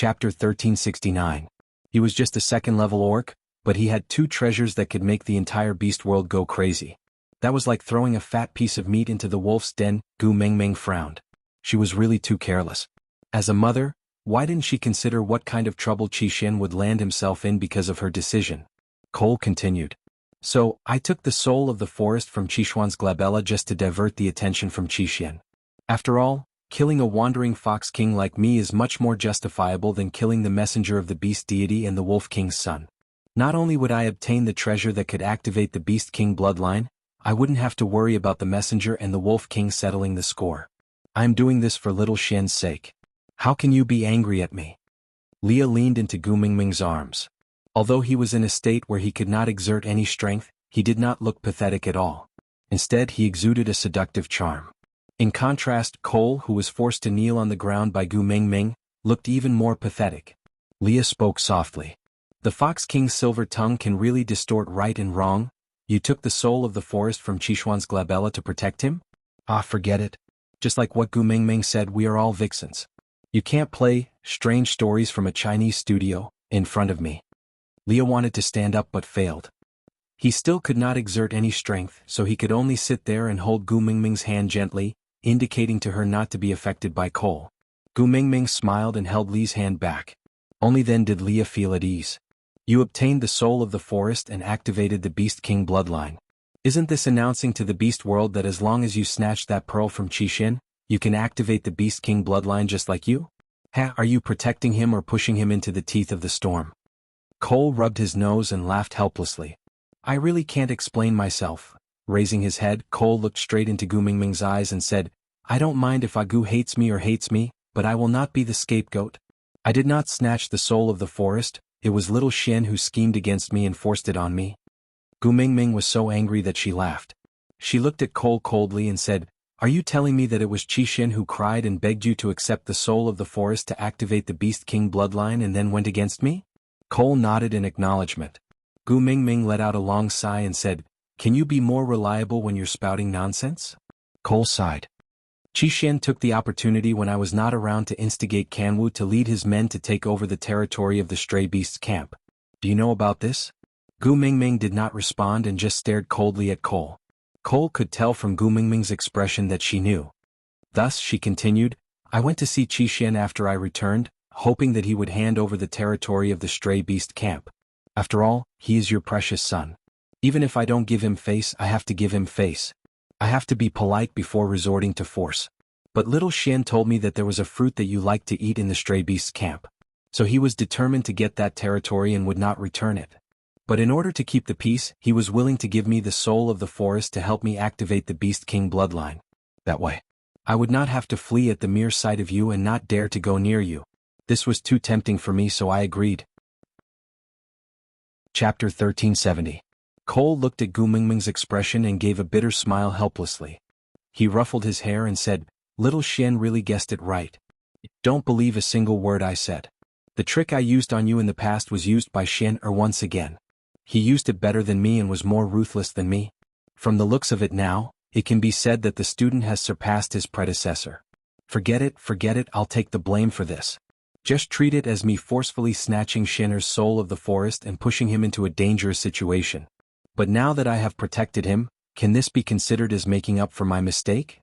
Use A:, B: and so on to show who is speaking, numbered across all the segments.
A: Chapter 1369. He was just a second-level orc, but he had two treasures that could make the entire beast world go crazy. That was like throwing a fat piece of meat into the wolf's den. Gu Mengmeng frowned. She was really too careless. As a mother, why didn't she consider what kind of trouble Qixin would land himself in because of her decision? Cole continued. So, I took the soul of the forest from Qixuan's glabella just to divert the attention from Qixin. After all, killing a wandering fox king like me is much more justifiable than killing the messenger of the beast deity and the wolf king's son. Not only would I obtain the treasure that could activate the beast king bloodline, I wouldn't have to worry about the messenger and the wolf king settling the score. I'm doing this for little Xian's sake. How can you be angry at me? Leah leaned into Gu Mingming's arms. Although he was in a state where he could not exert any strength, he did not look pathetic at all. Instead, he exuded a seductive charm. In contrast, Cole, who was forced to kneel on the ground by Gu Mingming, looked even more pathetic. Leah spoke softly. The Fox King's silver tongue can really distort right and wrong. You took the soul of the forest from Qixuan's glabella to protect him? Ah, forget it. Just like what Gu Mingming said, we are all vixens. You can't play strange stories from a Chinese studio in front of me. Leah wanted to stand up but failed. He still could not exert any strength, so he could only sit there and hold Gu Mingming's hand gently, indicating to her not to be affected by Cole. Gu Mingming smiled and held Lee's hand back. Only then did Leah feel at ease. You obtained the soul of the forest and activated the Beast King bloodline. Isn't this announcing to the beast world that as long as you snatch that pearl from Qixin, you can activate the Beast King bloodline just like you? Are you protecting him or pushing him into the teeth of the storm? Cole rubbed his nose and laughed helplessly. I really can't explain myself. Raising his head, Cole looked straight into Gu Mingming's eyes and said, I don't mind if Agu hates me or hates me, but I will not be the scapegoat. I did not snatch the soul of the forest, it was little Xian who schemed against me and forced it on me. Gu Mingming was so angry that she laughed. She looked at Cole coldly and said, Are you telling me that it was Qixin who cried and begged you to accept the soul of the forest to activate the Beast King bloodline and then went against me? Cole nodded in acknowledgement. Gu Mingming let out a long sigh and said, Can you be more reliable when you're spouting nonsense? Cole sighed. Qixin took the opportunity when I was not around to instigate Kanwu to lead his men to take over the territory of the stray beasts camp. Do you know about this? Gu Mingming did not respond and just stared coldly at Cole. Cole could tell from Gu Mingming's expression that she knew. Thus, she continued, I went to see Qixin after I returned, hoping that he would hand over the territory of the stray beast camp. After all, he is your precious son. Even if I don't give him face, I have to give him face. I have to be polite before resorting to force. But little Xian told me that there was a fruit that you liked to eat in the stray beast camp. So he was determined to get that territory and would not return it. But in order to keep the peace, he was willing to give me the soul of the forest to help me activate the Beast King bloodline. That way, I would not have to flee at the mere sight of you and not dare to go near you. This was too tempting for me, so I agreed. Chapter 1370. Cole looked at Gu Mingming's expression and gave a bitter smile helplessly. He ruffled his hair and said, Little Xian really guessed it right. Don't believe a single word I said. The trick I used on you in the past was used by Xian once again. He used it better than me and was more ruthless than me. From the looks of it now, it can be said that the student has surpassed his predecessor. Forget it, I'll take the blame for this. Just treat it as me forcefully snatching Xian's soul of the forest and pushing him into a dangerous situation. But now that I have protected him, can this be considered as making up for my mistake?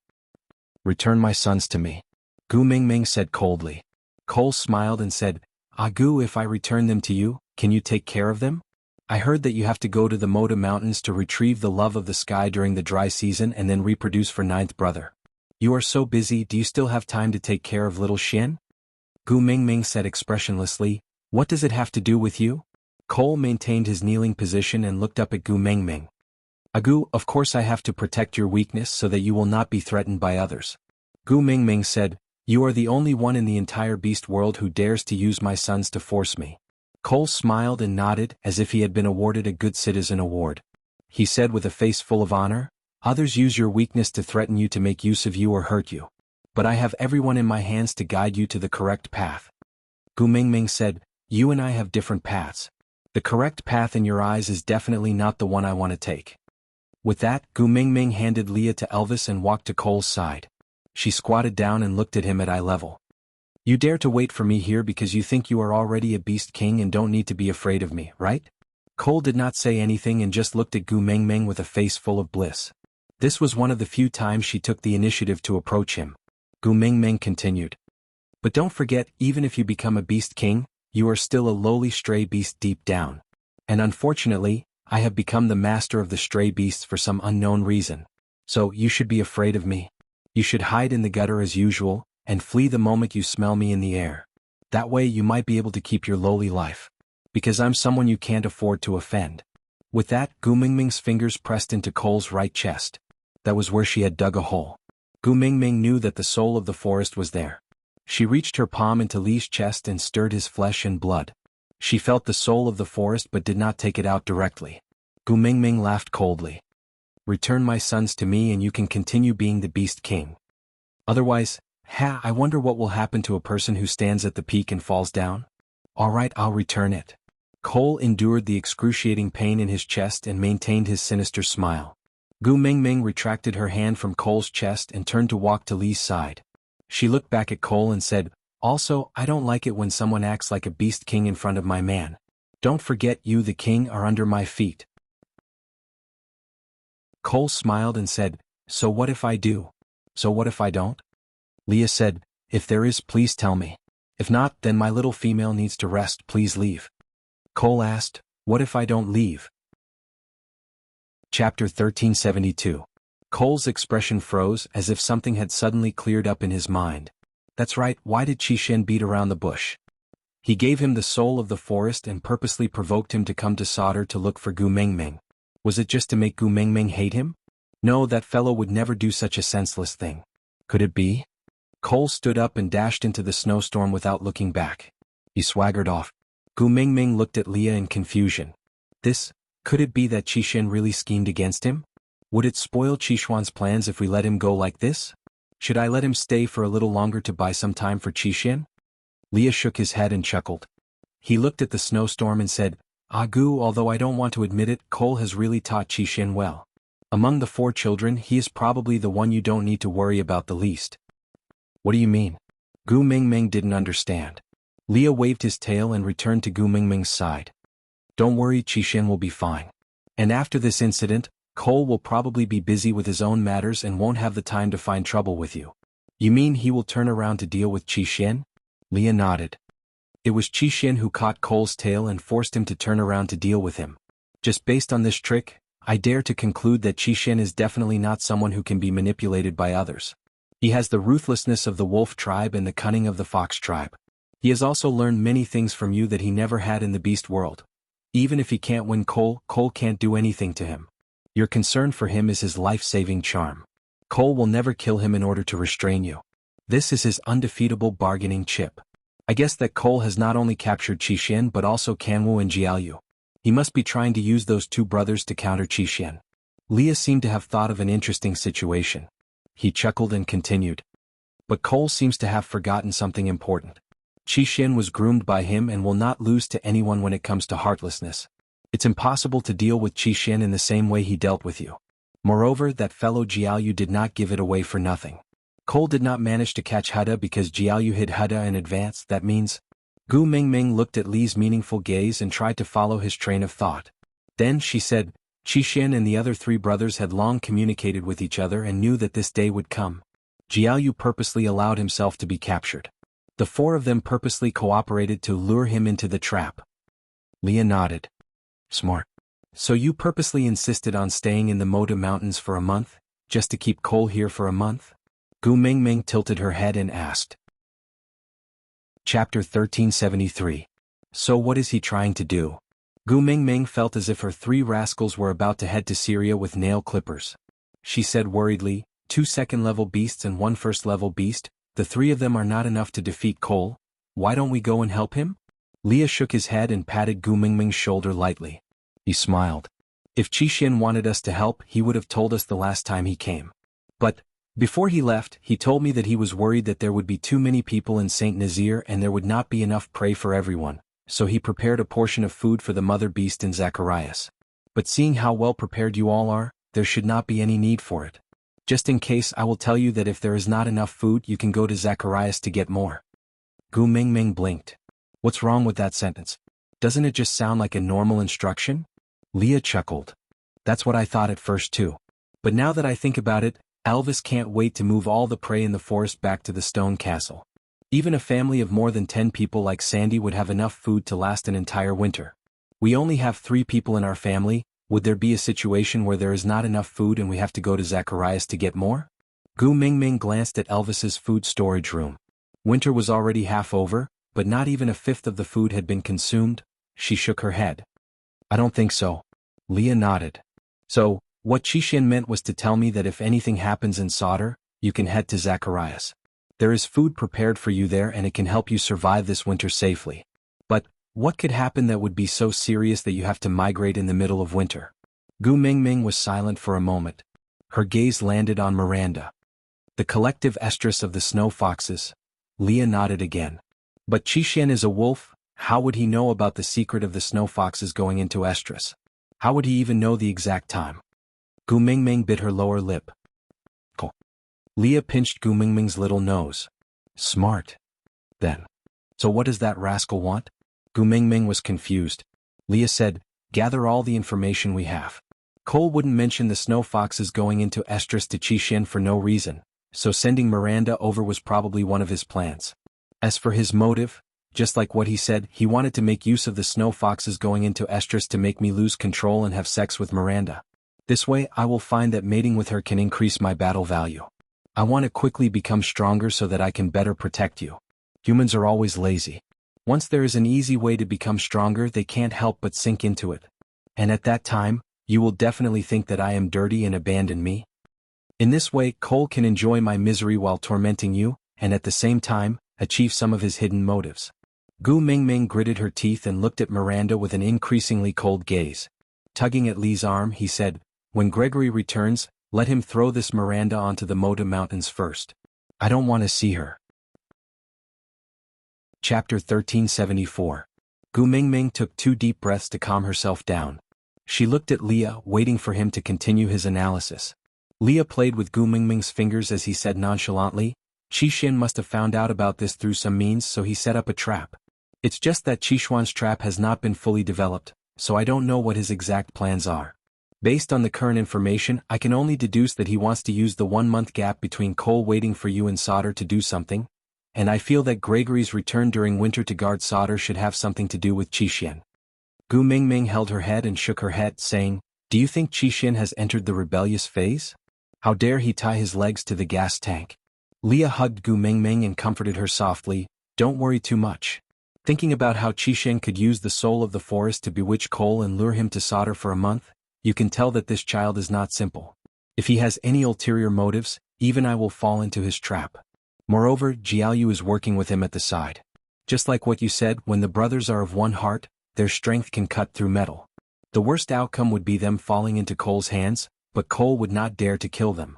A: Return my sons to me. Gu Mingming said coldly. Cole smiled and said, Gu, if I return them to you, can you take care of them? I heard that you have to go to the Moda Mountains to retrieve the love of the sky during the dry season and then reproduce for ninth brother. You are so busy, do you still have time to take care of little Xian? Gu Mingming said expressionlessly, What does it have to do with you? Cole maintained his kneeling position and looked up at Gu Mingming. Gu, of course I have to protect your weakness so that you will not be threatened by others. Gu Mingming said, You are the only one in the entire beast world who dares to use my sons to force me. Cole smiled and nodded as if he had been awarded a Good Citizen award. He said with a face full of honor, Others use your weakness to threaten you to make use of you or hurt you. But I have everyone in my hands to guide you to the correct path. Gu Mingming said, You and I have different paths. The correct path in your eyes is definitely not the one I want to take. With that, Gu Mingming handed Leah to Elvis and walked to Cole's side. She squatted down and looked at him at eye level. You dare to wait for me here because you think you are already a beast king and don't need to be afraid of me, right? Cole did not say anything and just looked at Gu Mengmeng with a face full of bliss. This was one of the few times she took the initiative to approach him. Gu Mengmeng continued. But don't forget, even if you become a beast king, you are still a lowly stray beast deep down. And unfortunately, I have become the master of the stray beasts for some unknown reason. So, you should be afraid of me. You should hide in the gutter as usual, and flee the moment you smell me in the air. That way you might be able to keep your lowly life. Because I'm someone you can't afford to offend. With that, Gu Mingming's fingers pressed into Cole's right chest. That was where she had dug a hole. Gu Mingming knew that the soul of the forest was there. She reached her palm into Li's chest and stirred his flesh and blood. She felt the soul of the forest but did not take it out directly. Gu Mingming laughed coldly. Return my sons to me and you can continue being the beast king. Otherwise, I wonder what will happen to a person who stands at the peak and falls down? Alright, I'll return it. Cole endured the excruciating pain in his chest and maintained his sinister smile. Gu Mingming retracted her hand from Cole's chest and turned to walk to Li's side. She looked back at Cole and said, Also, I don't like it when someone acts like a beast king in front of my man. Don't forget you the king are under my feet. Cole smiled and said, So what if I do? So what if I don't? Leah said, If there is, please tell me. If not, then my little female needs to rest, please leave. Cole asked, What if I don't leave? Chapter 1372. Cole's expression froze as if something had suddenly cleared up in his mind. That's right, why did Qixin beat around the bush? He gave him the soul of the forest and purposely provoked him to come to Sauter to look for Gu Mengmeng. Was it just to make Gu Mengmeng hate him? No, that fellow would never do such a senseless thing. Could it be? Cole stood up and dashed into the snowstorm without looking back. He swaggered off. Gu Mingming looked at Leah in confusion. Could it be that Qixin really schemed against him? Would it spoil Qixuan's plans if we let him go like this? Should I let him stay for a little longer to buy some time for Qixin? Leah shook his head and chuckled. He looked at the snowstorm and said, Gu, although I don't want to admit it, Cole has really taught Qixin well. Among the 4 children, he is probably the one you don't need to worry about the least. What do you mean? Gu Mingming didn't understand. Leah waved his tail and returned to Gu Mingming's side. Don't worry, Qixin will be fine. And after this incident, Cole will probably be busy with his own matters and won't have the time to find trouble with you. You mean he will turn around to deal with Qixin? Leah nodded. It was Qixin who caught Cole's tail and forced him to turn around to deal with him. Just based on this trick, I dare to conclude that Qixin is definitely not someone who can be manipulated by others. He has the ruthlessness of the wolf tribe and the cunning of the fox tribe. He has also learned many things from you that he never had in the beast world. Even if he can't win Cole can't do anything to him. Your concern for him is his life-saving charm. Cole will never kill him in order to restrain you. This is his undefeatable bargaining chip. I guess that Cole has not only captured Qixin but also Kanwu and Jiaoyu. He must be trying to use those 2 brothers to counter Qixin. Leah seemed to have thought of an interesting situation. He chuckled and continued. But Cole seems to have forgotten something important. Qixin was groomed by him and will not lose to anyone when it comes to heartlessness. It's impossible to deal with Qixin in the same way he dealt with you. Moreover, that fellow Jiaoyu did not give it away for nothing. Cole did not manage to catch Huda because Jiaoyu hid Huda in advance. That means... Gu Mingming looked at Li's meaningful gaze and tried to follow his train of thought. Then she said, Qixin and the other 3 brothers had long communicated with each other and knew that this day would come. Jiaoyu purposely allowed himself to be captured. The 4 of them purposely cooperated to lure him into the trap. Leah nodded. Smart. So you purposely insisted on staying in the Moda Mountains for a month, just to keep Cole here for a month? Gu Mingming tilted her head and asked. Chapter 1373. So what is he trying to do? Gu Mingming felt as if her 3 rascals were about to head to Syria with nail clippers. She said worriedly, 2 second-level beasts and 1 first-level beast, the 3 of them are not enough to defeat Cole. Why don't we go and help him? Leah shook his head and patted Gu Mingming's shoulder lightly. He smiled. If Qixin wanted us to help, he would have told us the last time he came. But, before he left, he told me that he was worried that there would be too many people in St. Nazir and there would not be enough prey for everyone, so he prepared a portion of food for the mother beast and Zacharias. But seeing how well prepared you all are, there should not be any need for it. Just in case, I will tell you that if there is not enough food, you can go to Zacharias to get more. Gu Mingming blinked. What's wrong with that sentence? Doesn't it just sound like a normal instruction? Leah chuckled. That's what I thought at first too. But now that I think about it, Elvis can't wait to move all the prey in the forest back to the stone castle. Even a family of more than 10 people like Sandy would have enough food to last an entire winter. We only have 3 people in our family. Would there be a situation where there is not enough food and we have to go to Zacharias to get more? Gu Mingming glanced at Elvis's food storage room. Winter was already half over, but not even a fifth of the food had been consumed. She shook her head. I don't think so. Leah nodded. So, what Qixin meant was to tell me that if anything happens in Sodor, you can head to Zacharias. There is food prepared for you there and it can help you survive this winter safely. But, what could happen that would be so serious that you have to migrate in the middle of winter? Gu Mingming was silent for a moment. Her gaze landed on Miranda. The collective estrus of the snow foxes. Leah nodded again. But Qixin is a wolf. How would he know about the secret of the snow foxes going into estrus? How would he even know the exact time? Gu Mingming bit her lower lip. Leah pinched Gu Mingming's little nose. Smart. Then. So what does that rascal want? Gu Mingming was confused. Leah said, gather all the information we have. Cole wouldn't mention the snow foxes going into estrus to Qixin for no reason, so sending Miranda over was probably one of his plans. As for his motive, just like what he said, he wanted to make use of the snow foxes going into estrus to make me lose control and have sex with Miranda. This way I will find that mating with her can increase my battle value. I want to quickly become stronger so that I can better protect you. Humans are always lazy. Once there is an easy way to become stronger, they can't help but sink into it. And at that time, you will definitely think that I am dirty and abandon me. In this way, Cole can enjoy my misery while tormenting you, and at the same time, achieve some of his hidden motives. Gu Mingming gritted her teeth and looked at Miranda with an increasingly cold gaze. Tugging at Lee's arm, he said, when Gregory returns, let him throw this Miranda onto the Moda Mountains first. I don't want to see her. Chapter 1374. Gu Mingming took 2 deep breaths to calm herself down. She looked at Leah, waiting for him to continue his analysis. Leah played with Gu Mingming's fingers as he said nonchalantly, Qixin must have found out about this through some means, so he set up a trap. It's just that Qixuan's trap has not been fully developed, so I don't know what his exact plans are. Based on the current information, I can only deduce that he wants to use the 1-month gap between Cole waiting for you in Sodor to do something, and I feel that Gregory's return during winter to guard Sodor should have something to do with Qixin. Gu Mingming held her head and shook her head, saying, do you think Qixin has entered the rebellious phase? How dare he tie his legs to the gas tank? Leah hugged Gu Mingming and comforted her softly, don't worry too much. Thinking about how Qixin could use the soul of the forest to bewitch Cole and lure him to Sodor for a month, you can tell that this child is not simple. If he has any ulterior motives, even I will fall into his trap. Moreover, Jiaoyu is working with him at the side. Just like what you said, when the brothers are of one heart, their strength can cut through metal. The worst outcome would be them falling into Cole's hands, but Cole would not dare to kill them.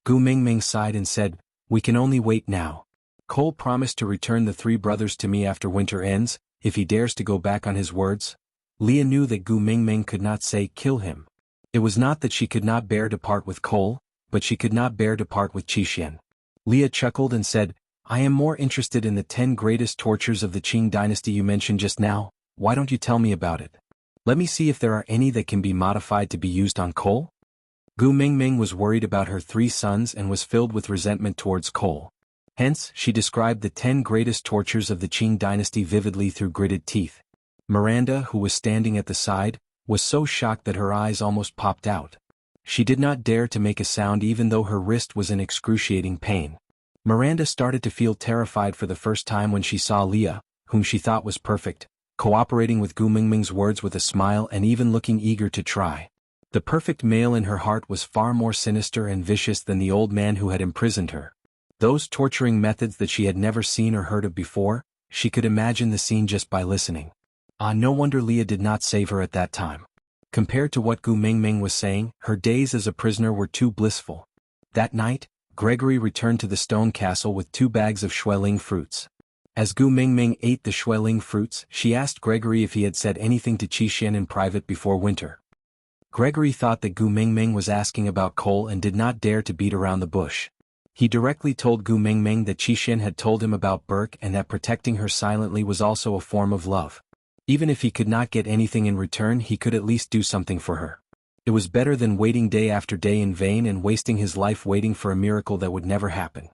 A: Gu Mingming sighed and said, we can only wait now. Cole promised to return the 3 brothers to me after winter ends, if he dares to go back on his words. Leah knew that Gu Mingming could not say kill him. It was not that she could not bear to part with Cole, but she could not bear to part with Qixin. Leah chuckled and said, I am more interested in the 10 greatest tortures of the Qing dynasty you mentioned just now. Why don't you tell me about it? Let me see if there are any that can be modified to be used on Cole. Gu Mingming was worried about her 3 sons and was filled with resentment towards Cole. Hence, she described the 10 greatest tortures of the Qing dynasty vividly through gritted teeth. Miranda, who was standing at the side, was so shocked that her eyes almost popped out. She did not dare to make a sound even though her wrist was in excruciating pain. Miranda started to feel terrified for the first time when she saw Leah, whom she thought was perfect, cooperating with Gu Mingming's words with a smile and even looking eager to try. The perfect male in her heart was far more sinister and vicious than the old man who had imprisoned her. Those torturing methods that she had never seen or heard of before, she could imagine the scene just by listening. No wonder Leah did not save her at that time. Compared to what Gu Mingming was saying, her days as a prisoner were too blissful. That night, Gregory returned to the stone castle with 2 bags of Xueling fruits. As Gu Mingming ate the Xueling fruits, she asked Gregory if he had said anything to Qixin in private before winter. Gregory thought that Gu Mingming was asking about Cole and did not dare to beat around the bush. He directly told Gu Mingming that Qixin had told him about Burke and that protecting her silently was also a form of love. Even if he could not get anything in return, he could at least do something for her. It was better than waiting day after day in vain and wasting his life waiting for a miracle that would never happen.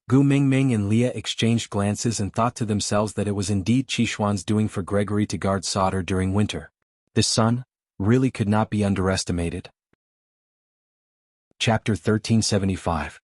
A: Gu Mingming and Leah exchanged glances and thought to themselves that it was indeed Qixuan's doing for Gregory to guard Sauter during winter. This son really could not be underestimated. Chapter 1375.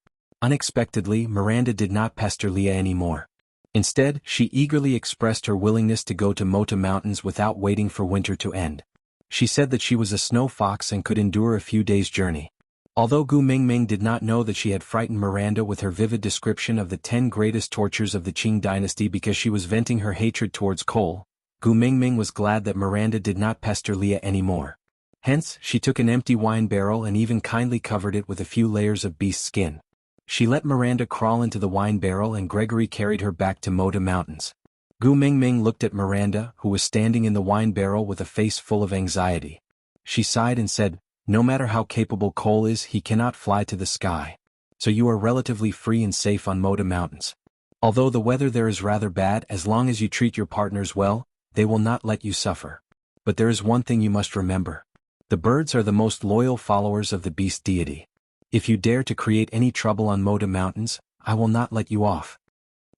A: Unexpectedly, Miranda did not pester Leah anymore. Instead, she eagerly expressed her willingness to go to Mota Mountains without waiting for winter to end. She said that she was a snow fox and could endure a few days' journey. Although Gu Mingming did not know that she had frightened Miranda with her vivid description of the 10 greatest tortures of the Qing dynasty because she was venting her hatred towards coal, Gu Mingming was glad that Miranda did not pester Leah anymore. Hence, she took an empty wine barrel and even kindly covered it with a few layers of beast skin. She let Miranda crawl into the wine barrel and Gregory carried her back to Mota Mountains. Gu Mingming looked at Miranda, who was standing in the wine barrel with a face full of anxiety. She sighed and said, "No matter how capable Cole is, he cannot fly to the sky. So you are relatively free and safe on Mota Mountains. Although the weather there is rather bad, as long as you treat your partners well, they will not let you suffer. But there is one thing you must remember. The birds are the most loyal followers of the beast deity. If you dare to create any trouble on Mota Mountains, I will not let you off."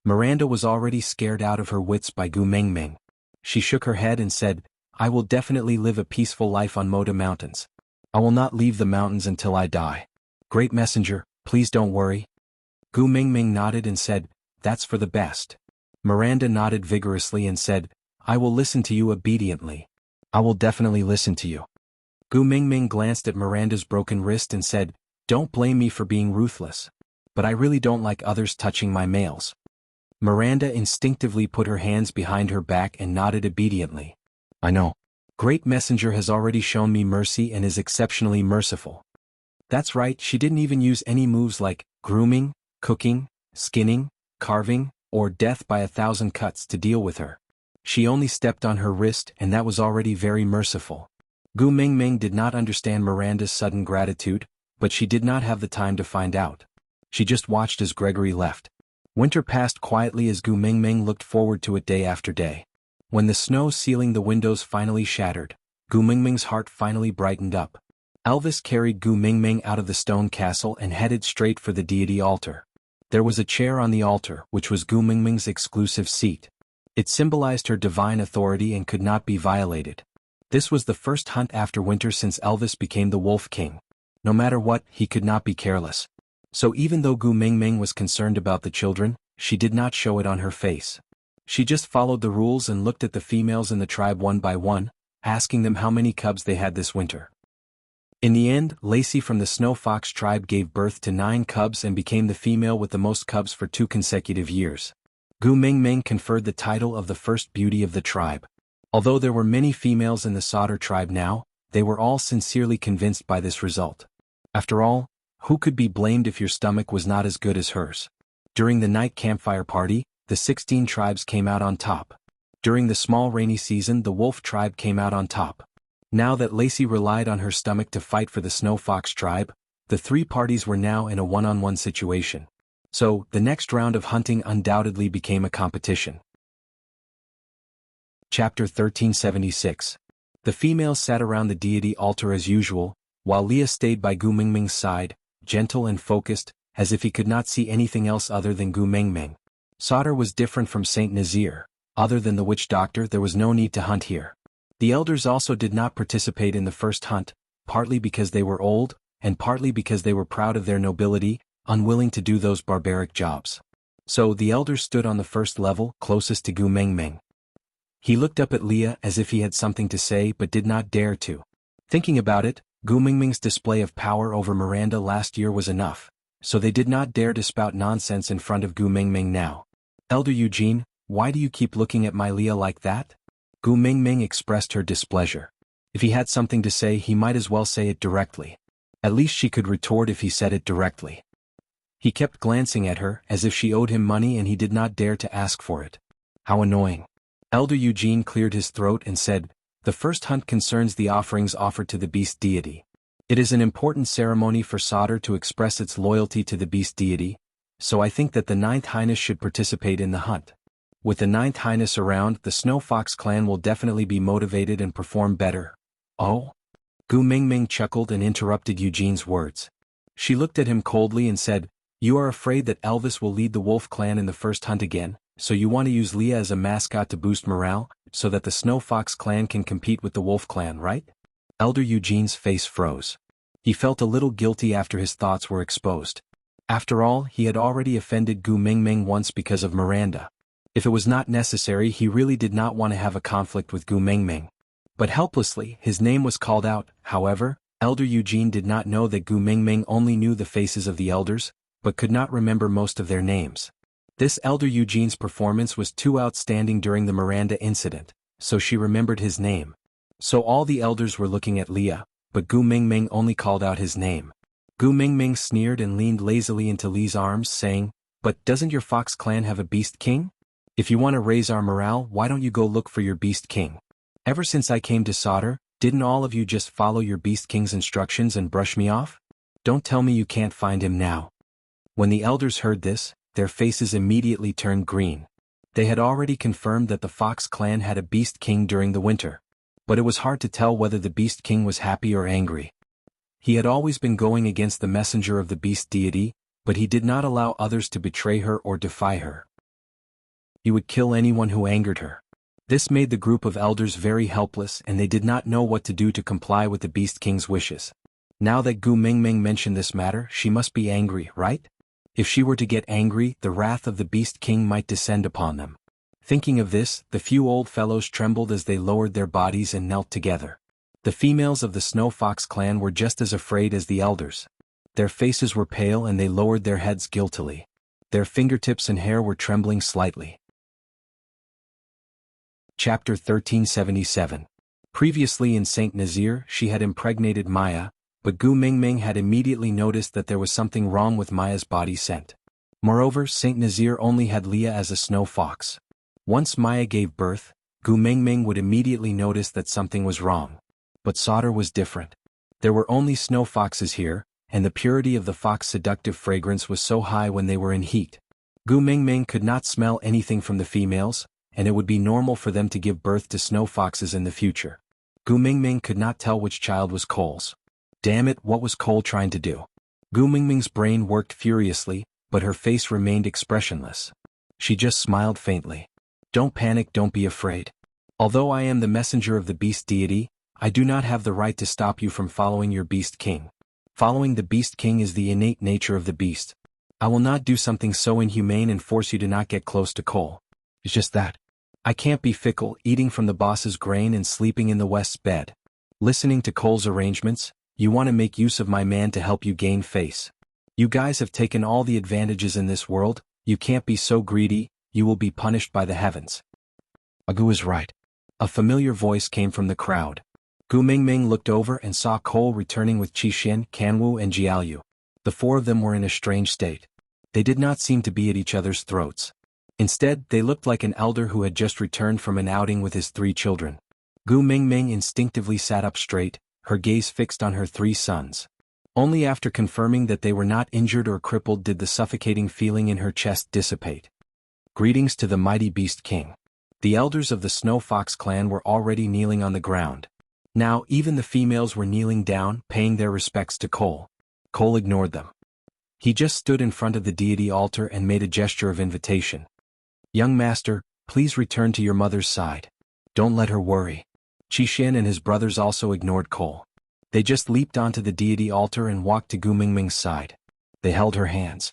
A: Miranda was already scared out of her wits by Gu Mingming. She shook her head and said, "I will definitely live a peaceful life on Mota Mountains. I will not leave the mountains until I die. Great messenger, please don't worry." Gu Mingming nodded and said, "That's for the best." Miranda nodded vigorously and said, "I will listen to you obediently. I will definitely listen to you." Gu Mingming glanced at Miranda's broken wrist and said, "Don't blame me for being ruthless. But I really don't like others touching my mails." Miranda instinctively put her hands behind her back and nodded obediently. "I know. Great Messenger has already shown me mercy and is exceptionally merciful." That's right, she didn't even use any moves like grooming, cooking, skinning, carving, or death by 1,000 cuts to deal with her. She only stepped on her wrist and that was already very merciful. Gu Mingming did not understand Miranda's sudden gratitude, but she did not have the time to find out. She just watched as Gregory left. Winter passed quietly as Gu Mingming looked forward to it day after day. When the snow sealing the windows finally shattered, Gu Mingming's heart finally brightened up. Elvis carried Gu Mingming out of the stone castle and headed straight for the deity altar. There was a chair on the altar, which was Gu Mingming's exclusive seat. It symbolized her divine authority and could not be violated. This was the first hunt after winter since Elvis became the Wolf King. No matter what, he could not be careless. So even though Gu Mingming was concerned about the children, she did not show it on her face. She just followed the rules and looked at the females in the tribe one by one, asking them how many cubs they had this winter. In the end, Lacey from the Snow Fox tribe gave birth to 9 cubs and became the female with the most cubs for 2 consecutive years. Gu Mingming conferred the title of the first beauty of the tribe. Although there were many females in the Sauter tribe now, they were all sincerely convinced by this result. After all, who could be blamed if your stomach was not as good as hers? During the night campfire party, the 16 tribes came out on top. During the small rainy season, the Wolf tribe came out on top. Now that Lacey relied on her stomach to fight for the Snow Fox tribe, the 3 parties were now in a one-on-one situation. So, the next round of hunting undoubtedly became a competition. Chapter 1376. The females sat around the deity altar as usual, while Leah stayed by Gu Mingming's side, gentle and focused, as if he could not see anything else other than Gu Mingming. Sauter was different from Saint Nazir. Other than the witch doctor, there was no need to hunt here. The elders also did not participate in the first hunt, partly because they were old, and partly because they were proud of their nobility, unwilling to do those barbaric jobs. So the elders stood on the first level, closest to Gu Mingming. He looked up at Leah as if he had something to say but did not dare to. Thinking about it, Gu Mingming's display of power over Miranda last year was enough, so they did not dare to spout nonsense in front of Gu Mingming now. "Elder Eugene, why do you keep looking at my Leah like that?" Gu Mingming expressed her displeasure. If he had something to say, he might as well say it directly. At least she could retort if he said it directly. He kept glancing at her as if she owed him money and he did not dare to ask for it. How annoying. Elder Eugene cleared his throat and said, "The first hunt concerns the offerings offered to the beast deity. It is an important ceremony for Sauter to express its loyalty to the beast deity, so I think that the Ninth Highness should participate in the hunt. With the Ninth Highness around, the Snow Fox clan will definitely be motivated and perform better. Oh? Gu Mingming chuckled and interrupted Eugene's words. She looked at him coldly and said, "You are afraid that Elvis will lead the Wolf clan in the first hunt again, so you want to use Leah as a mascot to boost morale, so that the Snow Fox clan can compete with the Wolf clan, right?" Elder Eugene's face froze. He felt a little guilty after his thoughts were exposed. After all, he had already offended Gu Mingming once because of Miranda. If it was not necessary, he really did not want to have a conflict with Gu Mingming. But helplessly, his name was called out. However, Elder Eugene did not know that Gu Mingming only knew the faces of the elders, but could not remember most of their names. This Elder Eugene's performance was too outstanding during the Miranda incident, so she remembered his name. So all the elders were looking at Leah, but Gu Mingming only called out his name. Gu Mingming sneered and leaned lazily into Lee's arms, saying, "But doesn't your Fox clan have a Beast King? If you want to raise our morale, why don't you go look for your Beast King? Ever since I came to Sauter, didn't all of you just follow your Beast King's instructions and brush me off? Don't tell me you can't find him now." When the elders heard this, their faces immediately turned green. They had already confirmed that the Fox clan had a Beast King during the winter. But it was hard to tell whether the Beast King was happy or angry. He had always been going against the messenger of the beast deity, but he did not allow others to betray her or defy her. He would kill anyone who angered her. This made the group of elders very helpless, and they did not know what to do to comply with the Beast King's wishes. Now that Gu Mingming mentioned this matter, she must be angry, right? If she were to get angry, the wrath of the Beast King might descend upon them. Thinking of this, the few old fellows trembled as they lowered their bodies and knelt together. The females of the Snow Fox clan were just as afraid as the elders. Their faces were pale and they lowered their heads guiltily. Their fingertips and hair were trembling slightly. Chapter 1377. Previously in Saint Nazaire, she had impregnated Maya, but Gu Mingming had immediately noticed that there was something wrong with Maya's body scent. Moreover, Saint Nazaire only had Leah as a snow fox. Once Maya gave birth, Gu Mingming would immediately notice that something was wrong. But Sauter was different. There were only snow foxes here, and the purity of the fox seductive fragrance was so high when they were in heat. Gu Mingming could not smell anything from the females, and it would be normal for them to give birth to snow foxes in the future. Gu Mingming could not tell which child was Cole's. Damn it, what was Cole trying to do? Gu Mingming's brain worked furiously, but her face remained expressionless. She just smiled faintly. "Don't panic, don't be afraid. Although I am the messenger of the beast deity, I do not have the right to stop you from following your Beast King. Following the Beast King is the innate nature of the beast. I will not do something so inhumane and force you to not get close to Cole. It's just that. I can't be fickle, eating from the boss's grain and sleeping in the West's bed. Listening to Cole's arrangements, you want to make use of my man to help you gain face. You guys have taken all the advantages in this world, you can't be so greedy, you will be punished by the heavens." Agu is right. A familiar voice came from the crowd. Gu Mingming looked over and saw Cole returning with Qixin, Kanwu and Jiaoyu. The four of them were in a strange state. They did not seem to be at each other's throats. Instead, they looked like an elder who had just returned from an outing with his 3 children. Gu Mingming instinctively sat up straight, her gaze fixed on her 3 sons. Only after confirming that they were not injured or crippled did the suffocating feeling in her chest dissipate. Greetings to the mighty Beast King. The elders of the Snow Fox clan were already kneeling on the ground. Now even the females were kneeling down, paying their respects to Cole. Cole ignored them. He just stood in front of the deity altar and made a gesture of invitation. "Young master, please return to your mother's side. Don't let her worry." Qixin and his brothers also ignored Cole. They just leaped onto the deity altar and walked to Gu Mingming's side. They held her hands.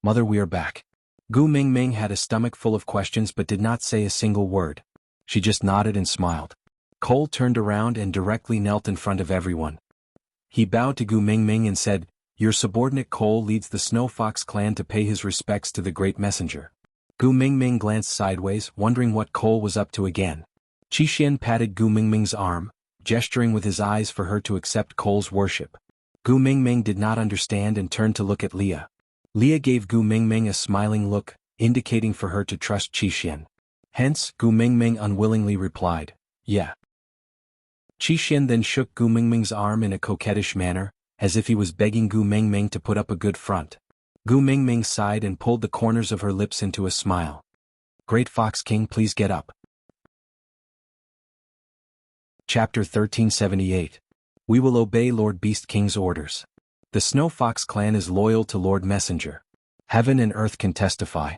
A: "Mother, we are back." Gu Mingming had a stomach full of questions but did not say a single word. She just nodded and smiled. Cole turned around and directly knelt in front of everyone. He bowed to Gu Mingming and said, "Your subordinate Cole leads the Snow Fox clan to pay his respects to the great messenger." Gu Mingming glanced sideways, wondering what Cole was up to again. Qixin patted Gu Mingming's arm, gesturing with his eyes for her to accept Cole's worship. Gu Mingming did not understand and turned to look at Leah. Leah gave Gu Mingming a smiling look, indicating for her to trust Qixin. Hence, Gu Mingming unwillingly replied, "Yeah." Qixin then shook Gu Mingming's arm in a coquettish manner, as if he was begging Gu Mingming to put up a good front. Gu Mingming sighed and pulled the corners of her lips into a smile. Great Fox King, please get up. Chapter 1378. We will obey Lord Beast King's orders. The Snow Fox clan is loyal to Lord Messenger. Heaven and earth can testify.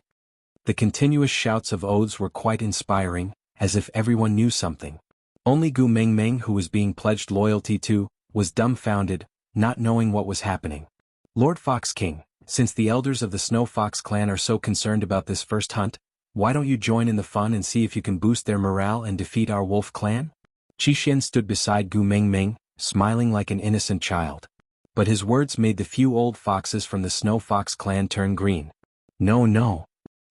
A: The continuous shouts of oaths were quite inspiring, as if everyone knew something. Only Gu Mingming, who was being pledged loyalty to, was dumbfounded, not knowing what was happening. Lord Fox King, since the elders of the Snow Fox clan are so concerned about this first hunt, why don't you join in the fun and see if you can boost their morale and defeat our wolf clan? Qixin stood beside Gu Mingming, smiling like an innocent child. But his words made the few old foxes from the Snow Fox clan turn green. No, no.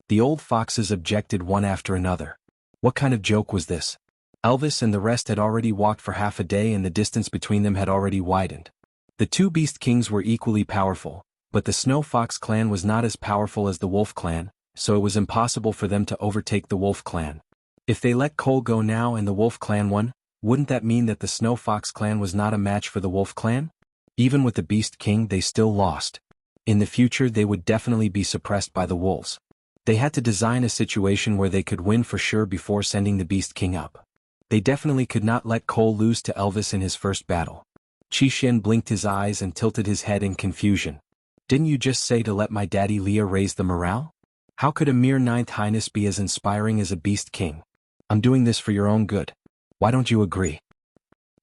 A: The old foxes objected one after another. What kind of joke was this? Elvis and the rest had already walked for half a day and the distance between them had already widened. The two Beast Kings were equally powerful, but the Snow Fox clan was not as powerful as the Wolf clan, so it was impossible for them to overtake the Wolf clan. If they let Cole go now and the Wolf clan won, wouldn't that mean that the Snow Fox clan was not a match for the Wolf clan? Even with the Beast King they still lost. In the future they would definitely be suppressed by the wolves. They had to design a situation where they could win for sure before sending the Beast King up. They definitely could not let Cole lose to Elvis in his first battle. Qixin blinked his eyes and tilted his head in confusion. Didn't you just say to let my daddy Leah raise the morale? How could a mere 9th Highness be as inspiring as a Beast King? I'm doing this for your own good. Why don't you agree?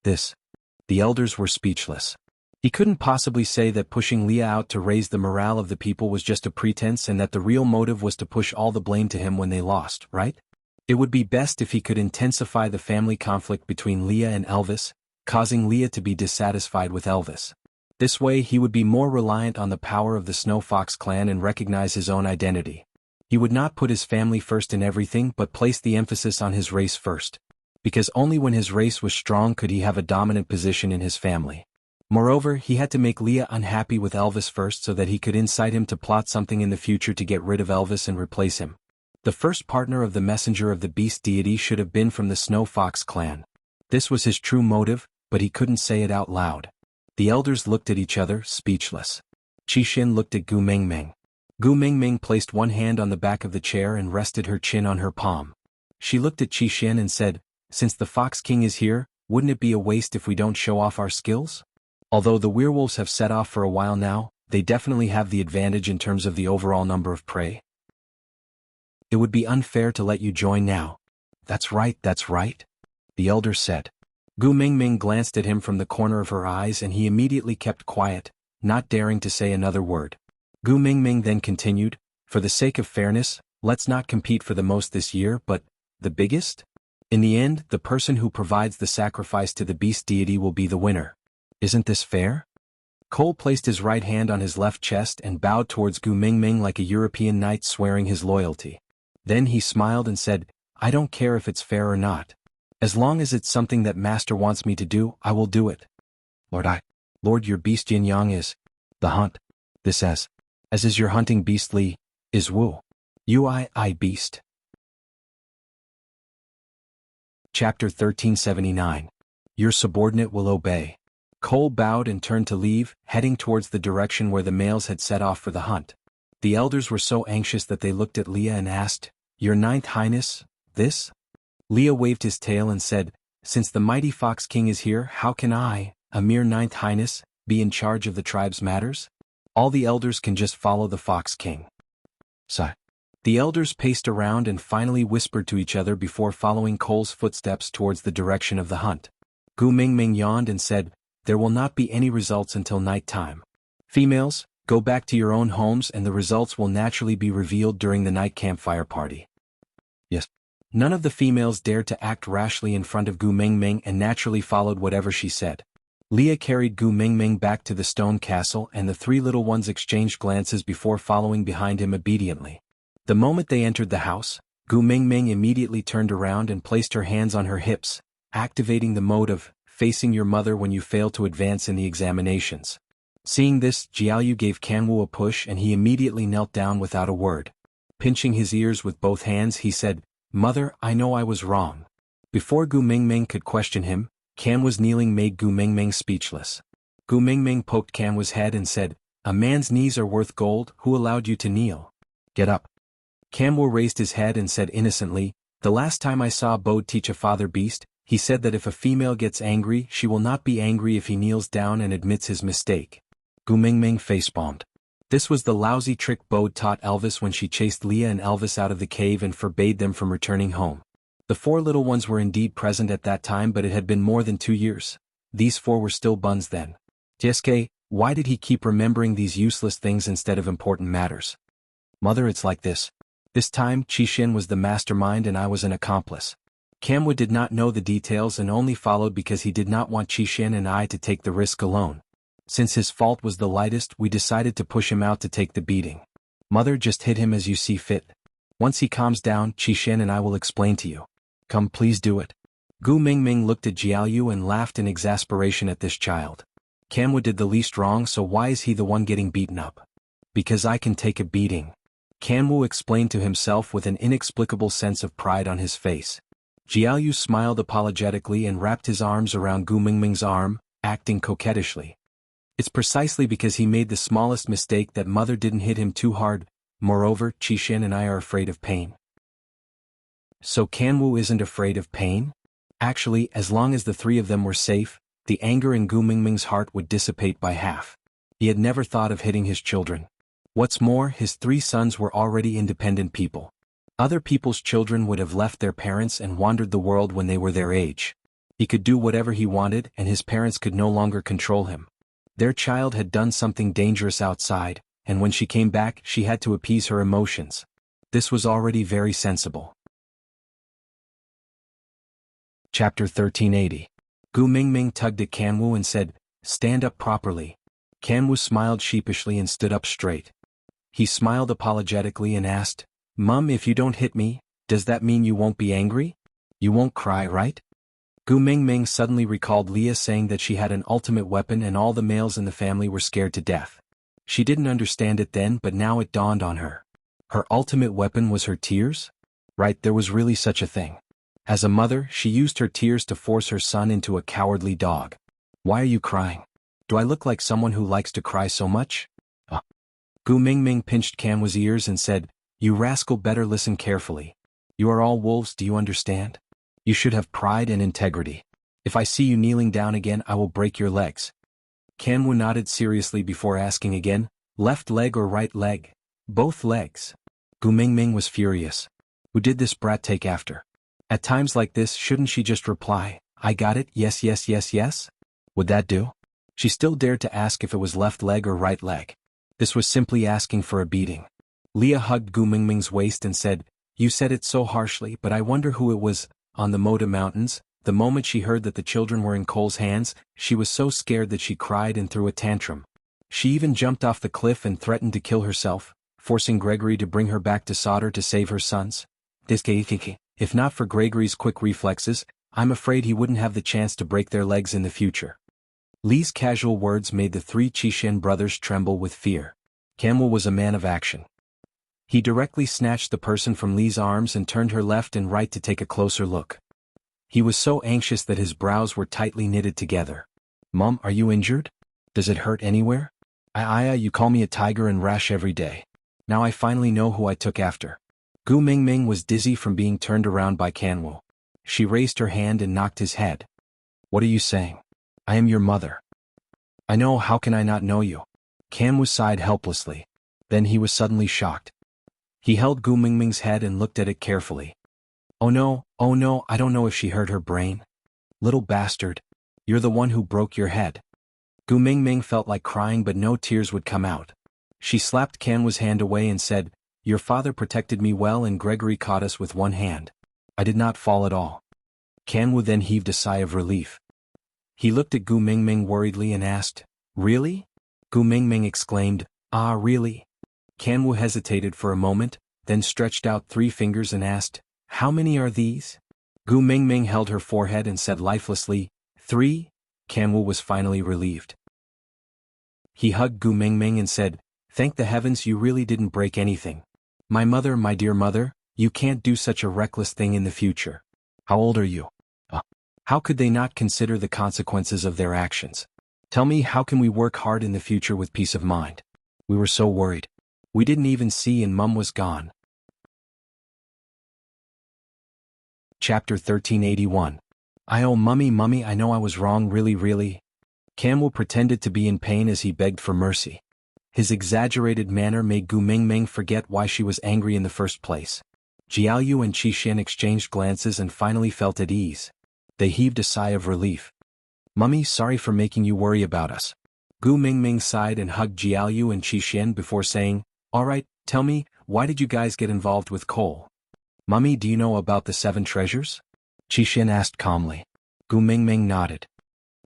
A: The elders were speechless. He couldn't possibly say that pushing Leah out to raise the morale of the people was just a pretense and that the real motive was to push all the blame to him when they lost, right? It would be best if he could intensify the family conflict between Leah and Elvis, causing Leah to be dissatisfied with Elvis. This way he would be more reliant on the power of the Snow Fox clan and recognize his own identity. He would not put his family first in everything but place the emphasis on his race first. Because only when his race was strong could he have a dominant position in his family. Moreover, he had to make Leah unhappy with Elvis first so that he could incite him to plot something in the future to get rid of Elvis and replace him. The first partner of the messenger of the beast deity should have been from the Snow Fox clan. This was his true motive, but he couldn't say it out loud. The elders looked at each other, speechless. Qixin looked at Gu Mingming. Gu Mingming placed one hand on the back of the chair and rested her chin on her palm. She looked at Qixin and said, "Since the Fox King is here, wouldn't it be a waste if we don't show off our skills? Although the werewolves have set off for a while now, they definitely have the advantage in terms of the overall number of prey. It would be unfair to let you join now." That's right, the elder said. Gu Mingming glanced at him from the corner of her eyes and he immediately kept quiet, not daring to say another word. Gu Mingming then continued, "For the sake of fairness, let's not compete for the most this year but the biggest? In the end, the person who provides the sacrifice to the beast deity will be the winner. Isn't this fair?" Cole placed his right hand on his left chest and bowed towards Gu Mingming like a European knight swearing his loyalty. Then he smiled and said, "I don't care if it's fair or not. As long as it's something that Master wants me to do, I will do it. Lord, your beast yin yang is the hunt. This as is your hunting beast Li, is Wu. I beast." Chapter 1379. Your subordinate will obey. Cole bowed and turned to leave, heading towards the direction where the males had set off for the hunt. The elders were so anxious that they looked at Leah and asked, "Your 9th Highness, this?" Leah waved his tail and said, "Since the mighty Fox King is here, how can I, a mere 9th Highness, be in charge of the tribe's matters? All the elders can just follow the Fox King." The elders paced around and finally whispered to each other before following Cole's footsteps towards the direction of the hunt. Gu Mingming yawned and said, "There will not be any results until night time. Females, go back to your own homes and the results will naturally be revealed during the night campfire party." Yes. None of the females dared to act rashly in front of Gu Mingming and naturally followed whatever she said. Leah carried Gu Mingming back to the stone castle and the three little ones exchanged glances before following behind him obediently. The moment they entered the house, Gu Mingming immediately turned around and placed her hands on her hips, activating the mode of facing your mother when you fail to advance in the examinations. Seeing this, Jiaoyu gave Kanwu a push and he immediately knelt down without a word. Pinching his ears with both hands he said, "Mother, I know I was wrong." Before Gu Mingming could question him, Kanwu's kneeling made Gu Mingming speechless. Gu Mingming poked Kanwu's head and said, A man's knees are worth gold. Who allowed you to kneel? Get up. Kamwu raised his head and said innocently, the last time I saw Bode teach a father beast, he said that if a female gets angry, she will not be angry if he kneels down and admits his mistake. Gu Mingming facepalmed. This was the lousy trick Bode taught Elvis when she chased Leah and Elvis out of the cave and forbade them from returning home. The 4 little ones were indeed present at that time, but it had been more than 2 years. These 4 were still buns then. JSK, why did he keep remembering these useless things instead of important matters? Mother, it's like this. This time, Qixin was the mastermind and I was an accomplice. Kamwu did not know the details and only followed because he did not want Qixin and I to take the risk alone. Since his fault was the lightest, we decided to push him out to take the beating. Mother, just hit him as you see fit. Once he calms down, Qixin and I will explain to you. Come, please do it. Gu Mingming looked at Jiaoyu and laughed in exasperation at this child. Kamwu did the least wrong, so why is he the one getting beaten up? Because I can take a beating. Kamwu explained to himself with an inexplicable sense of pride on his face. Jiaoyu smiled apologetically and wrapped his arms around Gu Mingming's arm, acting coquettishly. It's precisely because he made the smallest mistake that Mother didn't hit him too hard. Moreover, Qixin and I are afraid of pain. So Kamwu isn't afraid of pain? Actually, as long as the 3 of them were safe, the anger in Gu Mingming's heart would dissipate by half. He had never thought of hitting his children. What's more, his 3 sons were already independent people. Other people's children would have left their parents and wandered the world when they were their age. He could do whatever he wanted and his parents could no longer control him. Their child had done something dangerous outside, and when she came back she had to appease her emotions. This was already very sensible. Chapter 1380. Gu Mingming tugged at Kamwu and said, stand up properly. Kamwu smiled sheepishly and stood up straight. He smiled apologetically and asked, Mum, if you don't hit me, does that mean you won't be angry? You won't cry, right? Gu Mingming suddenly recalled Leah saying that she had an ultimate weapon and all the males in the family were scared to death. She didn't understand it then, but now it dawned on her. Her ultimate weapon was her tears? Right, there was really such a thing. As a mother, she used her tears to force her son into a cowardly dog. Why are you crying? Do I look like someone who likes to cry so much? Gu Mingming pinched Kamwu's ears and said, you rascal, better listen carefully. You are all wolves, do you understand? You should have pride and integrity. If I see you kneeling down again, I will break your legs. Kamwu nodded seriously before asking again, left leg or right leg? Both legs. Gu Mingming was furious. Who did this brat take after? At times like this, shouldn't she just reply, I got it, yes, yes, yes, yes? Would that do? She still dared to ask if it was left leg or right leg. This was simply asking for a beating. Leah hugged Gu Mingming's waist and said, you said it so harshly, but I wonder who it was. On the Moda Mountains, the moment she heard that the children were in Cole's hands, she was so scared that she cried and threw a tantrum. She even jumped off the cliff and threatened to kill herself, forcing Gregory to bring her back to Solder to save her sons. If not for Gregory's quick reflexes, I'm afraid he wouldn't have the chance to break their legs in the future. Lee's casual words made the 3 Qixin brothers tremble with fear. Kamwu was a man of action. He directly snatched the person from Lee's arms and turned her left and right to take a closer look. He was so anxious that his brows were tightly knitted together. Mom, are you injured? Does it hurt anywhere? You call me a tiger and rash every day. Now I finally know who I took after. Gu Mingming was dizzy from being turned around by Kamwu. She raised her hand and knocked his head. What are you saying? I am your mother. I know, how can I not know you? Kamwu sighed helplessly. Then he was suddenly shocked. He held Gu Mingming's head and looked at it carefully. Oh no, I don't know if she hurt her brain. Little bastard. You're the one who broke your head. Gu Mingming felt like crying but no tears would come out. She slapped Kamwu's hand away and said, your father protected me well and Gregory caught us with one hand. I did not fall at all. Kamwu then heaved a sigh of relief. He looked at Gu Mingming worriedly and asked, really? Gu Mingming exclaimed, ah, really? Kamwu hesitated for a moment, then stretched out 3 fingers and asked, how many are these? Gu Mingming held her forehead and said lifelessly, 3. Kamwu was finally relieved. He hugged Gu Mingming and said, thank the heavens you really didn't break anything. My mother, my dear mother, you can't do such a reckless thing in the future. How old are you? How could they not consider the consequences of their actions? Tell me, how can we work hard in the future with peace of mind? We were so worried. We didn't even see and Mum was gone. Chapter 1381. Oh mummy, I know I was wrong really. Camel pretended to be in pain as he begged for mercy. His exaggerated manner made Gu Mingming forget why she was angry in the first place. Jiaoyu and Qixin exchanged glances and finally felt at ease. They heaved a sigh of relief. Mummy, sorry for making you worry about us. Gu Mingming sighed and hugged Jiaoyu and Qixin before saying, Alright, tell me, why did you guys get involved with coal? Mummy, do you know about the 7 treasures? Qixin asked calmly. Gu Mingming nodded.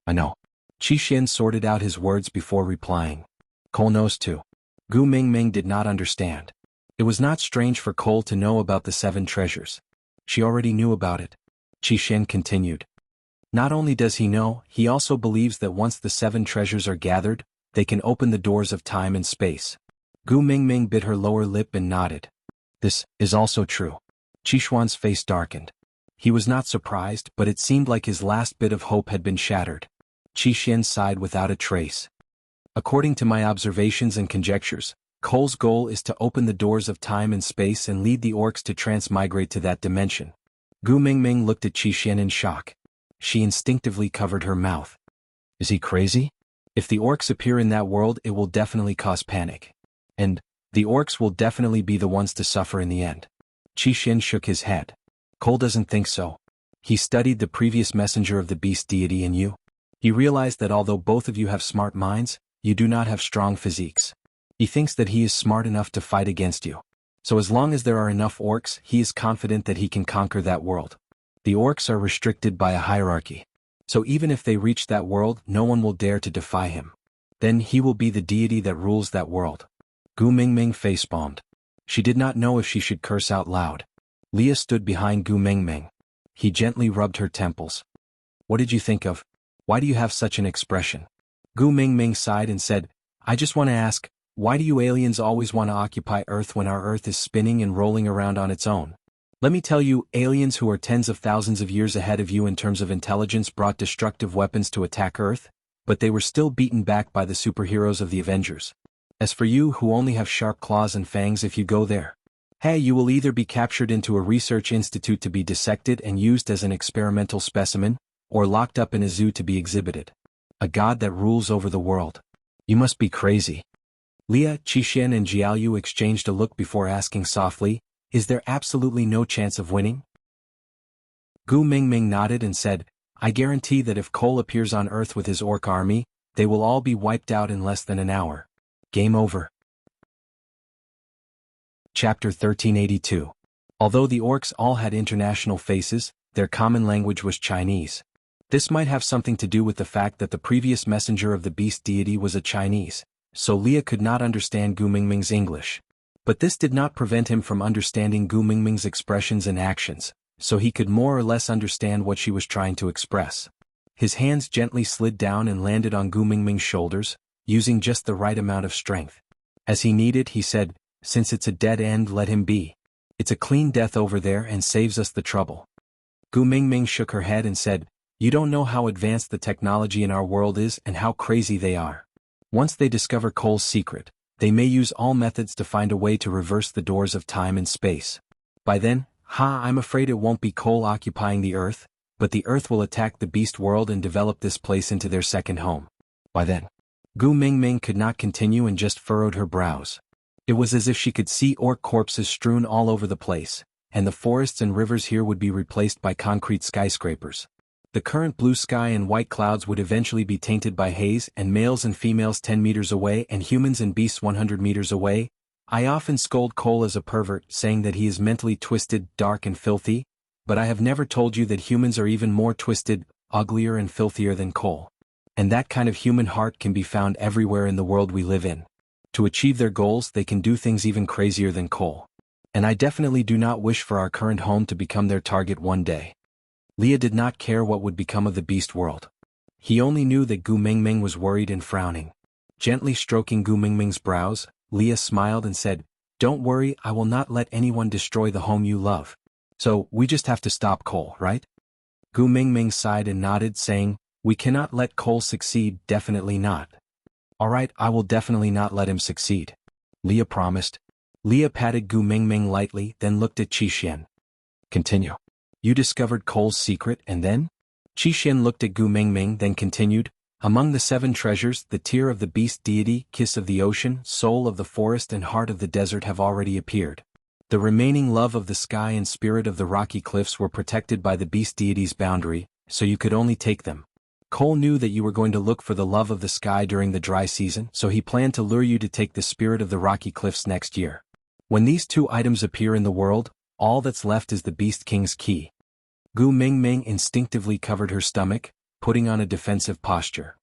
A: I know. Qixin sorted out his words before replying. Cole knows too. Gu Mingming did not understand. It was not strange for Cole to know about the 7 treasures. She already knew about it. Qixin continued. Not only does he know, he also believes that once the 7 treasures are gathered, they can open the doors of time and space. Gu Mingming bit her lower lip and nodded. This is also true. Qixuan's face darkened. He was not surprised, but it seemed like his last bit of hope had been shattered. Qixin sighed without a trace. According to my observations and conjectures, Cole's goal is to open the doors of time and space and lead the orcs to transmigrate to that dimension. Gu Mingming looked at Qixin in shock. She instinctively covered her mouth. Is he crazy? If the orcs appear in that world, it will definitely cause panic. And the orcs will definitely be the ones to suffer in the end. Qixin shook his head. Cole doesn't think so. He studied the previous messenger of the beast deity in you. He realized that although both of you have smart minds, you do not have strong physiques. He thinks that he is smart enough to fight against you. So as long as there are enough orcs, he is confident that he can conquer that world. The orcs are restricted by a hierarchy. So even if they reach that world, no one will dare to defy him. Then he will be the deity that rules that world. Gu Mingming facepalmed. She did not know if she should curse out loud. Leah stood behind Gu Mingming. He gently rubbed her temples. What did you think of? Why do you have such an expression? Gu Mingming sighed and said, I just want to ask, why do you aliens always want to occupy Earth when our Earth is spinning and rolling around on its own? Let me tell you, aliens who are tens of thousands of years ahead of you in terms of intelligence brought destructive weapons to attack Earth, but they were still beaten back by the superheroes of the Avengers. As for you who only have sharp claws and fangs, if you go there, hey, you will either be captured into a research institute to be dissected and used as an experimental specimen, or locked up in a zoo to be exhibited. A god that rules over the world. You must be crazy. Leah, Qixin and Jiaoyu exchanged a look before asking softly, Is there absolutely no chance of winning? Gu Mingming nodded and said, I guarantee that if Cole appears on Earth with his orc army, they will all be wiped out in less than an hour. Game over. Chapter 1382. Although the orcs all had international faces, their common language was Chinese. This might have something to do with the fact that the previous messenger of the beast deity was a Chinese, so Leah could not understand Gu Mingming's English. But this did not prevent him from understanding Gu Mingming's expressions and actions, so he could more or less understand what she was trying to express. His hands gently slid down and landed on Gu Mingming's shoulders, using just the right amount of strength. As he needed, he said, Since it's a dead end, let him be. It's a clean death over there and saves us the trouble. Gu Mingming shook her head and said, You don't know how advanced the technology in our world is and how crazy they are. Once they discover Cole's secret, they may use all methods to find a way to reverse the doors of time and space. By then, I'm afraid it won't be Cole occupying the Earth, but the Earth will attack the beast world and develop this place into their second home. By then, Gu Mingming could not continue and just furrowed her brows. It was as if she could see orc corpses strewn all over the place, and the forests and rivers here would be replaced by concrete skyscrapers. The current blue sky and white clouds would eventually be tainted by haze, and males and females 10 meters away and humans and beasts 100 meters away. I often scold Cole as a pervert, saying that he is mentally twisted, dark and filthy, but I have never told you that humans are even more twisted, uglier and filthier than Cole. And that kind of human heart can be found everywhere in the world we live in. To achieve their goals, they can do things even crazier than Cole. And I definitely do not wish for our current home to become their target one day. Leah did not care what would become of the beast world. He only knew that Gu Mingming was worried and frowning. Gently stroking Gu Mingming's brows, Leah smiled and said, Don't worry, I will not let anyone destroy the home you love. So, we just have to stop Cole, right? Gu Mingming sighed and nodded, saying, We cannot let Cole succeed, definitely not. Alright, I will definitely not let him succeed. Leah promised. Leah patted Gu Mingming lightly, then looked at Qixin. Continue. You discovered Cole's secret, and then? Qixin looked at Gu Mingming, then continued. Among the 7 treasures, the tear of the beast deity, kiss of the ocean, soul of the forest and heart of the desert have already appeared. The remaining love of the sky and spirit of the rocky cliffs were protected by the beast deity's boundary, so you could only take them. Cole knew that you were going to look for the love of the sky during the dry season, so he planned to lure you to take the spirit of the rocky cliffs next year. When these 2 items appear in the world, all that's left is the Beast King's key. Gu Mingming instinctively covered her stomach, putting on a defensive posture.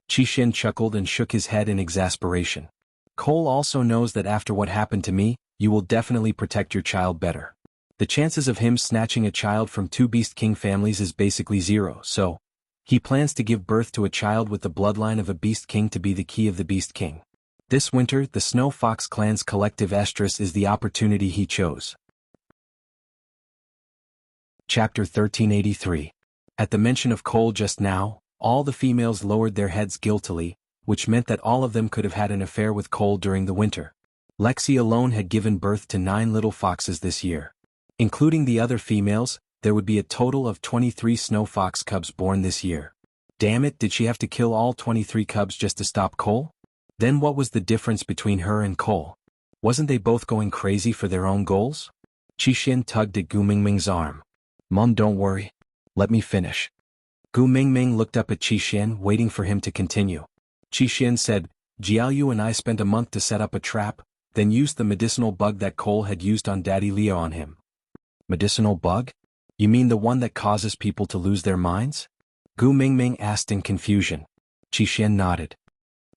A: Qixin chuckled and shook his head in exasperation. Cole also knows that after what happened to me, you will definitely protect your child better. The chances of him snatching a child from 2 Beast King families is basically 0, so he plans to give birth to a child with the bloodline of a Beast King to be the key of the Beast King. This winter, the Snow Fox clan's collective estrus is the opportunity he chose. Chapter 1383. At the mention of Cole just now, all the females lowered their heads guiltily, which meant that all of them could have had an affair with Cole during the winter. Lexi alone had given birth to 9 little foxes this year. Including the other females, there would be a total of 23 snow fox cubs born this year. Damn it, did she have to kill all 23 cubs just to stop Cole? Then what was the difference between her and Cole? Wasn't they both going crazy for their own goals? Qixin tugged at Gu Mingming's arm. Mom, don't worry. Let me finish. Gu Mingming looked up at Qixin, waiting for him to continue. Qixin said, Jiaoyu and I spent a month to set up a trap, then used the medicinal bug that Cole had used on Daddy Leo on him. Medicinal bug? You mean the one that causes people to lose their minds? Gu Mingming asked in confusion. Qixin nodded.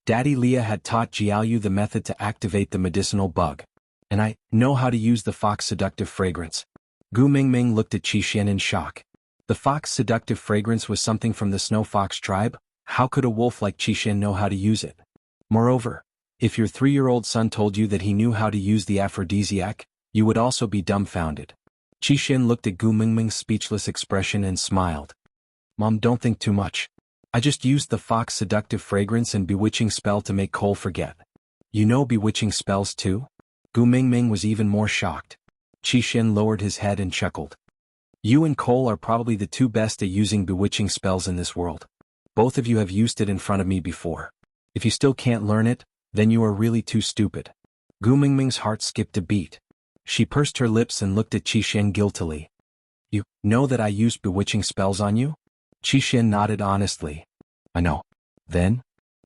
A: Daddy Leah had taught Jiaoyu the method to activate the medicinal bug. And I know how to use the fox seductive fragrance. Gu Mingming looked at Qixin in shock. The fox seductive fragrance was something from the snow fox tribe? How could a wolf like Qixin know how to use it? Moreover, if your 3-year-old son told you that he knew how to use the aphrodisiac, you would also be dumbfounded. Qixin looked at Gu Mingming's speechless expression and smiled. Mom, don't think too much. I just used the fox seductive fragrance and bewitching spell to make Cole forget. You know bewitching spells too? Gu Mingming was even more shocked. Qixin lowered his head and chuckled. You and Cole are probably the 2 best at using bewitching spells in this world. Both of you have used it in front of me before. If you still can't learn it, then you are really too stupid. Gu Mingming's heart skipped a beat. She pursed her lips and looked at Qixin guiltily. You know that I used bewitching spells on you? Qixin nodded honestly. I know. Then?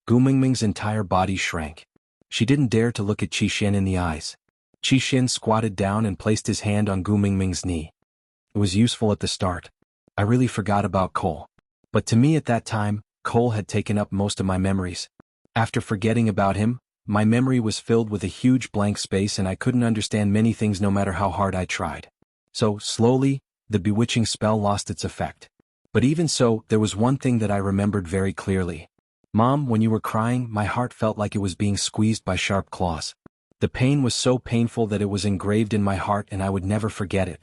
A: Gu Mingming's entire body shrank. She didn't dare to look at Qixin in the eyes. Qixin squatted down and placed his hand on Gu Mingming's knee. It was useful at the start. I really forgot about Cole. But to me at that time, Cole had taken up most of my memories. After forgetting about him, my memory was filled with a huge blank space and I couldn't understand many things no matter how hard I tried. So, slowly, the bewitching spell lost its effect. But even so, there was one thing that I remembered very clearly. Mom, when you were crying, my heart felt like it was being squeezed by sharp claws. The pain was so painful that it was engraved in my heart and I would never forget it.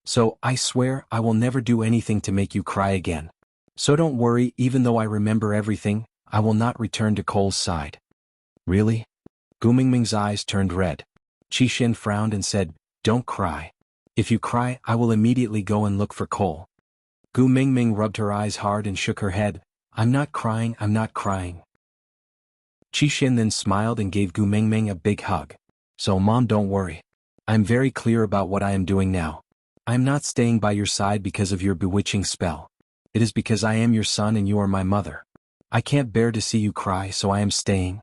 A: So, I swear, I will never do anything to make you cry again. So don't worry, even though I remember everything, I will not return to Cole's side. Really? Gu Mingming's eyes turned red. Qixin frowned and said, Don't cry. If you cry, I will immediately go and look for Cole. Gu Mingming rubbed her eyes hard and shook her head. I'm not crying, I'm not crying. Qixin then smiled and gave Gu Mingming a big hug. So Mom, don't worry. I'm very clear about what I am doing now. I am not staying by your side because of your bewitching spell. It is because I am your son and you are my mother. I can't bear to see you cry, so I am staying.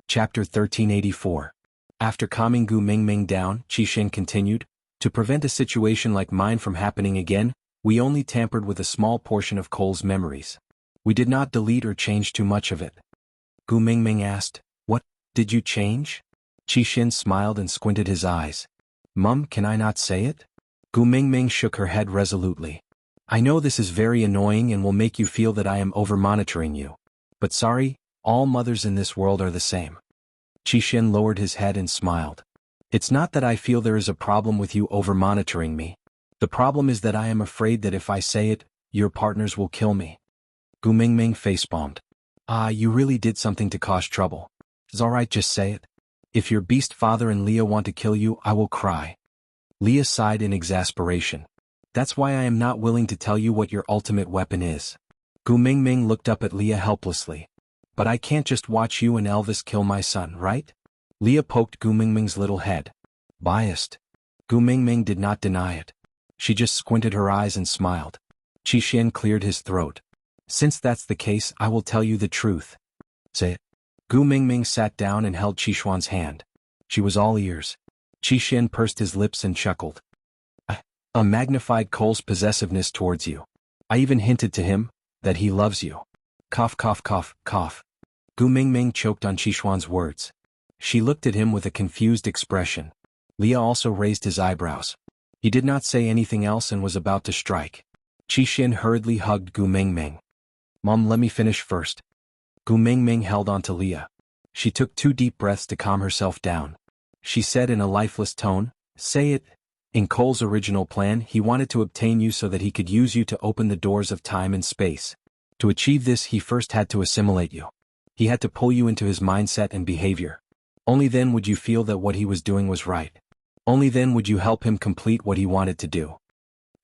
A: Chapter 1384. After calming Gu Mingming down, Qixin continued, To prevent a situation like mine from happening again, we only tampered with a small portion of Cole's memories. We did not delete or change too much of it. Gu Mingming asked, What did you change? Qixin smiled and squinted his eyes. Mum, can I not say it? Gu Mingming shook her head resolutely. I know this is very annoying and will make you feel that I am over-monitoring you. But sorry, all mothers in this world are the same. Qixin lowered his head and smiled. It's not that I feel there is a problem with you over-monitoring me. The problem is that I am afraid that if I say it, your partners will kill me. Gu Mingming facepalmed. Ah, you really did something to cause trouble. It's alright, just say it. If your beast father and Leah want to kill you, I will cry. Leah sighed in exasperation. That's why I am not willing to tell you what your ultimate weapon is. Gu Mingming looked up at Leah helplessly. But I can't just watch you and Elvis kill my son, right? Leah poked Gu Mingming's little head. Biased. Gu Mingming did not deny it. She just squinted her eyes and smiled. Qixuan cleared his throat. Since that's the case, I will tell you the truth. Say it. Gu Mingming sat down and held Qixuan's hand. She was all ears. Qixuan pursed his lips and chuckled. I magnified Cole's possessiveness towards you. I even hinted to him that he loves you. Cough, cough, cough, cough. Gu Mingming choked on Qixuan's words. She looked at him with a confused expression. Leah also raised his eyebrows. He did not say anything else and was about to strike. Qixuan hurriedly hugged Gu Mingming. Mom, let me finish first. Gu Mingming held on to Leah. She took 2 deep breaths to calm herself down. She said in a lifeless tone, say it. In Cole's original plan, he wanted to obtain you so that he could use you to open the doors of time and space. To achieve this, he first had to assimilate you. He had to pull you into his mindset and behavior. Only then would you feel that what he was doing was right. Only then would you help him complete what he wanted to do.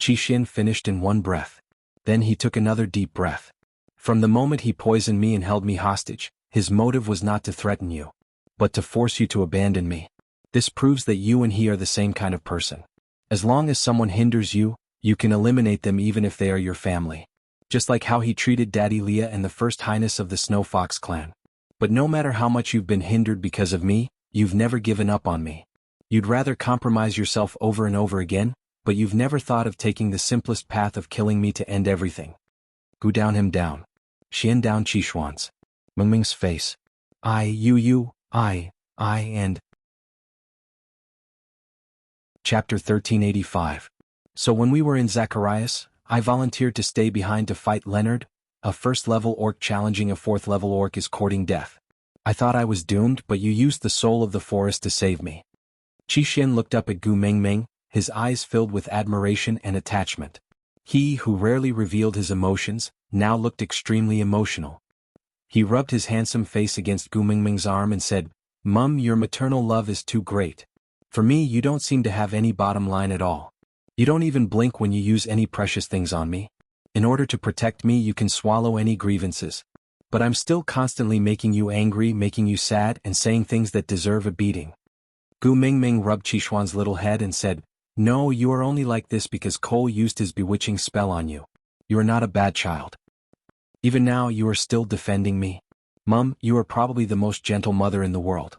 A: Qixuan finished in one breath. Then he took another deep breath. From the moment he poisoned me and held me hostage, his motive was not to threaten you, but to force you to abandon me. This proves that you and he are the same kind of person. As long as someone hinders you, you can eliminate them even if they are your family. Just like how he treated Daddy Leah and the First Highness of the Snow Fox clan. But no matter how much you've been hindered because of me, you've never given up on me. You'd rather compromise yourself over and over again, but you've never thought of taking the simplest path of killing me to end everything. Gu down him down. Xian down Qixuan's. Mingming's face. I, and... Chapter 1385. So when we were in Zacharias, I volunteered to stay behind to fight Leonard, a first-level orc challenging a fourth-level orc is courting death. I thought I was doomed, but you used the soul of the forest to save me. Qixuan looked up at Gu Mingming, his eyes filled with admiration and attachment. He, who rarely revealed his emotions, now looked extremely emotional. He rubbed his handsome face against Gu Mingming's arm and said, Mum, your maternal love is too great. For me, you don't seem to have any bottom line at all. You don't even blink when you use any precious things on me. In order to protect me, you can swallow any grievances. But I'm still constantly making you angry, making you sad, and saying things that deserve a beating. Gu Mingming rubbed Qixuan's little head and said, No, you are only like this because Cole used his bewitching spell on you. You are not a bad child. Even now, you are still defending me. Mum, you are probably the most gentle mother in the world.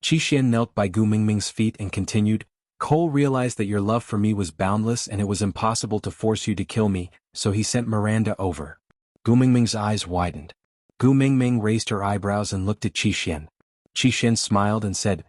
A: Qixuan knelt by Gu Mingming's feet and continued, Cole realized that your love for me was boundless and it was impossible to force you to kill me, so he sent Miranda over. Gu Mingming's eyes widened. Gu Mingming raised her eyebrows and looked at Qixuan. Qixuan smiled and said,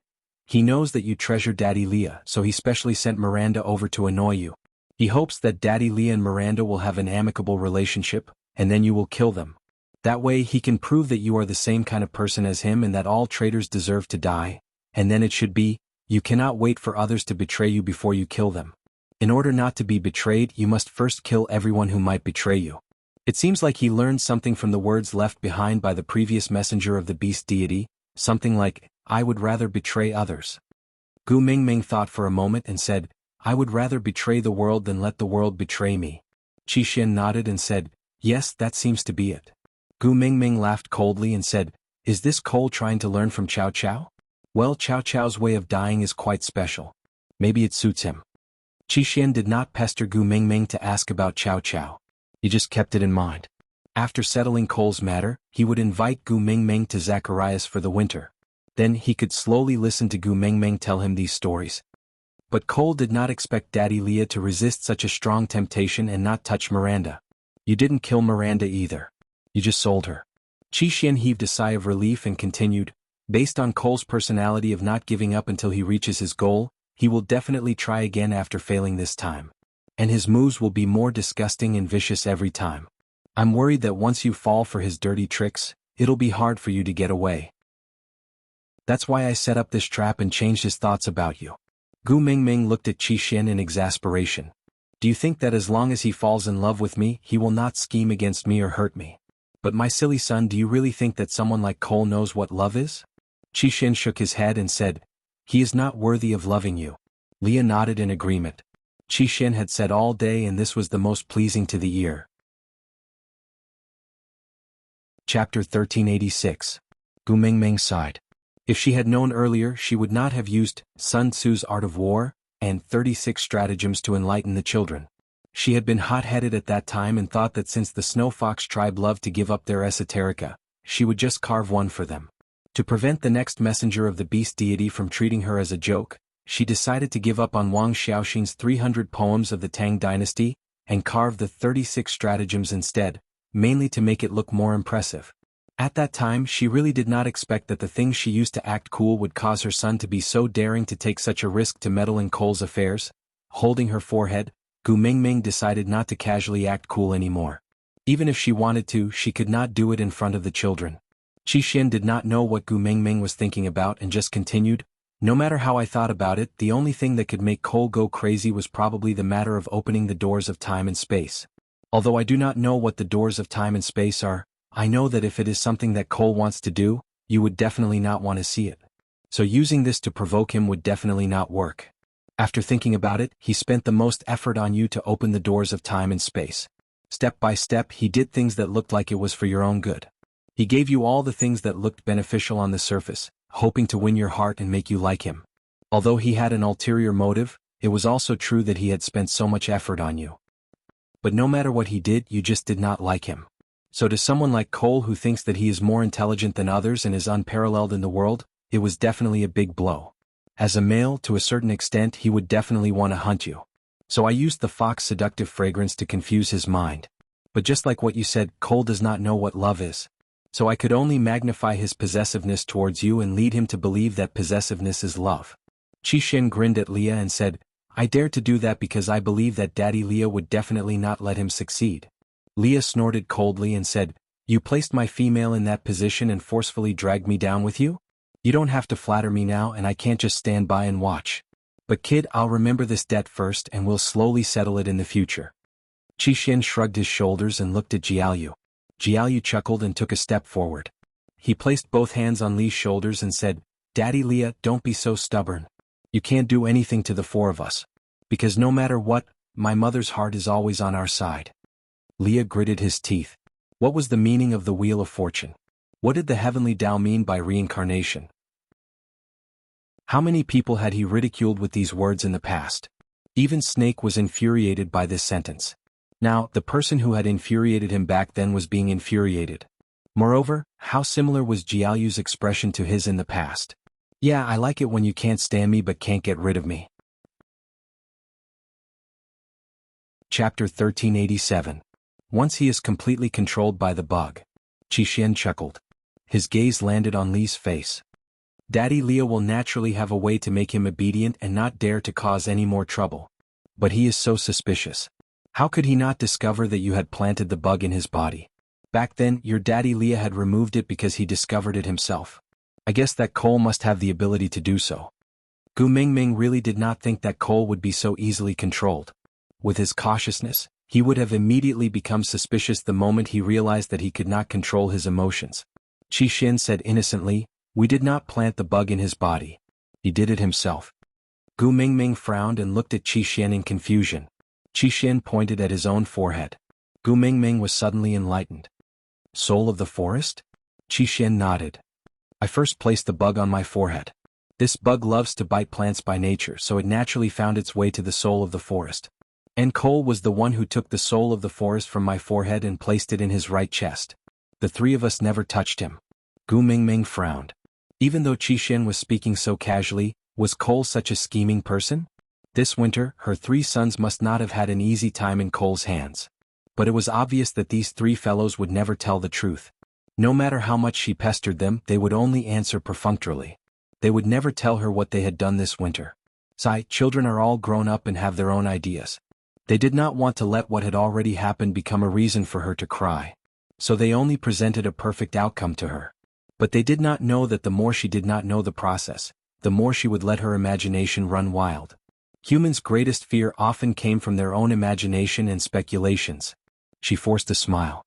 A: He knows that you treasure Daddy Leah, so he specially sent Miranda over to annoy you. He hopes that Daddy Leah and Miranda will have an amicable relationship, and then you will kill them. That way he can prove that you are the same kind of person as him and that all traitors deserve to die, and then it should be, you cannot wait for others to betray you before you kill them. In order not to be betrayed, you must first kill everyone who might betray you. It seems like he learned something from the words left behind by the previous messenger of the beast deity, something like, I would rather betray others. Gu Mingming thought for a moment and said, I would rather betray the world than let the world betray me. Qixuan nodded and said, Yes, that seems to be it. Gu Mingming laughed coldly and said, Is this Cole trying to learn from Cao Cao? Well, Cao Cao's way of dying is quite special. Maybe it suits him. Qixuan did not pester Gu Mingming to ask about Cao Cao. He just kept it in mind. After settling Cole's matter, he would invite Gu Mingming to Zacharias for the winter. Then he could slowly listen to Gu Mingming tell him these stories. But Cole did not expect Daddy Leah to resist such a strong temptation and not touch Miranda. You didn't kill Miranda either. You just sold her. Qixuan heaved a sigh of relief and continued, Based on Cole's personality of not giving up until he reaches his goal, he will definitely try again after failing this time. And his moves will be more disgusting and vicious every time. I'm worried that once you fall for his dirty tricks, it'll be hard for you to get away. That's why I set up this trap and changed his thoughts about you. Gu Mingming looked at Qixuan in exasperation. Do you think that as long as he falls in love with me, he will not scheme against me or hurt me? But my silly son, do you really think that someone like Cole knows what love is? Qixin shook his head and said, he is not worthy of loving you. Leah nodded in agreement. Qixin had said all day, and this was the most pleasing to the ear. Chapter 1386. Gu Mengmeng sighed. If she had known earlier, she would not have used Sun Tzu's Art of War and 36 stratagems to enlighten the children. She had been hot-headed at that time and thought that since the Snow Fox tribe loved to give up their esoterica, she would just carve one for them. To prevent the next messenger of the beast deity from treating her as a joke, she decided to give up on Wang Xiaoxin's 300 poems of the Tang dynasty and carve the 36 stratagems instead, mainly to make it look more impressive. At that time, she really did not expect that the things she used to act cool would cause her son to be so daring to take such a risk to meddle in Cole's affairs. Holding her forehead, Gu Mengmeng decided not to casually act cool anymore. Even if she wanted to, she could not do it in front of the children. Qixin did not know what Gu Mengmeng was thinking about and just continued, no matter how I thought about it, the only thing that could make Cole go crazy was probably the matter of opening the doors of time and space. Although I do not know what the doors of time and space are, I know that if it is something that Cole wants to do, you would definitely not want to see it. So using this to provoke him would definitely not work. After thinking about it, he spent the most effort on you to open the doors of time and space. Step by step, he did things that looked like it was for your own good. He gave you all the things that looked beneficial on the surface, hoping to win your heart and make you like him. Although he had an ulterior motive, it was also true that he had spent so much effort on you. But no matter what he did, you just did not like him. So to someone like Cole, who thinks that he is more intelligent than others and is unparalleled in the world, it was definitely a big blow. As a male, to a certain extent, he would definitely want to hunt you. So I used the fox seductive fragrance to confuse his mind. But just like what you said, Cole does not know what love is. So I could only magnify his possessiveness towards you and lead him to believe that possessiveness is love. Qixin grinned at Leah and said, I dare to do that because I believe that Daddy Leah would definitely not let him succeed. Leah snorted coldly and said, you placed my female in that position and forcefully dragged me down with you? You don't have to flatter me now, and I can't just stand by and watch. But kid, I'll remember this debt first and we'll slowly settle it in the future. Qixin shrugged his shoulders and looked at Jiaoyu. Jiaoyu chuckled and took a step forward. He placed both hands on Li's shoulders and said, Daddy Leah, don't be so stubborn. You can't do anything to the four of us. Because no matter what, my mother's heart is always on our side. Leah gritted his teeth. What was the meaning of the Wheel of Fortune? What did the heavenly Tao mean by reincarnation? How many people had he ridiculed with these words in the past? Even Snake was infuriated by this sentence. Now, the person who had infuriated him back then was being infuriated. Moreover, how similar was Jiaoyu's expression to his in the past? Yeah, I like it when you can't stand me but can't get rid of me. Chapter 1387. Once he is completely controlled by the bug. Qixin chuckled. His gaze landed on Li's face. Daddy Leah will naturally have a way to make him obedient and not dare to cause any more trouble. But he is so suspicious. How could he not discover that you had planted the bug in his body? Back then, your daddy Leah had removed it because he discovered it himself. I guess that Cole must have the ability to do so. Gu Mengmeng really did not think that Cole would be so easily controlled. With his cautiousness, he would have immediately become suspicious the moment he realized that he could not control his emotions. Qixin said innocently, we did not plant the bug in his body. He did it himself. Gu Mengmeng frowned and looked at Qixin in confusion. Qixin pointed at his own forehead. Gu Mengmeng was suddenly enlightened. Soul of the forest? Qixin nodded. I first placed the bug on my forehead. This bug loves to bite plants by nature, so it naturally found its way to the soul of the forest. And Cole was the one who took the soul of the forest from my forehead and placed it in his right chest. The three of us never touched him. Gu Mengmeng frowned. Even though Qixin was speaking so casually, was Cole such a scheming person? This winter, her three sons must not have had an easy time in Cole's hands. But it was obvious that these three fellows would never tell the truth. No matter how much she pestered them, they would only answer perfunctorily. They would never tell her what they had done this winter. Children are all grown up and have their own ideas. They did not want to let what had already happened become a reason for her to cry. So they only presented a perfect outcome to her. But they did not know that the more she did not know the process, the more she would let her imagination run wild. Humans' greatest fear often came from their own imagination and speculations. She forced a smile.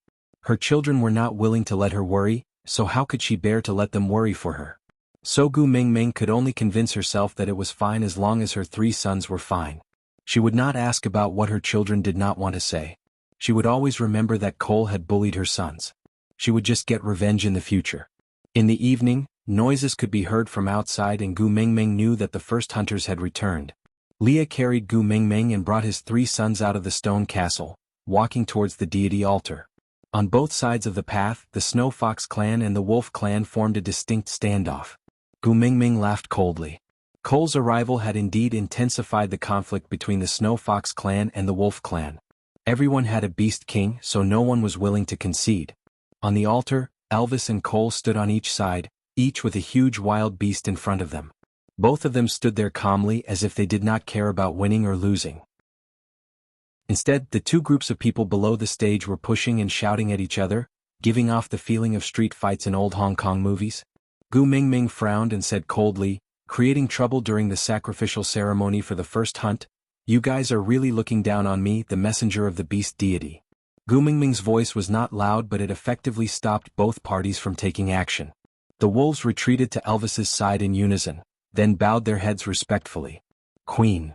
A: Her children were not willing to let her worry, so how could she bear to let them worry for her? So Gu Mingming could only convince herself that it was fine as long as her 3 sons were fine. She would not ask about what her children did not want to say. She would always remember that Cole had bullied her sons. She would just get revenge in the future. In the evening, noises could be heard from outside and Gu Mingming knew that the first hunters had returned. Leah carried Gu Mingming and brought his 3 sons out of the stone castle, walking towards the deity altar. On both sides of the path, the Snow Fox clan and the Wolf clan formed a distinct standoff. Gu Mingming laughed coldly. Cole's arrival had indeed intensified the conflict between the Snow Fox clan and the Wolf clan. Everyone had a beast king, so no one was willing to concede. On the altar, Elvis and Cole stood on each side, each with a huge wild beast in front of them. Both of them stood there calmly as if they did not care about winning or losing. Instead, the 2 groups of people below the stage were pushing and shouting at each other, giving off the feeling of street fights in old Hong Kong movies. Gu Mingming frowned and said coldly, creating trouble during the sacrificial ceremony for the first hunt, "You guys are really looking down on me, the messenger of the beast deity." Gu Mingming's voice was not loud but it effectively stopped both parties from taking action. The wolves retreated to Elvis's side in unison, then bowed their heads respectfully. Queen.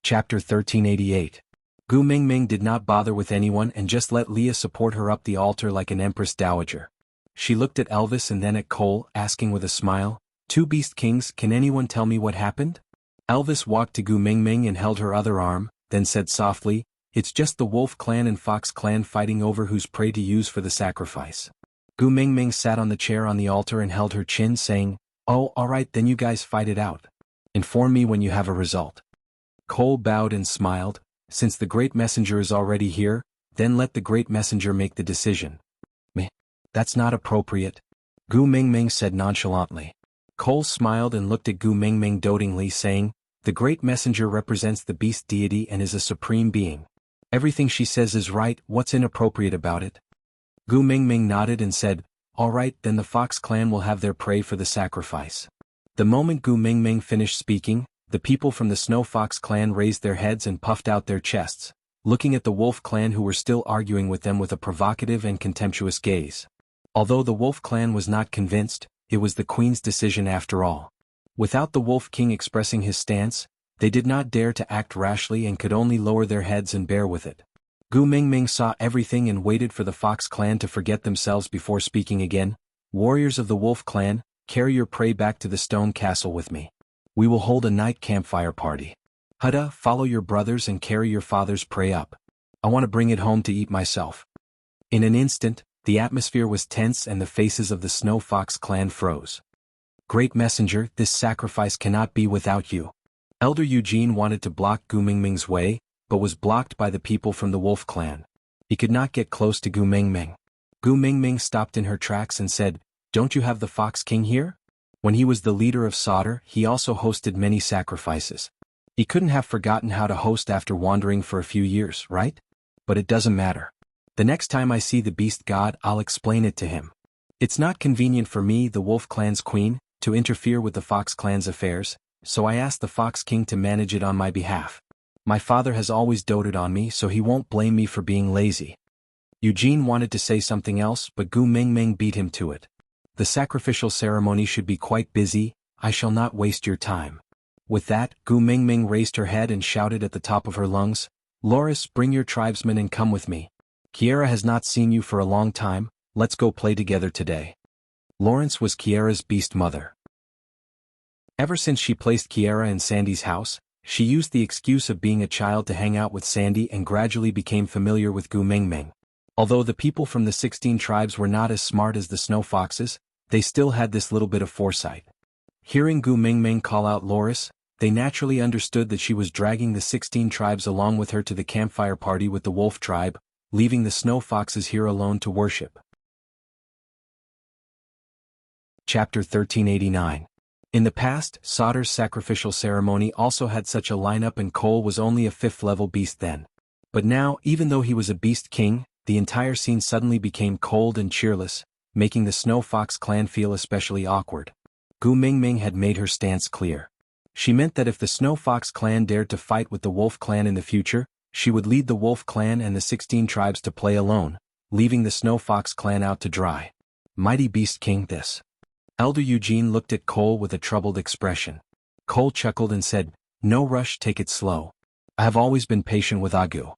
A: Chapter 1388. Gu Mingming did not bother with anyone and just let Leah support her up the altar like an empress dowager. She looked at Elvis and then at Cole, asking with a smile, "2 beast kings, can anyone tell me what happened?" Elvis walked to Gu Mingming and held her other arm, then said softly, "It's just the Wolf clan and Fox clan fighting over whose prey to use for the sacrifice." Gu Mingming sat on the chair on the altar and held her chin saying, "Oh, alright then you guys fight it out. Inform me when you have a result." Cole bowed and smiled, "Since the great messenger is already here, then let the great messenger make the decision." "Meh. That's not appropriate," Gu Mingming said nonchalantly. Cole smiled and looked at Gu Mingming dotingly saying, "The great messenger represents the beast deity and is a supreme being. Everything she says is right, what's inappropriate about it?" Gu Mingming nodded and said, "Alright then the Fox clan will have their prey for the sacrifice." The moment Gu Mingming finished speaking, the people from the Snow Fox clan raised their heads and puffed out their chests, looking at the Wolf clan who were still arguing with them with a provocative and contemptuous gaze. Although the Wolf clan was not convinced, it was the Queen's decision after all. Without the Wolf King expressing his stance, they did not dare to act rashly and could only lower their heads and bear with it. Gu Mingming saw everything and waited for the Fox clan to forget themselves before speaking again. "Warriors of the Wolf clan, carry your prey back to the stone castle with me. We will hold a night campfire party. Hutta, follow your brothers and carry your father's prey up. I want to bring it home to eat myself." In an instant, the atmosphere was tense and the faces of the Snow Fox clan froze. "Great messenger, this sacrifice cannot be without you." Elder Eugene wanted to block Gu Mingming's way, but was blocked by the people from the Wolf clan. He could not get close to Gu Mingming. Gu Mingming stopped in her tracks and said, "Don't you have the Fox King here?" When he was the leader of Sauter, he also hosted many sacrifices. He couldn't have forgotten how to host after wandering for a few years, right? But it doesn't matter. The next time I see the beast god, I'll explain it to him. It's not convenient for me, the Wolf clan's queen, to interfere with the Fox clan's affairs, so I asked the Fox King to manage it on my behalf. My father has always doted on me, so he won't blame me for being lazy. Eugene wanted to say something else, but Gu Mingming beat him to it. "The sacrificial ceremony should be quite busy, I shall not waste your time." With that, Gu Mingming raised her head and shouted at the top of her lungs, "Loris, bring your tribesmen and come with me. Kiara has not seen you for a long time, let's go play together today." Lawrence was Kiara's beast mother. Ever since she placed Kiara in Sandy's house, she used the excuse of being a child to hang out with Sandy and gradually became familiar with Gu Mingming. Although the people from the 16 tribes were not as smart as the Snow Foxes, they still had this little bit of foresight. Hearing Gu Mingming call out Loris, they naturally understood that she was dragging the 16 tribes along with her to the campfire party with the Wolf tribe, leaving the Snow Foxes here alone to worship. Chapter 1389. In the past, Sauter's sacrificial ceremony also had such a lineup and Cole was only a 5th-level beast then. But now, even though he was a beast king, the entire scene suddenly became cold and cheerless, making the Snow Fox clan feel especially awkward. Gu Mingming had made her stance clear. She meant that if the Snow Fox clan dared to fight with the Wolf clan in the future, She would lead the Wolf clan and the 16 tribes to play alone, leaving the Snow Fox clan out to dry. Mighty Beast King this. Elder Eugene looked at Cole with a troubled expression. Cole chuckled and said, "No rush, take it slow. I have always been patient with Agu."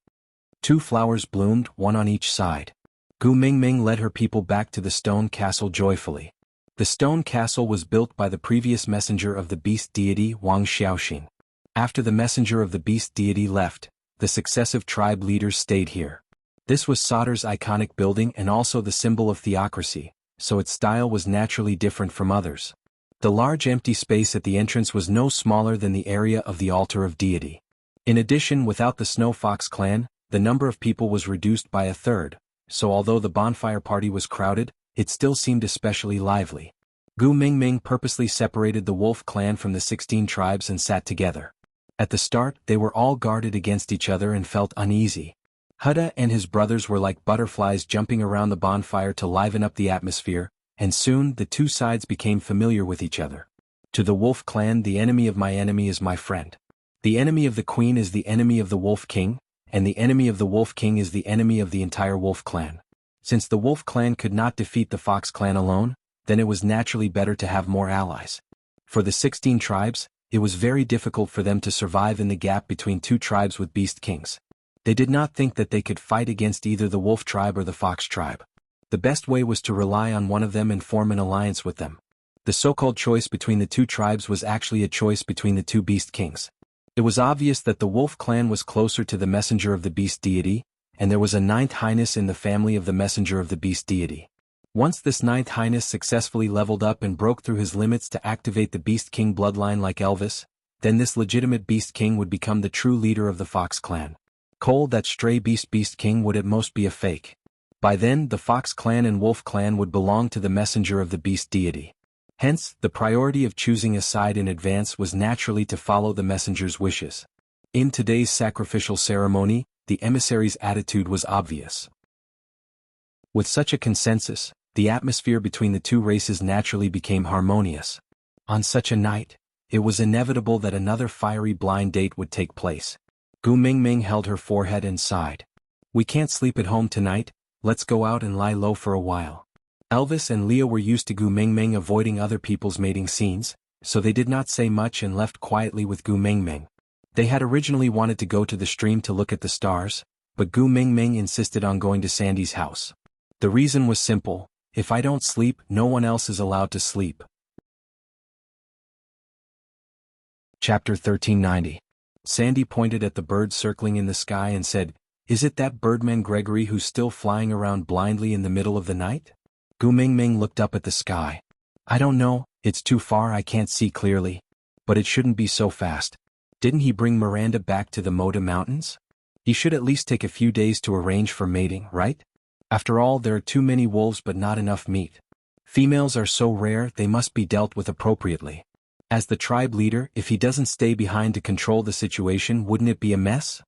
A: 2 flowers bloomed, one on each side. Gu Mingming led her people back to the stone castle joyfully. The stone castle was built by the previous messenger of the beast deity Wang Xiaoxin. After the messenger of the beast deity left, the successive tribe leaders stayed here. This was Sauter's iconic building and also the symbol of theocracy, so its style was naturally different from others. The large empty space at the entrance was no smaller than the area of the altar of deity. In addition, without the Snow Fox clan, the number of people was reduced by a third, so although the bonfire party was crowded, it still seemed especially lively. Gu Mingming purposely separated the Wolf clan from the 16 tribes and sat together. At the start, they were all guarded against each other and felt uneasy. Huda and his brothers were like butterflies jumping around the bonfire to liven up the atmosphere, and soon the two sides became familiar with each other. To the Wolf clan, the enemy of my enemy is my friend. The enemy of the queen is the enemy of the Wolf king, and the enemy of the Wolf king is the enemy of the entire Wolf clan. Since the Wolf clan could not defeat the Fox clan alone, then it was naturally better to have more allies. For the 16 tribes, it was very difficult for them to survive in the gap between 2 tribes with beast kings. They did not think that they could fight against either the Wolf tribe or the Fox tribe. The best way was to rely on one of them and form an alliance with them. The so-called choice between the 2 tribes was actually a choice between the 2 beast kings. It was obvious that the Wolf clan was closer to the messenger of the beast deity, and there was a 9th highness in the family of the messenger of the beast deity. Once this 9th highness successfully leveled up and broke through his limits to activate the beast king bloodline like Elvis, then this legitimate beast king would become the true leader of the Fox clan. Cole, that stray beast king would at most be a fake. By then, the Fox clan and Wolf clan would belong to the messenger of the beast deity. Hence, the priority of choosing a side in advance was naturally to follow the messenger's wishes. In today's sacrificial ceremony, the emissary's attitude was obvious. With such a consensus, the atmosphere between the 2 races naturally became harmonious. On such a night, it was inevitable that another fiery blind date would take place. Gu Mingming held her forehead and sighed. "We can't sleep at home tonight, let's go out and lie low for a while." Elvis and Leo were used to Gu Mingming avoiding other people's mating scenes, so they did not say much and left quietly with Gu Mingming. They had originally wanted to go to the stream to look at the stars, but Gu Mingming insisted on going to Sandy's house. The reason was simple: if I don't sleep, no one else is allowed to sleep. Chapter 1390. Sandy pointed at the bird circling in the sky and said, "Is it that birdman Gregory who's still flying around blindly in the middle of the night?" Gu Mingming looked up at the sky. "I don't know, it's too far, I can't see clearly. But it shouldn't be so fast. Didn't he bring Miranda back to the Moda Mountains? He should at least take a few days to arrange for mating, right? After all, there are too many wolves but not enough meat. Females are so rare they must be dealt with appropriately. As the tribe leader, if he doesn't stay behind to control the situation, wouldn't it be a mess?"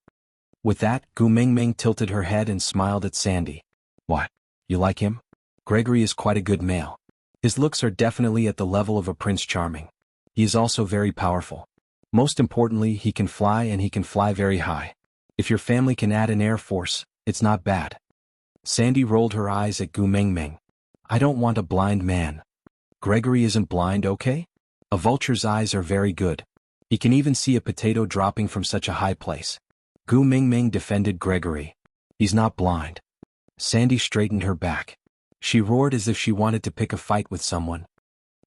A: With that, Gu Mingming tilted her head and smiled at Sandy. "What? You like him? Gregory is quite a good male. His looks are definitely at the level of a Prince Charming. He is also very powerful. Most importantly, he can fly, and he can fly very high. If your family can add an air force, it's not bad." Sandy rolled her eyes at Gu Mingming. "I don't want a blind man. Gregory isn't blind, okay? A vulture's eyes are very good. He can even see a potato dropping from such a high place." Gu Mingming defended Gregory. "He's not blind." Sandy straightened her back. She roared as if she wanted to pick a fight with someone.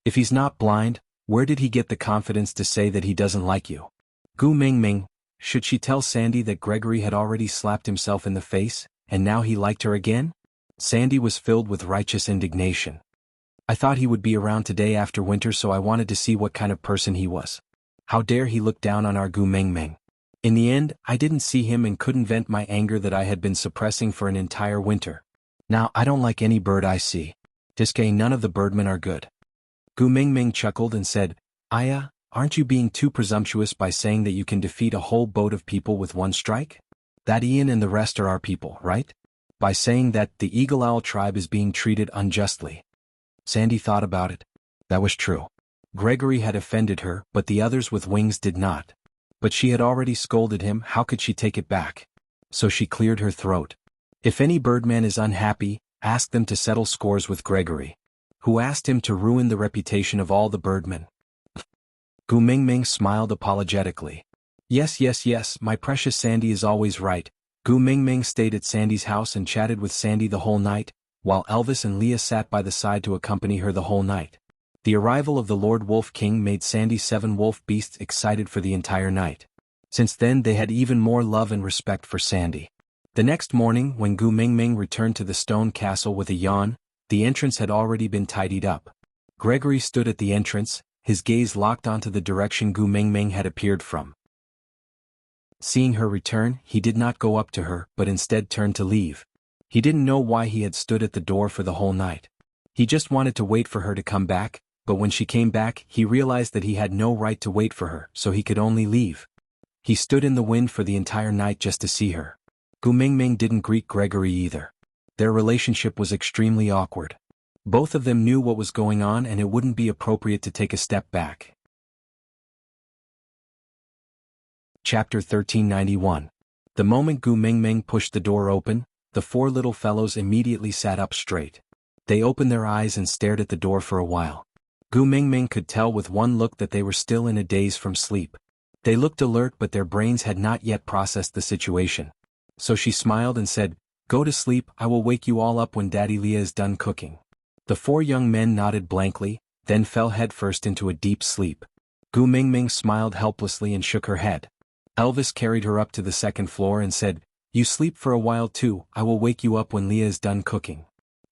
A: "If he's not blind, where did he get the confidence to say that he doesn't like you?" Gu Mingming, should she tell Sandy that Gregory had already slapped himself in the face, and now he liked her again? Sandy was filled with righteous indignation. "I thought he would be around today after winter, so I wanted to see what kind of person he was. How dare he look down on our Gu Mingming? In the end, I didn't see him and couldn't vent my anger that I had been suppressing for an entire winter. Now I don't like any bird I see. Diske, none of the birdmen are good." Gu Mingming chuckled and said, "Aya, aren't you being too presumptuous by saying that you can defeat a whole boat of people with one strike? That Ian and the rest are our people, right? By saying that, the Eagle Owl tribe is being treated unjustly." Sandy thought about it. That was true. Gregory had offended her, but the others with wings did not. But she had already scolded him, how could she take it back? so she cleared her throat. If any birdman is unhappy, ask them to settle scores with Gregory, who asked him to ruin the reputation of all the birdmen. Gu Mingming smiled apologetically. Yes, my precious Sandy is always right. Gu Mingming stayed at Sandy's house and chatted with Sandy the whole night, while Elvis and Leah sat by the side to accompany her the whole night. The arrival of the Lord Wolf King made Sandy's 7 wolf beasts excited for the entire night. Since then they had even more love and respect for Sandy. The next morning, when Gu Mingming returned to the stone castle with a yawn, the entrance had already been tidied up. Gregory stood at the entrance, his gaze locked onto the direction Gu Mingming had appeared from. Seeing her return, he did not go up to her, but instead turned to leave. He didn't know why he had stood at the door for the whole night. He just wanted to wait for her to come back, but when she came back, he realized that he had no right to wait for her, so he could only leave. He stood in the wind for the entire night just to see her. Gu Mingming didn't greet Gregory either. Their relationship was extremely awkward. Both of them knew what was going on and it wouldn't be appropriate to take a step back. Chapter 1391. The moment Gu Mingming pushed the door open, the 4 little fellows immediately sat up straight. They opened their eyes and stared at the door for a while. Gu Mingming could tell with one look that they were still in a daze from sleep. They looked alert, but their brains had not yet processed the situation. So she smiled and said, "Go to sleep, I will wake you all up when Daddy Leah is done cooking." The 4 young men nodded blankly, then fell headfirst into a deep sleep. Gu Mingming smiled helplessly and shook her head. Elvis carried her up to the 2nd floor and said, "You sleep for a while too, I will wake you up when Leah is done cooking."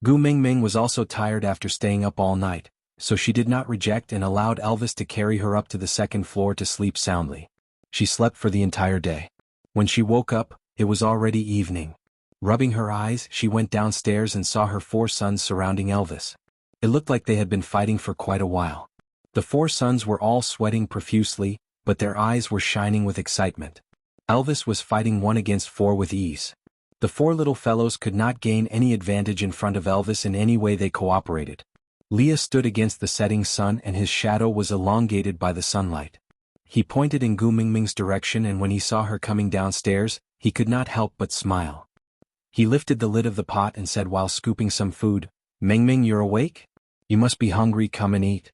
A: Gu Mingming was also tired after staying up all night, so she did not reject and allowed Elvis to carry her up to the 2nd floor to sleep soundly. She slept for the entire day. When she woke up, it was already evening. Rubbing her eyes, she went downstairs and saw her 4 sons surrounding Elvis. It looked like they had been fighting for quite a while. The 4 sons were all sweating profusely, but their eyes were shining with excitement. Elvis was fighting 1 against 4 with ease. The 4 little fellows could not gain any advantage in front of Elvis in any way they cooperated. Leah stood against the setting sun and his shadow was elongated by the sunlight. He pointed in Gu Mingming's direction, and when he saw her coming downstairs, he could not help but smile. He lifted the lid of the pot and said while scooping some food, "Mingming, you're awake? You must be hungry, come and eat."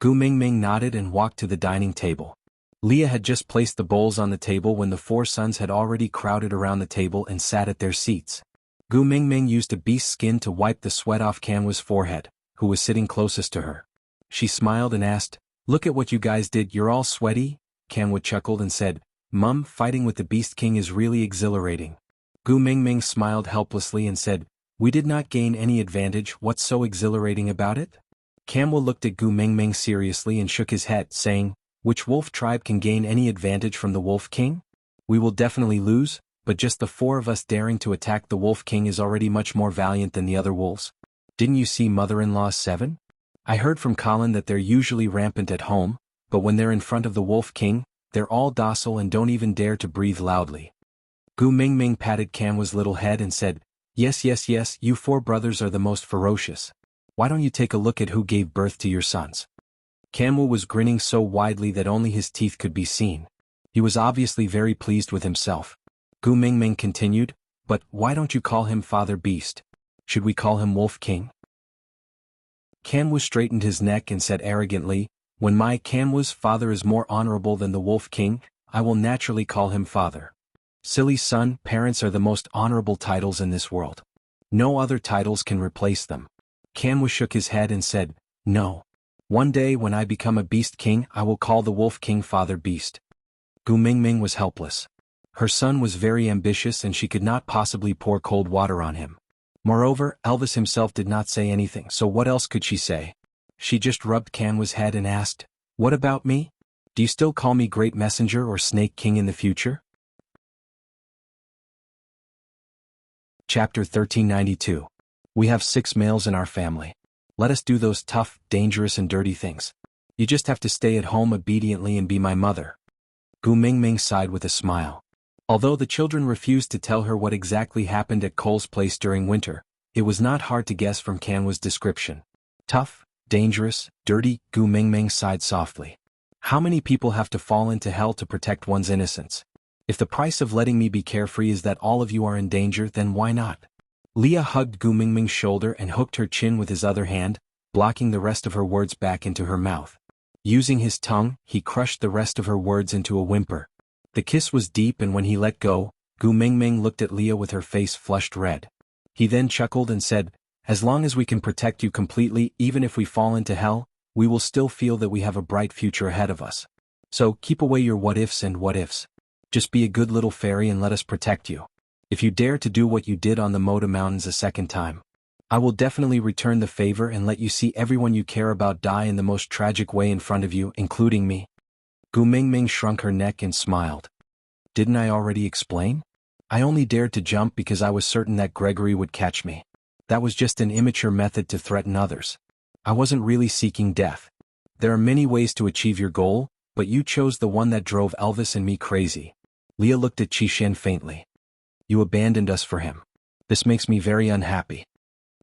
A: Gu Mingming nodded and walked to the dining table. Leah had just placed the bowls on the table when the 4 sons had already crowded around the table and sat at their seats. Gu Mingming used a beast skin to wipe the sweat off Kanwa's forehead, who was sitting closest to her. She smiled and asked, "Look at what you guys did, you're all sweaty?" Kanwa chuckled and said, "Mum, fighting with the Beast King is really exhilarating." Gu Mingming smiled helplessly and said, "We did not gain any advantage, what's so exhilarating about it?" Kanwa looked at Gu Mingming seriously and shook his head, saying, "Which wolf tribe can gain any advantage from the Wolf King? We will definitely lose, but just the 4 of us daring to attack the Wolf King is already much more valiant than the other wolves. Didn't you see Mother-in-Law's 7? I heard from Colin that they're usually rampant at home, but when they're in front of the Wolf King, they're all docile and don't even dare to breathe loudly." Gu Mingming patted Kanwa's little head and said, Yes, you 4 brothers are the most ferocious. Why don't you take a look at who gave birth to your sons?" Kanwa was grinning so widely that only his teeth could be seen. He was obviously very pleased with himself. Gu Mingming continued, "But why don't you call him Father Beast? Should we call him Wolf King?" Kanwa straightened his neck and said arrogantly, "When my Kanwa's father is more honorable than the Wolf King, I will naturally call him father. Silly son, parents are the most honorable titles in this world. No other titles can replace them." Kanwa shook his head and said, "No. One day when I become a Beast King, I will call the Wolf King Father Beast." Gu Mingming was helpless. Her son was very ambitious and she could not possibly pour cold water on him. Moreover, Elvis himself did not say anything, so what else could she say? She just rubbed Kanwa's head and asked, "What about me? Do you still call me Great Messenger or Snake King in the future?" Chapter 1392. We have 6 males in our family. Let us do those tough, dangerous and dirty things. You just have to stay at home obediently and be my mother. Gu Mingming sighed with a smile. Although the children refused to tell her what exactly happened at Cole's place during winter, it was not hard to guess from Kanwa's description. Tough, dangerous, dirty, Gu Mingming sighed softly. How many people have to fall into hell to protect one's innocence? If the price of letting me be carefree is that all of you are in danger, then why not? Leah hugged Gu Mingming's shoulder and hooked her chin with his other hand, blocking the rest of her words back into her mouth. Using his tongue, he crushed the rest of her words into a whimper. The kiss was deep, and when he let go, Gu Mingming looked at Leah with her face flushed red. He then chuckled and said, "As long as we can protect you completely, even if we fall into hell, we will still feel that we have a bright future ahead of us. So keep away your what-ifs and what-ifs. Just be a good little fairy and let us protect you. If you dare to do what you did on the Moda Mountains a second time, I will definitely return the favor and let you see everyone you care about die in the most tragic way in front of you, including me." Gu Mingming shrunk her neck and smiled. "Didn't I already explain? I only dared to jump because I was certain that Gregory would catch me. That was just an immature method to threaten others. I wasn't really seeking death. There are many ways to achieve your goal, but you chose the one that drove Elvis and me crazy." Leah looked at Qixuan faintly. "You abandoned us for him. This makes me very unhappy."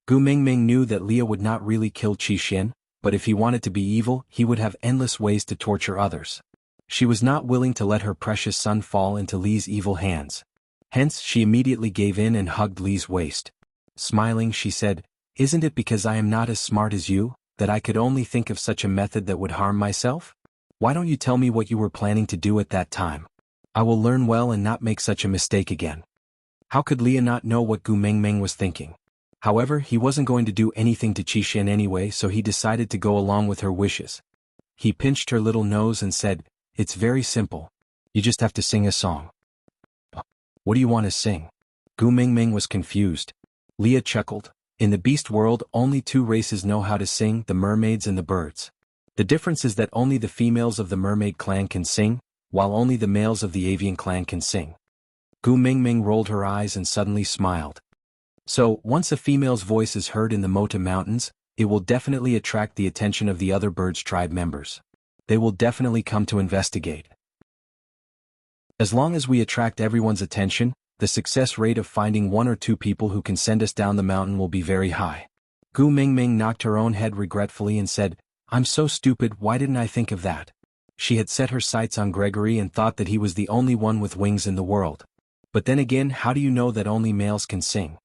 A: Gu Mingming knew that Leah would not really kill Qixuan, but if he wanted to be evil, he would have endless ways to torture others. She was not willing to let her precious son fall into Li's evil hands. Hence, she immediately gave in and hugged Li's waist. Smiling, she said, "Isn't it because I am not as smart as you, that I could only think of such a method that would harm myself? Why don't you tell me what you were planning to do at that time? I will learn well and not make such a mistake again." How could Leah not know what Gu Mingming was thinking? However, he wasn't going to do anything to Qixuan anyway, so he decided to go along with her wishes. He pinched her little nose and said, "It's very simple. You just have to sing a song." "What do you want to sing?" Gu Mingming was confused. Leah chuckled. "In the beast world, only two races know how to sing, the mermaids and the birds. The difference is that only the females of the mermaid clan can sing, while only the males of the avian clan can sing." Gu Mingming rolled her eyes and suddenly smiled. "So, once a female's voice is heard in the Mota Mountains, it will definitely attract the attention of the other birds' tribe members. They will definitely come to investigate. As long as we attract everyone's attention, the success rate of finding one or two people who can send us down the mountain will be very high." Gu Mingming knocked her own head regretfully and said, "I'm so stupid, why didn't I think of that?" She had set her sights on Gregory and thought that he was the only one with wings in the world. But then again, how do you know that only males can sing?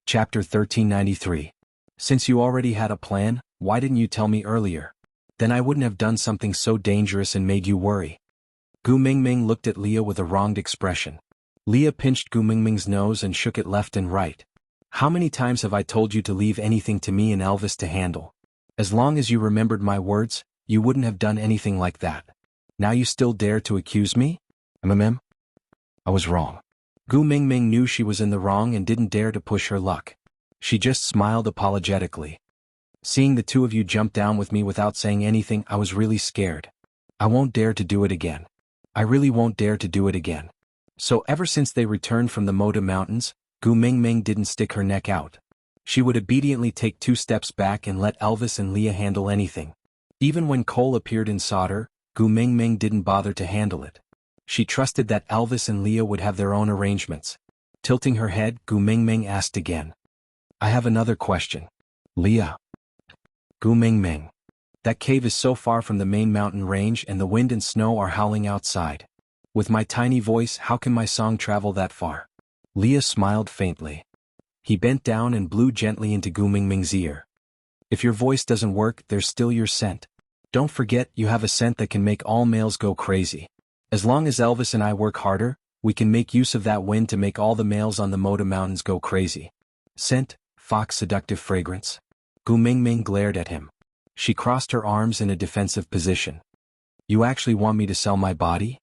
A: Chapter 1393. Since you already had a plan, why didn't you tell me earlier? Then I wouldn't have done something so dangerous and made you worry. Gu Mingming looked at Leah with a wronged expression. Leah pinched Gu Mingming's nose and shook it left and right. "How many times have I told you to leave anything to me and Elvis to handle? As long as you remembered my words, you wouldn't have done anything like that. Now you still dare to accuse me? I was wrong." Gu Mingming knew she was in the wrong and didn't dare to push her luck. She just smiled apologetically. "Seeing the two of you jump down with me without saying anything, I was really scared. I won't dare to do it again. I really won't dare to do it again." So ever since they returned from the Moda Mountains, Gu Mingming didn't stick her neck out. She would obediently take 2 steps back and let Elvis and Leah handle anything. Even when coal appeared in solder, Gu Mingming didn't bother to handle it. She trusted that Elvis and Leah would have their own arrangements. Tilting her head, Gu Mingming asked again, "I have another question. Leah." Gu Mingming. "That cave is so far from the main mountain range and the wind and snow are howling outside. With my tiny voice, how can my song travel that far?" Leah smiled faintly. He bent down and blew gently into Gu Mingming's ear. "If your voice doesn't work, there's still your scent. Don't forget, you have a scent that can make all males go crazy. As long as Elvis and I work harder, we can make use of that wind to make all the males on the Moda Mountains go crazy." Scent, fox seductive fragrance. Gu Mingming glared at him. She crossed her arms in a defensive position. "You actually want me to sell my body?"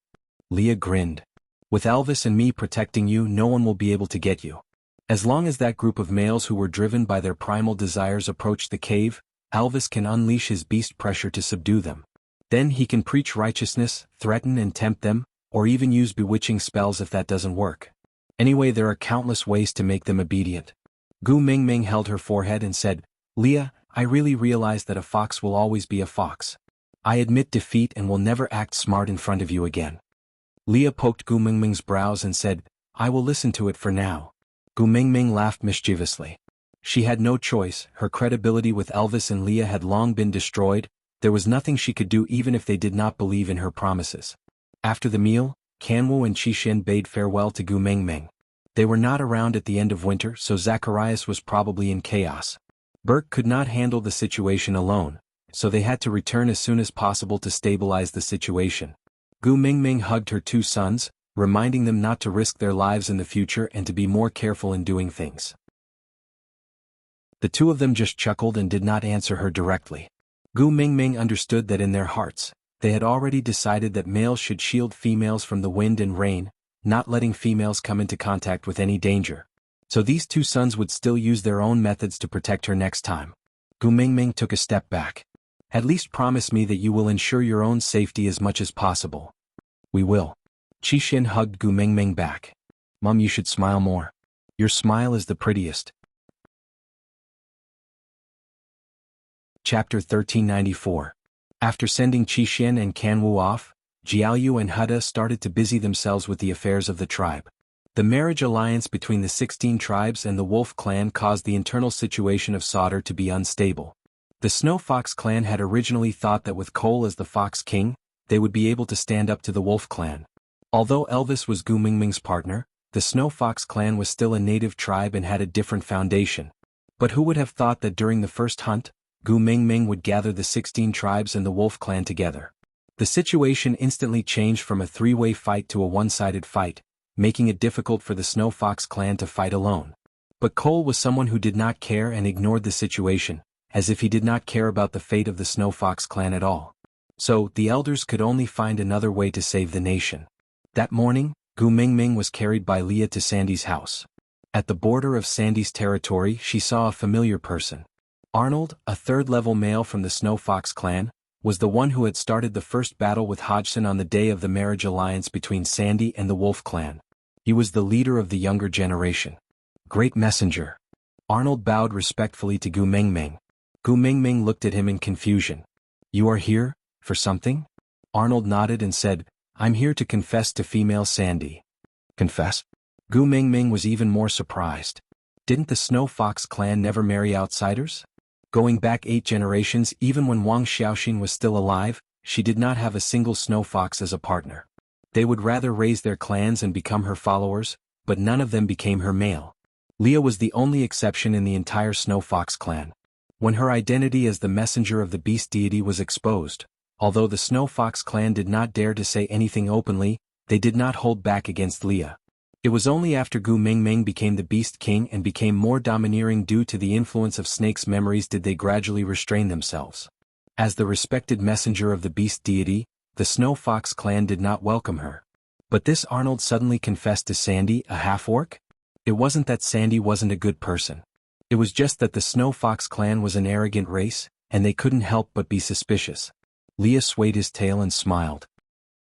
A: Leah grinned. "With Elvis and me protecting you, no one will be able to get you. As long as that group of males who were driven by their primal desires approach the cave, Elvis can unleash his beast pressure to subdue them. Then he can preach righteousness, threaten and tempt them, or even use bewitching spells if that doesn't work. Anyway, there are countless ways to make them obedient." Gu Mingming held her forehead and said, "Leah, I really realize that a fox will always be a fox. I admit defeat and will never act smart in front of you again." Leah poked Gu Mingming's brows and said, "I will listen to it for now." Gu Mingming laughed mischievously. She had no choice, her credibility with Elvis and Leah had long been destroyed, There was nothing she could do even if they did not believe in her promises. After the meal, Kanwu and Qixin bade farewell to Gu Mengmeng. They were not around at the end of winter, so Zacharias was probably in chaos. Burke could not handle the situation alone, so they had to return as soon as possible to stabilize the situation. Gu Mingming hugged her two sons, reminding them not to risk their lives in the future and to be more careful in doing things. The two of them just chuckled and did not answer her directly. Gu Mingming understood that in their hearts, they had already decided that males should shield females from the wind and rain, not letting females come into contact with any danger. So these two sons would still use their own methods to protect her next time. Gu Mingming took a step back. At least promise me that you will ensure your own safety as much as possible. We will. Qixin hugged Gu Mingming back. Mom, you should smile more. Your smile is the prettiest. Chapter 1394. After sending Qixin and Kanwu off, Jiaoyu and Heda started to busy themselves with the affairs of the tribe. The marriage alliance between the 16 tribes and the Wolf clan caused the internal situation of Sauter to be unstable. The Snow Fox clan had originally thought that with Cole as the Fox King, they would be able to stand up to the Wolf clan. Although Elvis was Gu Mingming's partner, the Snow Fox clan was still a native tribe and had a different foundation. But who would have thought that during the first hunt, Gu Mingming would gather the 16 tribes and the Wolf clan together? The situation instantly changed from a three-way fight to a one-sided fight, making it difficult for the Snow Fox clan to fight alone. But Cole was someone who did not care and ignored the situation, as if he did not care about the fate of the Snow Fox clan at all. So, the elders could only find another way to save the nation. That morning, Gu Mingming was carried by Leah to Sandy's house. At the border of Sandy's territory, she saw a familiar person. Arnold, a third-level male from the Snow Fox clan, was the one who had started the first battle with Hodgson on the day of the marriage alliance between Sandy and the Wolf clan. He was the leader of the younger generation. Great messenger. Arnold bowed respectfully to Gu Mingming. Gu Mingming looked at him in confusion. You are here, for something? Arnold nodded and said, I'm here to confess to female Sandy. Confess? Gu Mingming was even more surprised. Didn't the Snow Fox clan never marry outsiders? Going back 8 generations, even when Wang Xiaoxin was still alive, she did not have a single Snow Fox as a partner. They would rather raise their clans and become her followers, but none of them became her male. Leah was the only exception in the entire Snow Fox clan. When her identity as the messenger of the beast deity was exposed, although the Snow Fox clan did not dare to say anything openly, they did not hold back against Leah. It was only after Gu Mingming became the Beast King and became more domineering due to the influence of Snake's memories did they gradually restrain themselves. As the respected messenger of the beast deity, the Snow Fox clan did not welcome her. But this Arnold suddenly confessed to Sandy, a half-orc? It wasn't that Sandy wasn't a good person. It was just that the Snow Fox clan was an arrogant race, and they couldn't help but be suspicious. Leah swayed his tail and smiled.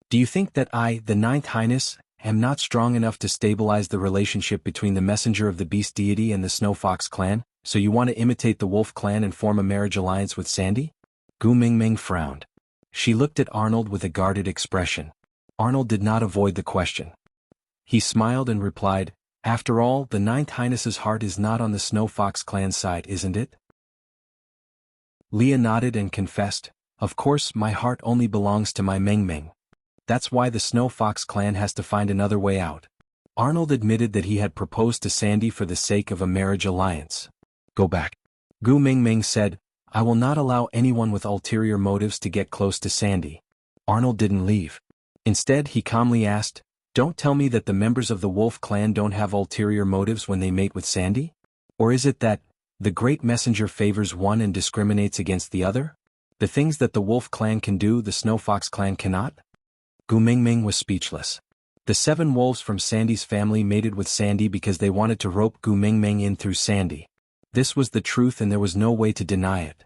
A: Do you think that I, the Ninth Highness, am not strong enough to stabilize the relationship between the messenger of the beast deity and the Snow Fox clan, so you want to imitate the Wolf clan and form a marriage alliance with Sandy? Gu Mingming frowned. She looked at Arnold with a guarded expression. Arnold did not avoid the question. He smiled and replied, After all, the Ninth Highness's heart is not on the Snow Fox clan's side, isn't it? Leah nodded and confessed, Of course, my heart only belongs to my Mingming. That's why the Snow Fox clan has to find another way out. Arnold admitted that he had proposed to Sandy for the sake of a marriage alliance. Go back. Gu Mingming said, I will not allow anyone with ulterior motives to get close to Sandy. Arnold didn't leave. Instead, he calmly asked, Don't tell me that the members of the Wolf clan don't have ulterior motives when they mate with Sandy? Or is it that the great messenger favors one and discriminates against the other? The things that the Wolf clan can do, the Snow Fox clan cannot? Gu Mingming was speechless. The 7 wolves from Sandy's family mated with Sandy because they wanted to rope Gu Mingming in through Sandy. This was the truth and there was no way to deny it.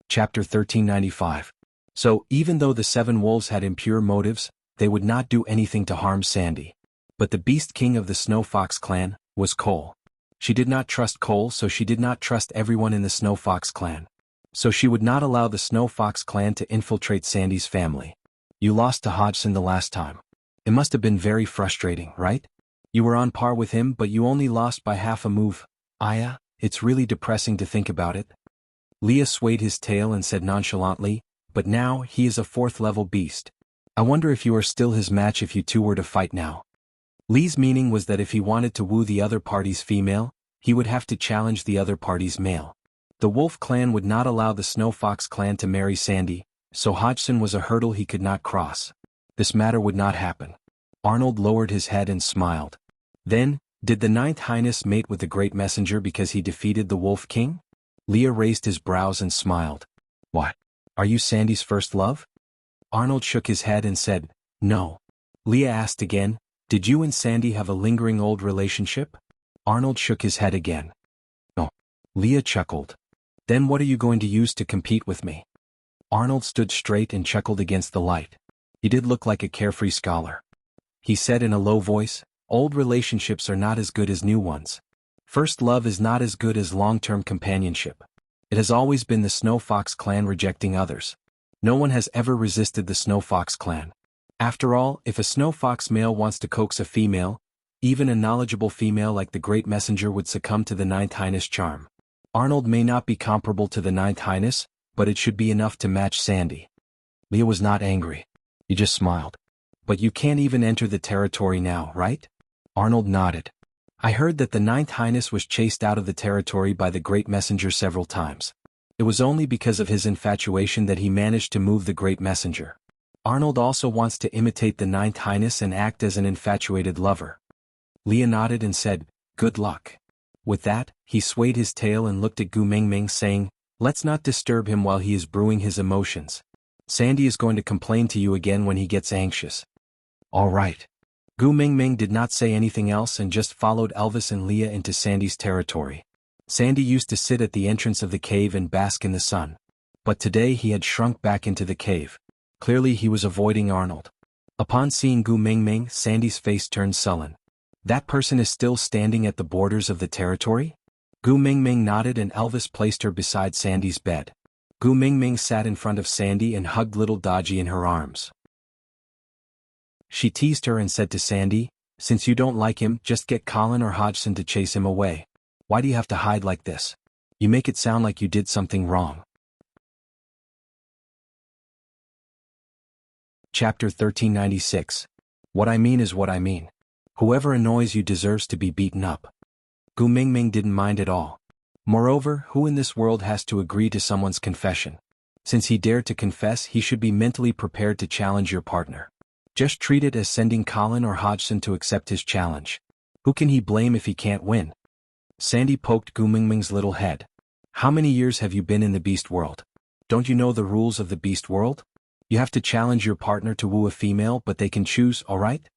A: Chapter 1395. So, even though the 7 wolves had impure motives, they would not do anything to harm Sandy. But the Beast King of the Snow Fox clan was Cole. She did not trust Cole, so she did not trust everyone in the Snow Fox clan. So she would not allow the Snow Fox clan to infiltrate Sandy's family. You lost to Hodgson the last time. It must have been very frustrating, right? You were on par with him but you only lost by half a move. Aya, it's really depressing to think about it. Leah swayed his tail and said nonchalantly, but now he is a 4th-level beast. I wonder if you are still his match if you two were to fight now. Lee's meaning was that if he wanted to woo the other party's female, he would have to challenge the other party's male. The Wolf clan would not allow the Snow Fox clan to marry Sandy, so Hodgson was a hurdle he could not cross. This matter would not happen. Arnold lowered his head and smiled. Then, did the Ninth Highness mate with the Great Messenger because he defeated the Wolf King? Leah raised his brows and smiled. What? Are you Sandy's first love? Arnold shook his head and said, no. Leah asked again, did you and Sandy have a lingering old relationship? Arnold shook his head again. No. Leah chuckled. Then what are you going to use to compete with me? Arnold stood straight and chuckled against the light. He did look like a carefree scholar. He said in a low voice, old relationships are not as good as new ones. First love is not as good as long-term companionship. It has always been the Snow Fox clan rejecting others. No one has ever resisted the Snow Fox clan. After all, if a Snow Fox male wants to coax a female, even a knowledgeable female like the Great Messenger would succumb to the Ninth Highness charm. Arnold may not be comparable to the Ninth Highness, but it should be enough to match Sandy. Leah was not angry. He just smiled. But you can't even enter the territory now, right? Arnold nodded. I heard that the Ninth Highness was chased out of the territory by the Great Messenger several times. It was only because of his infatuation that he managed to move the Great Messenger. Arnold also wants to imitate the Ninth Highness and act as an infatuated lover. Leah nodded and said, good luck. With that, he swayed his tail and looked at Gu Mingming saying, let's not disturb him while he is brewing his emotions. Sandy is going to complain to you again when he gets anxious. All right. Gu Mingming did not say anything else and just followed Elvis and Leah into Sandy's territory. Sandy used to sit at the entrance of the cave and bask in the sun. But today he had shrunk back into the cave. Clearly he was avoiding Arnold. Upon seeing Gu Mingming, Sandy's face turned sullen. That person is still standing at the borders of the territory? Gu Mingming nodded and Elvis placed her beside Sandy's bed. Gu Mingming sat in front of Sandy and hugged little Dodgy in her arms. She teased her and said to Sandy, since you don't like him, just get Colin or Hodgson to chase him away. Why do you have to hide like this? You make it sound like you did something wrong. Chapter 1396. What I mean is what I mean. Whoever annoys you deserves to be beaten up. Gu Mingming didn't mind at all. Moreover, who in this world has to agree to someone's confession? Since he dared to confess, he should be mentally prepared to challenge your partner. Just treat it as sending Colin or Hodgson to accept his challenge. Who can he blame if he can't win? Sandy poked Gu Mingming's little head. How many years have you been in the beast world? Don't you know the rules of the beast world? You have to challenge your partner to woo a female, but they can choose, alright?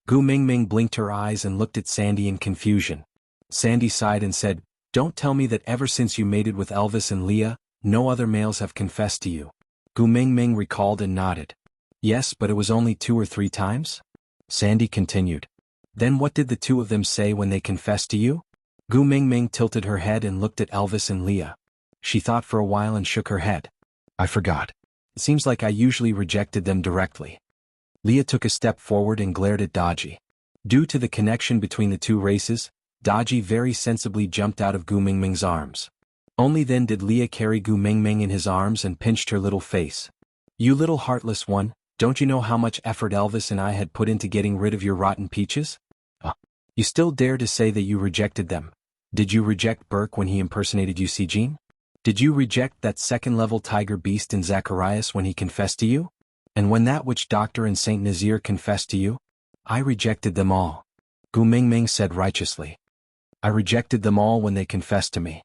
A: Gu Mingming blinked her eyes and looked at Sandy in confusion. Sandy sighed and said, don't tell me that ever since you mated with Elvis and Leah, no other males have confessed to you. Gu Mingming recalled and nodded. Yes, but it was only 2 or 3 times? Sandy continued. Then what did the 2 of them say when they confessed to you? Gu Mingming tilted her head and looked at Elvis and Leah. She thought for a while and shook her head. I forgot. It seems like I usually rejected them directly. Leah took a step forward and glared at Dodgy. Due to the connection between the 2 races, Dodgy very sensibly jumped out of Gu Mingming's arms. Only then did Leah carry Gu Mingming in his arms and pinched her little face. You little heartless one, don't you know how much effort Elvis and I had put into getting rid of your rotten peaches? You still dare to say that you rejected them. Did you reject Burke when he impersonated Eugene? Did you reject that 2nd-level tiger beast in Zacharias when he confessed to you? And when that witch doctor in St. Nazir confessed to you? I rejected them all. Gu Mingming said righteously. I rejected them all when they confessed to me.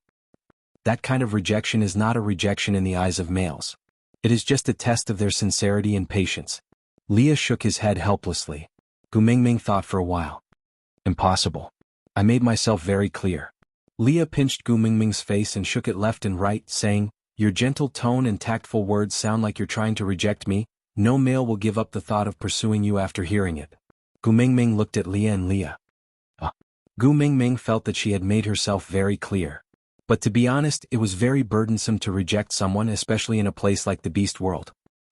A: That kind of rejection is not a rejection in the eyes of males. It is just a test of their sincerity and patience. Leah shook his head helplessly. Gu Mingming thought for a while. Impossible. I made myself very clear. Leah pinched Gu Mingming's face and shook it left and right, saying, your gentle tone and tactful words sound like you're trying to reject me. No male will give up the thought of pursuing you after hearing it. Gu Mingming looked at Leah and Leah. Gu Mingming felt that she had made herself very clear. But to be honest, it was very burdensome to reject someone, especially in a place like the beast world.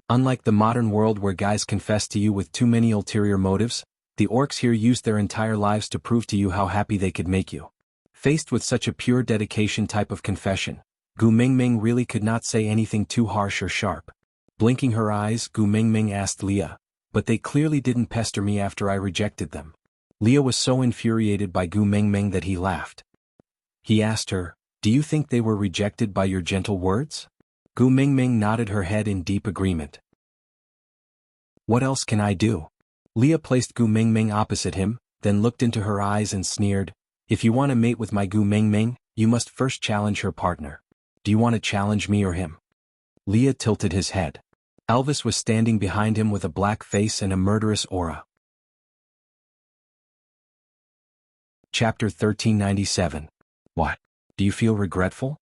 A: Unlike the modern world where guys confess to you with too many ulterior motives, the orcs here used their entire lives to prove to you how happy they could make you. Faced with such a pure dedication type of confession, Gu Mingming really could not say anything too harsh or sharp. Blinking her eyes, Gu Mingming asked Leah, "But they clearly didn't pester me after I rejected them." Leah was so infuriated by Gu Mingming that he laughed. He asked her, "Do you think they were rejected by your gentle words?" Gu Mingming nodded her head in deep agreement. "What else can I do?" Leah placed Gu Mingming opposite him, then looked into her eyes and sneered, "If you want to mate with my Gu Mingming, you must first challenge her partner. Do you want to challenge me or him?" Leah tilted his head. Elvis was standing behind him with a black face and a murderous aura. Chapter 1397. What? Do you feel regretful?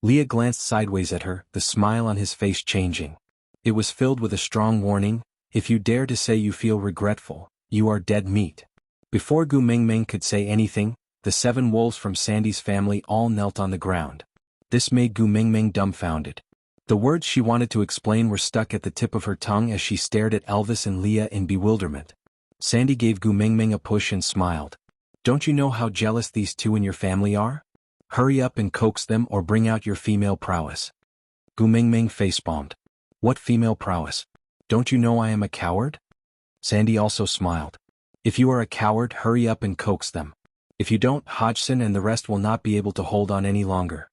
A: Leah glanced sideways at her, the smile on his face changing. It was filled with a strong warning. If you dare to say you feel regretful, you are dead meat. Before Gu Mingming could say anything, the 7 wolves from Sandy's family all knelt on the ground. This made Gu Mingming dumbfounded. The words she wanted to explain were stuck at the tip of her tongue as she stared at Elvis and Leah in bewilderment. Sandy gave Gu Mingming a push and smiled. "Don't you know how jealous these 2 in your family are? Hurry up and coax them or bring out your female prowess." Gu Mingming facepalmed. "What female prowess? Don't you know I am a coward?" Sandy also smiled. "If you are a coward, hurry up and coax them. If you don't, Hodgson and the rest will not be able to hold on any longer."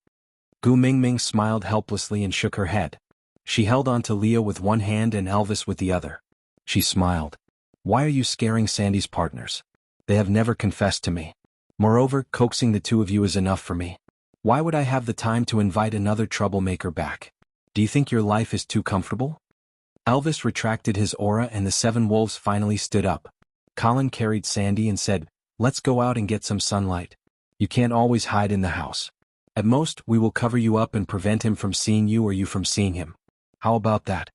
A: Gu Mingming smiled helplessly and shook her head. She held on to Leah with one hand and Elvis with the other. She smiled. "Why are you scaring Sandy's partners? They have never confessed to me. Moreover, coaxing the 2 of you is enough for me. Why would I have the time to invite another troublemaker back? Do you think your life is too comfortable?" Elvis retracted his aura and the 7 wolves finally stood up. Colin carried Sandy and said, "Let's go out and get some sunlight. You can't always hide in the house. At most, we will cover you up and prevent him from seeing you or you from seeing him. How about that?"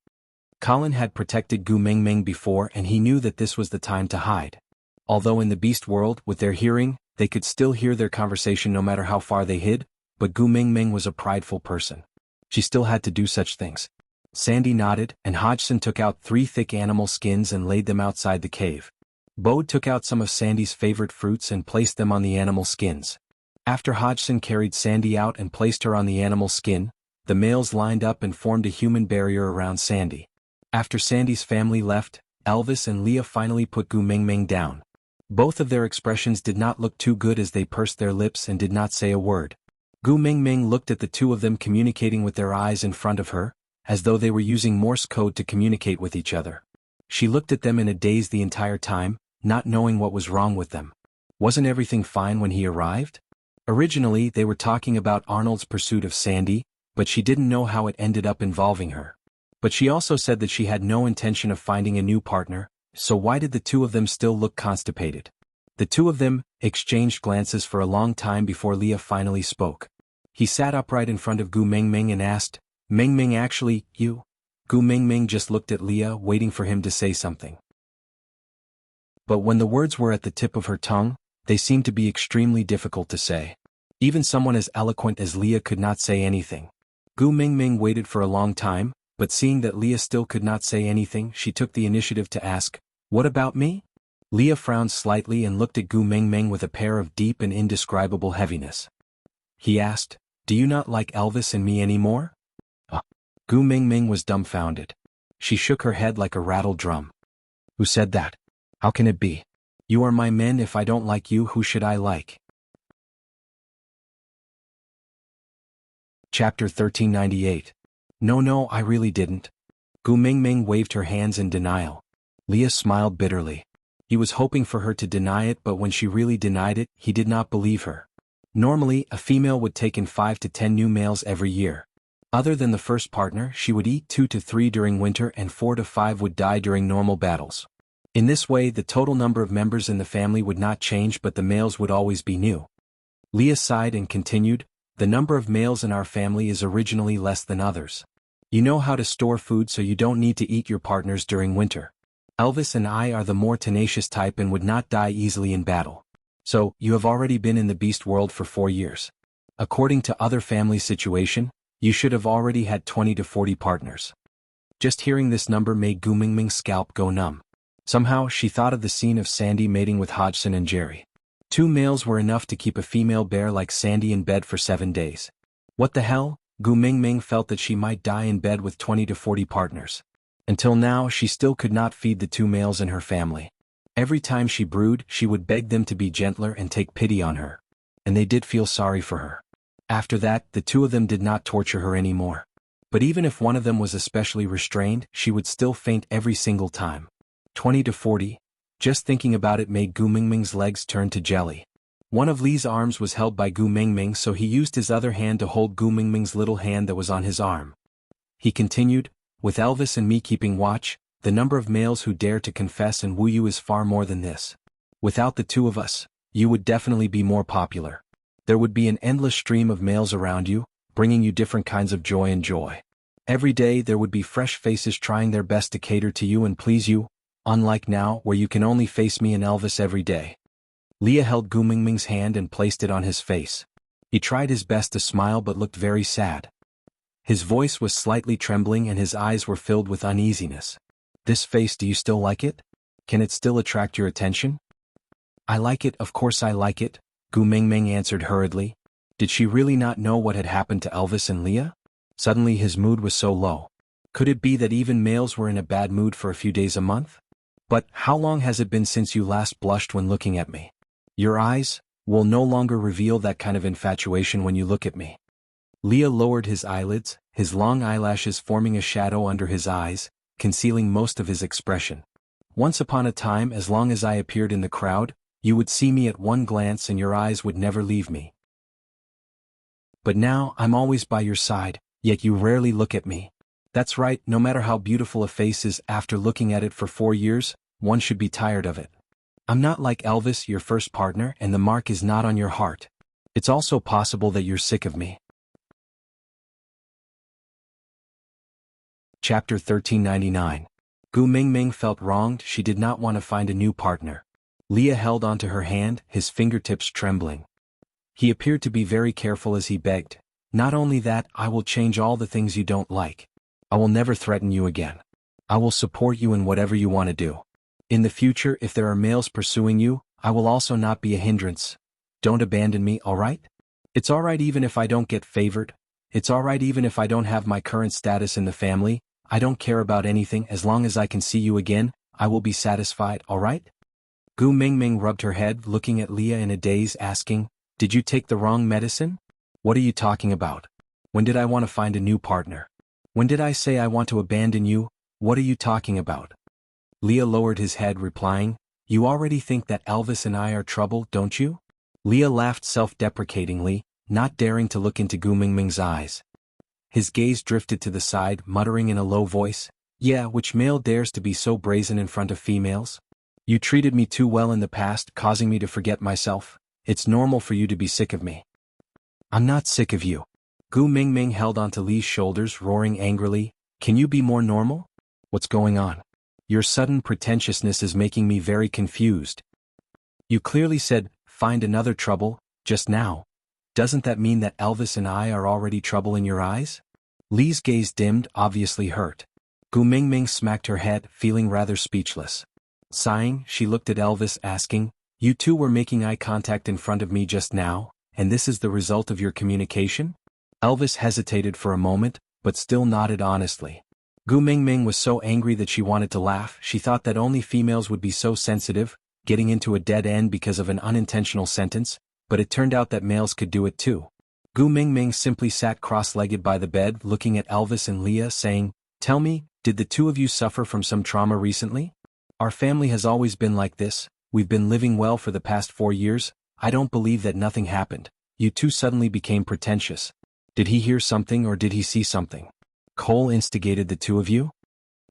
A: Colin had protected Gu Mingming before and he knew that this was the time to hide. Although in the beast world, with their hearing, they could still hear their conversation no matter how far they hid, but Gu Mingming was a prideful person. She still had to do such things. Sandy nodded, and Hodgson took out 3 thick animal skins and laid them outside the cave. Bode took out some of Sandy's favorite fruits and placed them on the animal skins. After Hodgson carried Sandy out and placed her on the animal skin, the males lined up and formed a human barrier around Sandy. After Sandy's family left, Elvis and Leah finally put Gu Mingming down. Both of their expressions did not look too good as they pursed their lips and did not say a word. Gu Mingming looked at the 2 of them communicating with their eyes in front of her, as though they were using Morse code to communicate with each other. She looked at them in a daze the entire time, not knowing what was wrong with them. Wasn't everything fine when he arrived? Originally, they were talking about Arnold's pursuit of Sandy, but she didn't know how it ended up involving her. But she also said that she had no intention of finding a new partner, so why did the 2 of them still look constipated? The 2 of them exchanged glances for a long time before Leah finally spoke. He sat upright in front of Gu Mingming and asked, "Mingming, actually, you?" Gu Mingming just looked at Leah, waiting for him to say something. But when the words were at the tip of her tongue, they seemed to be extremely difficult to say. Even someone as eloquent as Leah could not say anything. Gu Mingming waited for a long time, but seeing that Leah still could not say anything, she took the initiative to ask, "What about me?" Leah frowned slightly and looked at Gu Mingming with a pair of deep and indescribable heaviness. He asked, "Do you not like Elvis and me anymore?" Gu Mingming was dumbfounded. She shook her head like a rattled drum. "Who said that? How can it be? You are my men. If I don't like you, who should I like?" Chapter 1398. No, I really didn't." Gu Mingming waved her hands in denial. Leah smiled bitterly. He was hoping for her to deny it, but when she really denied it, he did not believe her. Normally, a female would take in 5 to 10 new males every year. Other than the first partner, she would eat 2 to 3 during winter and 4 to 5 would die during normal battles. In this way, the total number of members in the family would not change, but the males would always be new. Leah sighed and continued, "The number of males in our family is originally less than others. You know how to store food so you don't need to eat your partners during winter. Elvis and I are the more tenacious type and would not die easily in battle. So, you have already been in the beast world for 4 years. According to other families' situation, you should have already had 20 to 40 partners." Just hearing this number made Gu Mingming's scalp go numb. Somehow, she thought of the scene of Sandy mating with Hodgson and Jerry. 2 males were enough to keep a female bear like Sandy in bed for 7 days. What the hell? Gu Mingming felt that she might die in bed with 20 to 40 partners. Until now, she still could not feed the two males in her family. Every time she brewed, she would beg them to be gentler and take pity on her. And they did feel sorry for her. After that, the two of them did not torture her anymore. But even if one of them was especially restrained, she would still faint every single time. 20 to 40. Just thinking about it made Gu Mingming's legs turn to jelly. One of Li's arms was held by Gu Mingming, so he used his other hand to hold Gu Mingming's little hand that was on his arm. He continued, with Elvis and me keeping watch, the number of males who dare to confess and woo you is far more than this. Without the two of us, you would definitely be more popular. There would be an endless stream of males around you, bringing you different kinds of joy and joy. Every day there would be fresh faces trying their best to cater to you and please you, unlike now where you can only face me and Elvis every day. Leah held Gu Mingming's hand and placed it on his face. He tried his best to smile but looked very sad. His voice was slightly trembling and his eyes were filled with uneasiness. This face, do you still like it? Can it still attract your attention? I like it, of course I like it, Gu Mingming answered hurriedly. Did she really not know what had happened to Elvis and Leah? Suddenly his mood was so low. Could it be that even males were in a bad mood for a few days a month? But how long has it been since you last blushed when looking at me? Your eyes will no longer reveal that kind of infatuation when you look at me. Leah lowered his eyelids, his long eyelashes forming a shadow under his eyes, concealing most of his expression. Once upon a time, as long as I appeared in the crowd, you would see me at one glance and your eyes would never leave me. But now I'm always by your side, yet you rarely look at me. That's right, no matter how beautiful a face is, after looking at it for 4 years, one should be tired of it. I'm not like Elvis, your first partner, and the mark is not on your heart. It's also possible that you're sick of me. Chapter 1399. Gu Mingming felt wronged. She did not want to find a new partner. Leah held onto her hand, his fingertips trembling. He appeared to be very careful as he begged, not only that, I will change all the things you don't like. I will never threaten you again. I will support you in whatever you want to do. In the future, if there are males pursuing you, I will also not be a hindrance. Don't abandon me, alright? It's alright even if I don't get favored. It's alright even if I don't have my current status in the family. I don't care about anything. As long as I can see you again, I will be satisfied, alright? Gu Mingming rubbed her head, looking at Leah in a daze, asking, Did you take the wrong medicine? What are you talking about? When did I want to find a new partner? When did I say I want to abandon you? What are you talking about? Leah lowered his head, replying, You already think that Elvis and I are trouble, don't you? Leah laughed self-deprecatingly, not daring to look into Gu Mingming's eyes. His gaze drifted to the side, muttering in a low voice, Yeah, which male dares to be so brazen in front of females? You treated me too well in the past, causing me to forget myself. It's normal for you to be sick of me. I'm not sick of you. Gu Mingming held onto Li's shoulders, roaring angrily, Can you be more normal? What's going on? Your sudden pretentiousness is making me very confused. You clearly said, find another trouble, just now. Doesn't that mean that Elvis and I are already trouble in your eyes? Li's gaze dimmed, obviously hurt. Gu Mingming smacked her head, feeling rather speechless. Sighing, she looked at Elvis, asking, You two were making eye contact in front of me just now, and this is the result of your communication? Elvis hesitated for a moment, but still nodded honestly. Gu Mingming was so angry that she wanted to laugh. She thought that only females would be so sensitive, getting into a dead end because of an unintentional sentence, but it turned out that males could do it too. Gu Mingming simply sat cross-legged by the bed, looking at Elvis and Leah, saying, Tell me, did the two of you suffer from some trauma recently? Our family has always been like this. We've been living well for the past 4 years. I don't believe that nothing happened. You two suddenly became pretentious. Did he hear something or did he see something? Cole instigated the two of you?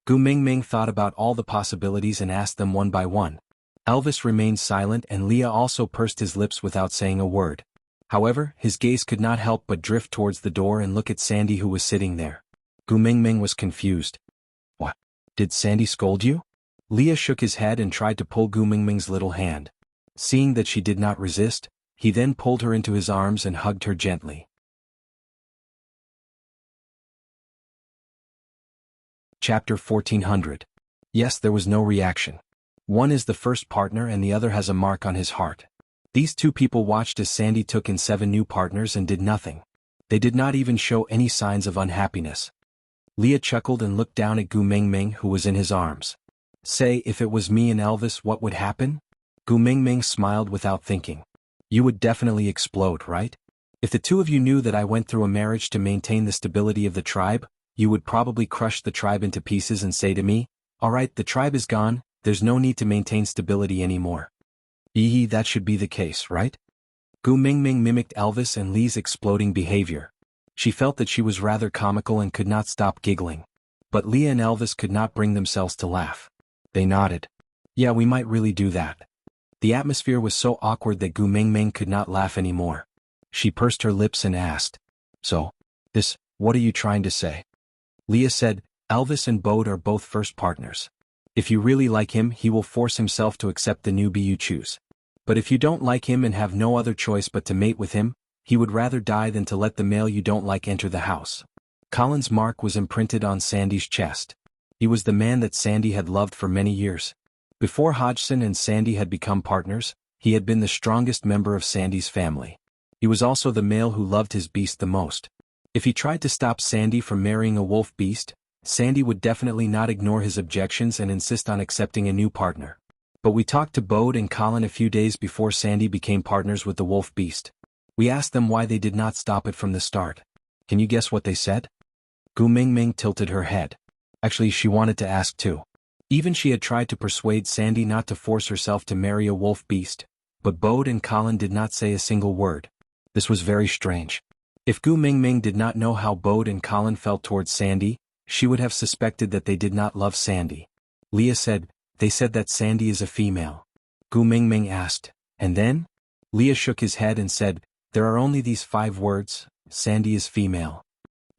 A: Gu Mingming thought about all the possibilities and asked them one by one. Elvis remained silent and Leah also pursed his lips without saying a word. However, his gaze could not help but drift towards the door and look at Sandy, who was sitting there. Gu Mingming was confused. What? Did Sandy scold you? Leah shook his head and tried to pull Gu Mingming's little hand. Seeing that she did not resist, he then pulled her into his arms and hugged her gently. Chapter 1400. Yes, there was no reaction. One is the first partner and the other has a mark on his heart. These two people watched as Sandy took in 7 new partners and did nothing. They did not even show any signs of unhappiness. Leah chuckled and looked down at Gu Mingming, who was in his arms. Say, if it was me and Elvis, what would happen? Gu Mingming smiled without thinking. You would definitely explode, right? If the two of you knew that I went through a marriage to maintain the stability of the tribe, you would probably crush the tribe into pieces and say to me, alright, the tribe is gone, there's no need to maintain stability anymore. Yee, that should be the case, right? Gu Mingming mimicked Elvis and Lee's exploding behavior. She felt that she was rather comical and could not stop giggling. But Leah and Elvis could not bring themselves to laugh. They nodded. Yeah, we might really do that. The atmosphere was so awkward that Gu Mingming could not laugh anymore. She pursed her lips and asked, So, what are you trying to say? Leah said, Elvis and Bode are both first partners. If you really like him, he will force himself to accept the newbie you choose. But if you don't like him and have no other choice but to mate with him, he would rather die than to let the male you don't like enter the house. Colin's mark was imprinted on Sandy's chest. He was the man that Sandy had loved for many years. Before Hodgson and Sandy had become partners, he had been the strongest member of Sandy's family. He was also the male who loved his beast the most. If he tried to stop Sandy from marrying a wolf beast, Sandy would definitely not ignore his objections and insist on accepting a new partner. But we talked to Bode and Colin a few days before Sandy became partners with the wolf beast. We asked them why they did not stop it from the start. Can you guess what they said? Gu Mingming tilted her head. Actually, she wanted to ask too. Even she had tried to persuade Sandy not to force herself to marry a wolf beast, but Bode and Colin did not say a single word. This was very strange. If Gu Mingming did not know how Bode and Colin felt towards Sandy, she would have suspected that they did not love Sandy. Leah said, They said that Sandy is a female. Gu Mingming asked, And then? Leah shook his head and said, There are only these 5 words, Sandy is female.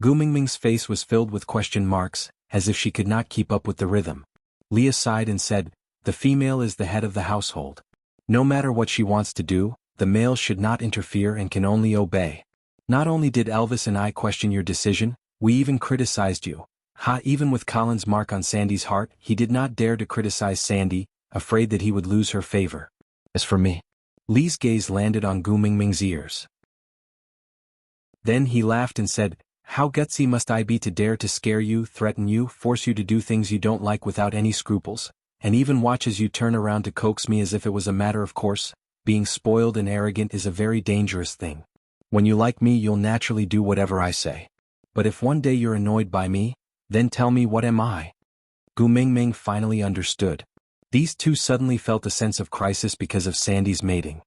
A: Gu Mingming's face was filled with question marks, as if she could not keep up with the rhythm. Leah sighed and said, The female is the head of the household. No matter what she wants to do, the male should not interfere and can only obey. Not only did Elvis and I question your decision, we even criticized you. Even with Colin's mark on Sandy's heart, he did not dare to criticize Sandy, afraid that he would lose her favor. As for me, Lee's gaze landed on Gu Mingming's ears. Then he laughed and said, How gutsy must I be to dare to scare you, threaten you, force you to do things you don't like without any scruples, and even watch as you turn around to coax me as if it was a matter of course. Being spoiled and arrogant is a very dangerous thing. When you like me, you'll naturally do whatever I say. But if one day you're annoyed by me, then tell me, what am I? Gu Mingming finally understood. These two suddenly felt a sense of crisis because of Sandy's mating.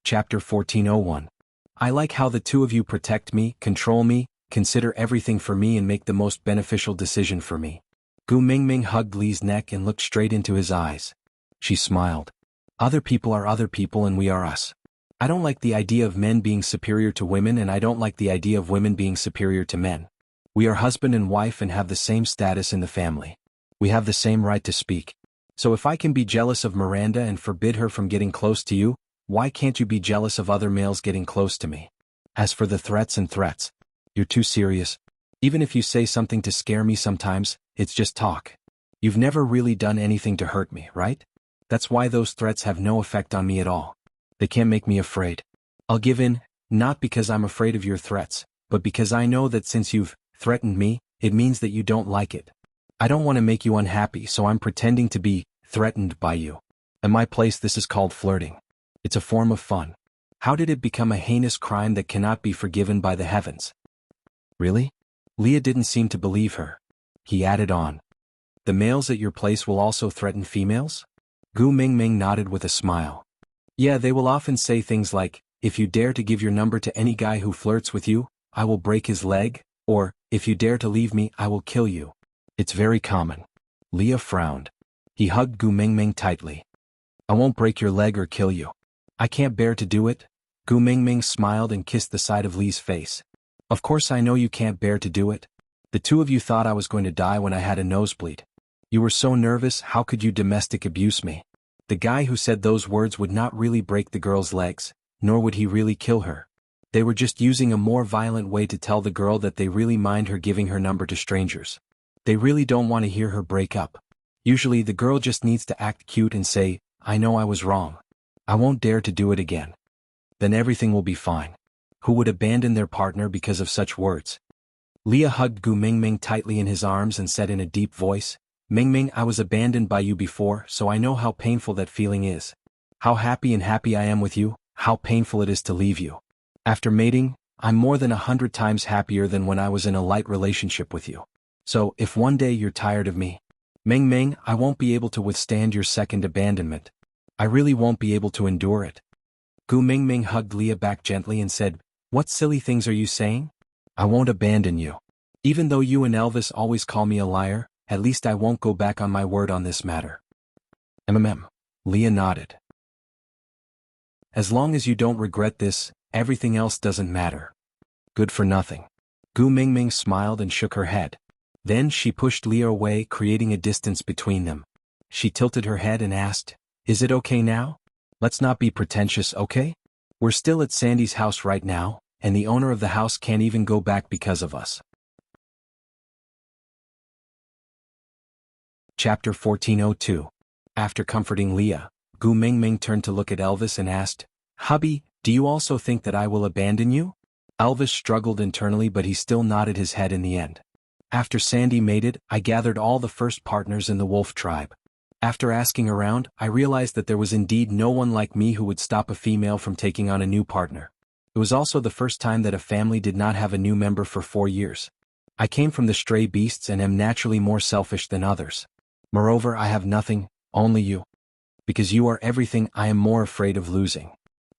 A: Chapter 1401. I like how the two of you protect me, control me, consider everything for me and make the most beneficial decision for me. Gu Mingming hugged Lee's neck and looked straight into his eyes. She smiled. Other people are other people and we are us. I don't like the idea of men being superior to women and I don't like the idea of women being superior to men. We are husband and wife and have the same status in the family. We have the same right to speak. So if I can be jealous of Miranda and forbid her from getting close to you, why can't you be jealous of other males getting close to me? As for the threats, you're too serious. Even if you say something to scare me sometimes, it's just talk. You've never really done anything to hurt me, right? That's why those threats have no effect on me at all. They can't make me afraid. I'll give in, not because I'm afraid of your threats, but because I know that since you've threatened me, it means that you don't like it. I don't want to make you unhappy, so I'm pretending to be threatened by you. In my place, this is called flirting. It's a form of fun. How did it become a heinous crime that cannot be forgiven by the heavens? Really? Leah didn't seem to believe her. He added on. The males at your place will also threaten females? Gu Mingming nodded with a smile. Yeah, they will often say things like, if you dare to give your number to any guy who flirts with you, I will break his leg, or, if you dare to leave me, I will kill you. It's very common. Leah frowned. He hugged Gu Mingming tightly. I won't break your leg or kill you. I can't bear to do it. Gu Mingming smiled and kissed the side of Lee's face. Of course I know you can't bear to do it. The two of you thought I was going to die when I had a nosebleed. You were so nervous, how could you domestic abuse me? The guy who said those words would not really break the girl's legs, nor would he really kill her. They were just using a more violent way to tell the girl that they really mind her giving her number to strangers. They really don't want to hear her break up. Usually the girl just needs to act cute and say, I know I was wrong. I won't dare to do it again. Then everything will be fine. Who would abandon their partner because of such words? Leah hugged Gu Mingming tightly in his arms and said in a deep voice, Mingming, I was abandoned by you before, so I know how painful that feeling is. How happy I am with you, how painful it is to leave you. After mating, I'm more than 100 times happier than when I was in a light relationship with you. So, if one day you're tired of me, Mingming, I won't be able to withstand your second abandonment. I really won't be able to endure it. Gu Mingming hugged Leah back gently and said, What silly things are you saying? I won't abandon you. Even though you and Elvis always call me a liar, at least I won't go back on my word on this matter. Leah nodded. As long as you don't regret this, everything else doesn't matter. Good for nothing. Gu Mingming smiled and shook her head. Then she pushed Leah away, creating a distance between them. She tilted her head and asked, Is it okay now? Let's not be pretentious, okay? We're still at Sandy's house right now, and the owner of the house can't even go back because of us. Chapter 1402. After comforting Leah, Gu Mingming turned to look at Elvis and asked, Hubby, do you also think that I will abandon you? Elvis struggled internally, but he still nodded his head in the end. After Sandy mated, I gathered all the first partners in the wolf tribe. After asking around, I realized that there was indeed no one like me who would stop a female from taking on a new partner. It was also the first time that a family did not have a new member for 4 years. I came from the stray beasts and am naturally more selfish than others. Moreover, I have nothing, only you. Because you are everything, I am more afraid of losing.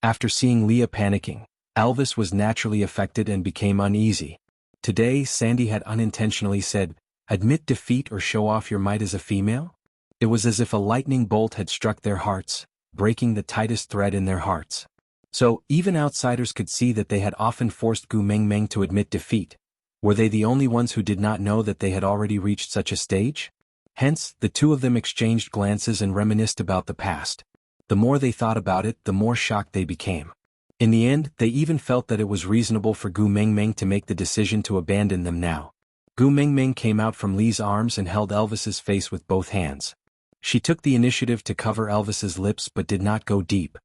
A: After seeing Leah panicking, Elvis was naturally affected and became uneasy. Today, Sandy had unintentionally said, Admit defeat or show off your might as a female? It was as if a lightning bolt had struck their hearts, breaking the tightest thread in their hearts. So, even outsiders could see that they had often forced Gu Mingming to admit defeat. Were they the only ones who did not know that they had already reached such a stage? Hence, the two of them exchanged glances and reminisced about the past. The more they thought about it, the more shocked they became. In the end, they even felt that it was reasonable for Gu Mingming to make the decision to abandon them now. Gu Mingming came out from Lee's arms and held Elvis's face with both hands. She took the initiative to cover Elvis's lips but did not go deep.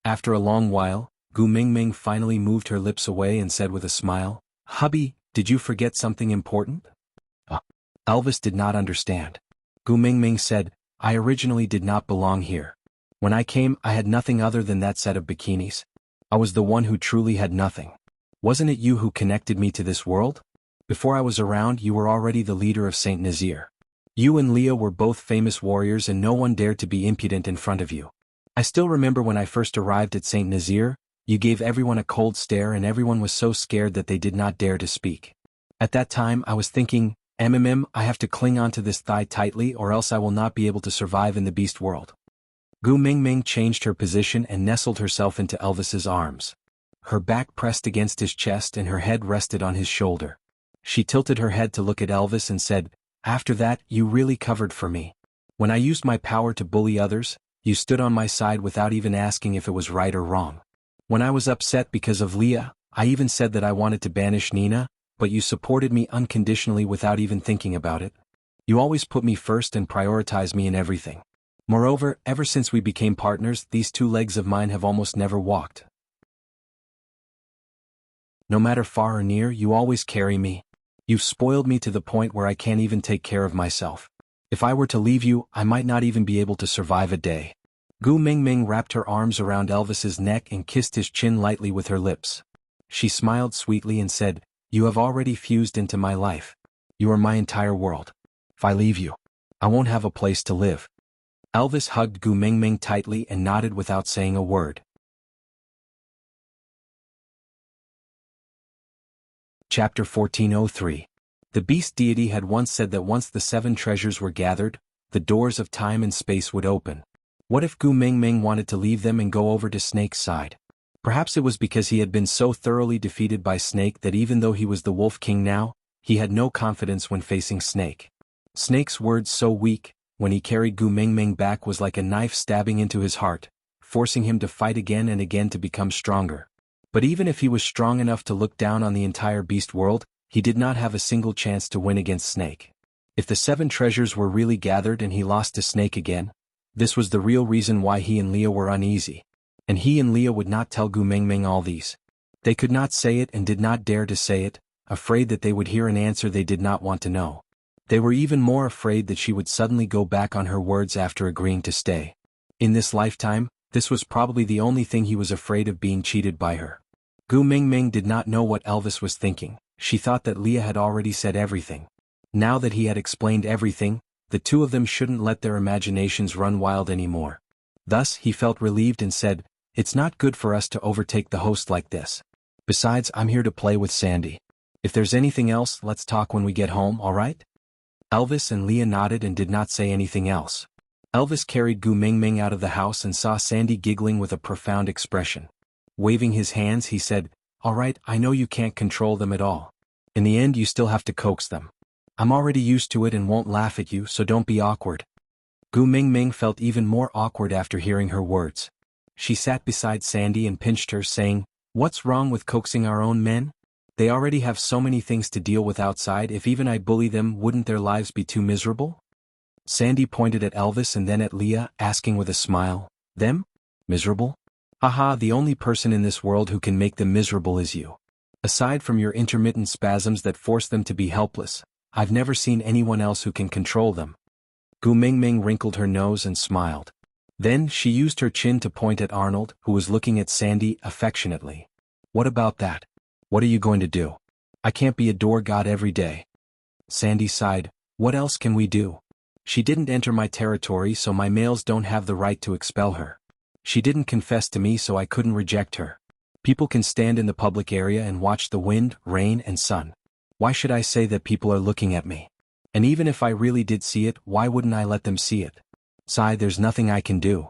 A: After a long while, Gu Mingming finally moved her lips away and said with a smile, Hubby, did you forget something important? Elvis did not understand. Gu Mingming said, I originally did not belong here. When I came, I had nothing other than that set of bikinis. I was the one who truly had nothing. Wasn't it you who connected me to this world? Before I was around, you were already the leader of Saint Nazir. You and Leah were both famous warriors and no one dared to be impudent in front of you. I still remember when I first arrived at Saint Nazir, you gave everyone a cold stare and everyone was so scared that they did not dare to speak. At that time I was thinking, I have to cling onto this thigh tightly or else I will not be able to survive in the beast world. Gu Mingming changed her position and nestled herself into Elvis's arms. Her back pressed against his chest and her head rested on his shoulder. She tilted her head to look at Elvis and said, After that, you really covered for me. When I used my power to bully others, you stood on my side without even asking if it was right or wrong. When I was upset because of Leah, I even said that I wanted to banish Nina, but you supported me unconditionally without even thinking about it. You always put me first and prioritize me in everything. Moreover, ever since we became partners, these two legs of mine have almost never walked. No matter far or near, you always carry me. You've spoiled me to the point where I can't even take care of myself. If I were to leave you, I might not even be able to survive a day. Gu Mingming wrapped her arms around Elvis's neck and kissed his chin lightly with her lips. She smiled sweetly and said, You have already fused into my life. You are my entire world. If I leave you, I won't have a place to live. Elvis hugged Gu Mingming tightly and nodded without saying a word. Chapter 1403. The beast deity had once said that once the 7 treasures were gathered, the doors of time and space would open. What if Gu Mingming wanted to leave them and go over to Snake's side? Perhaps it was because he had been so thoroughly defeated by Snake that even though he was the Wolf King now, he had no confidence when facing Snake. Snake's words so weak, when he carried Gu Mingming back was like a knife stabbing into his heart, forcing him to fight again and again to become stronger. But even if he was strong enough to look down on the entire beast world, he did not have a single chance to win against Snake. If the 7 treasures were really gathered and he lost to Snake again, this was the real reason why he and Leah were uneasy. And he and Leah would not tell Gu Mengmeng all these. They could not say it and did not dare to say it, afraid that they would hear an answer they did not want to know. They were even more afraid that she would suddenly go back on her words after agreeing to stay. In this lifetime, this was probably the only thing he was afraid of, being cheated by her. Gu Mengmeng did not know what Elvis was thinking. She thought that Leah had already said everything. Now that he had explained everything, the two of them shouldn't let their imaginations run wild anymore. Thus, he felt relieved and said, "It's not good for us to overtake the host like this. Besides, I'm here to play with Sandy. If there's anything else, let's talk when we get home, alright?" Elvis and Leah nodded and did not say anything else. Elvis carried Gu Mengmeng out of the house and saw Sandy giggling with a profound expression. Waving his hands, he said, "Alright, I know you can't control them at all. In the end, you still have to coax them. I'm already used to it and won't laugh at you, so don't be awkward." Gu Mengmeng felt even more awkward after hearing her words. She sat beside Sandy and pinched her, saying, "What's wrong with coaxing our own men? They already have so many things to deal with outside. If even I bully them, wouldn't their lives be too miserable?" Sandy pointed at Elvis and then at Leah, asking with a smile, "Them? Miserable? Haha, the only person in this world who can make them miserable is you. Aside from your intermittent spasms that force them to be helpless, I've never seen anyone else who can control them." Gu Mengmeng wrinkled her nose and smiled. Then she used her chin to point at Arnold, who was looking at Sandy affectionately. "What about that? What are you going to do? I can't be a door god every day." Sandy sighed, "What else can we do? She didn't enter my territory, so my males don't have the right to expel her. She didn't confess to me, so I couldn't reject her. People can stand in the public area and watch the wind, rain and sun. Why should I say that people are looking at me? And even if I really did see it, why wouldn't I let them see it? Sigh, there's nothing I can do."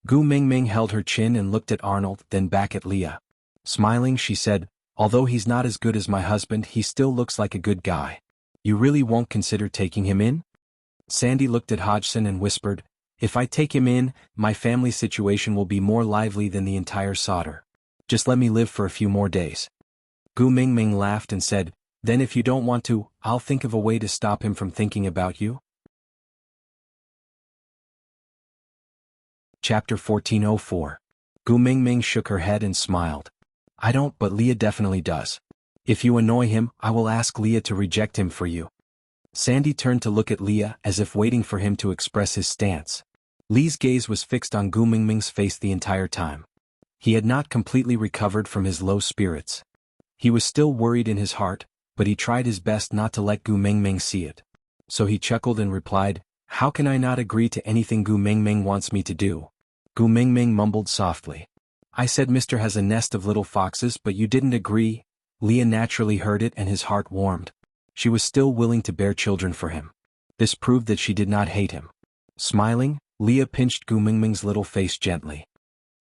A: Gu Mengmeng held her chin and looked at Arnold, then back at Leah. Smiling, she said, "Although he's not as good as my husband, he still looks like a good guy. You really won't consider taking him in?" Sandy looked at Hodgson and whispered, "If I take him in, my family situation will be more lively than the entire solder. Just let me live for a few more days." Gu Mengmeng laughed and said, "Then if you don't want to, I'll think of a way to stop him from thinking about you." Chapter 1404. Gu Mengmeng shook her head and smiled. "I don't, but Leah definitely does. If you annoy him, I will ask Leah to reject him for you." Sandy turned to look at Leah as if waiting for him to express his stance. Lee's gaze was fixed on Gu Mengmeng's face the entire time. He had not completely recovered from his low spirits. He was still worried in his heart, but he tried his best not to let Gu Mengmeng see it. So he chuckled and replied, "How can I not agree to anything Gu Mengmeng wants me to do?" Gu Mengmeng mumbled softly, "I said Mister has a nest of little foxes, but you didn't agree." Leah naturally heard it and his heart warmed. She was still willing to bear children for him. This proved that she did not hate him. Smiling, Leah pinched Gu Mengmeng's little face gently.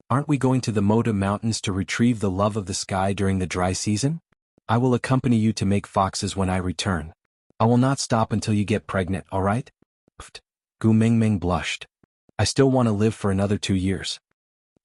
A: "Aren't we going to the Moda Mountains to retrieve the love of the sky during the dry season? I will accompany you to make foxes when I return. I will not stop until you get pregnant, alright?" Gu Mengmeng blushed. "I still want to live for another 2 years.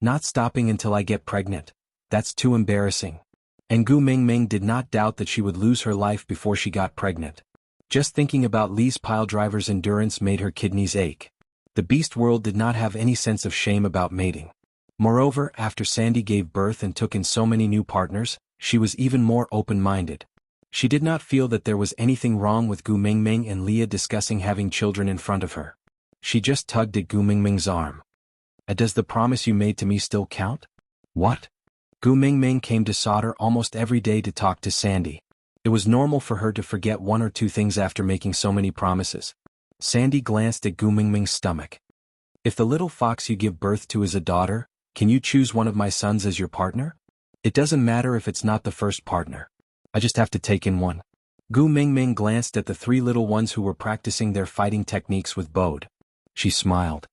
A: Not stopping until I get pregnant. That's too embarrassing." And Gu Mengmeng did not doubt that she would lose her life before she got pregnant. Just thinking about Lee's piledriver's endurance made her kidneys ache. The beast world did not have any sense of shame about mating. Moreover, after Sandy gave birth and took in so many new partners, she was even more open-minded. She did not feel that there was anything wrong with Gu Mengmeng and Leah discussing having children in front of her. She just tugged at Gu Mengmeng's arm. "Does the promise you made to me still count?" "What?" Gu Mengmeng came to solder almost every day to talk to Sandy. It was normal for her to forget 1 or 2 things after making so many promises. Sandy glanced at Gu Mengmeng's stomach. "If the little fox you give birth to is a daughter, can you choose one of my sons as your partner? It doesn't matter if it's not the first partner. I just have to take in one." Gu Mengmeng glanced at the 3 little ones who were practicing their fighting techniques with Bode. She smiled.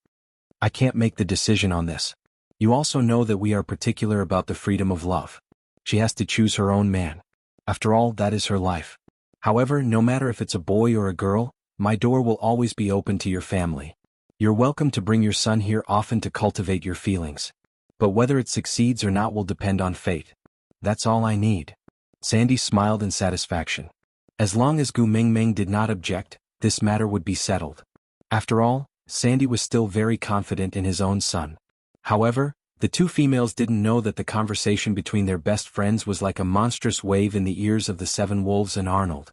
A: "I can't make the decision on this. You also know that we are particular about the freedom of love. She has to choose her own man. After all, that is her life. However, no matter if it's a boy or a girl, my door will always be open to your family. You're welcome to bring your son here often to cultivate your feelings. But whether it succeeds or not will depend on fate. That's all I need." Sandy smiled in satisfaction. As long as Gu Mengmeng did not object, this matter would be settled. After all, Sandy was still very confident in his own son. However, the two females didn't know that the conversation between their best friends was like a monstrous wave in the ears of the seven wolves and Arnold.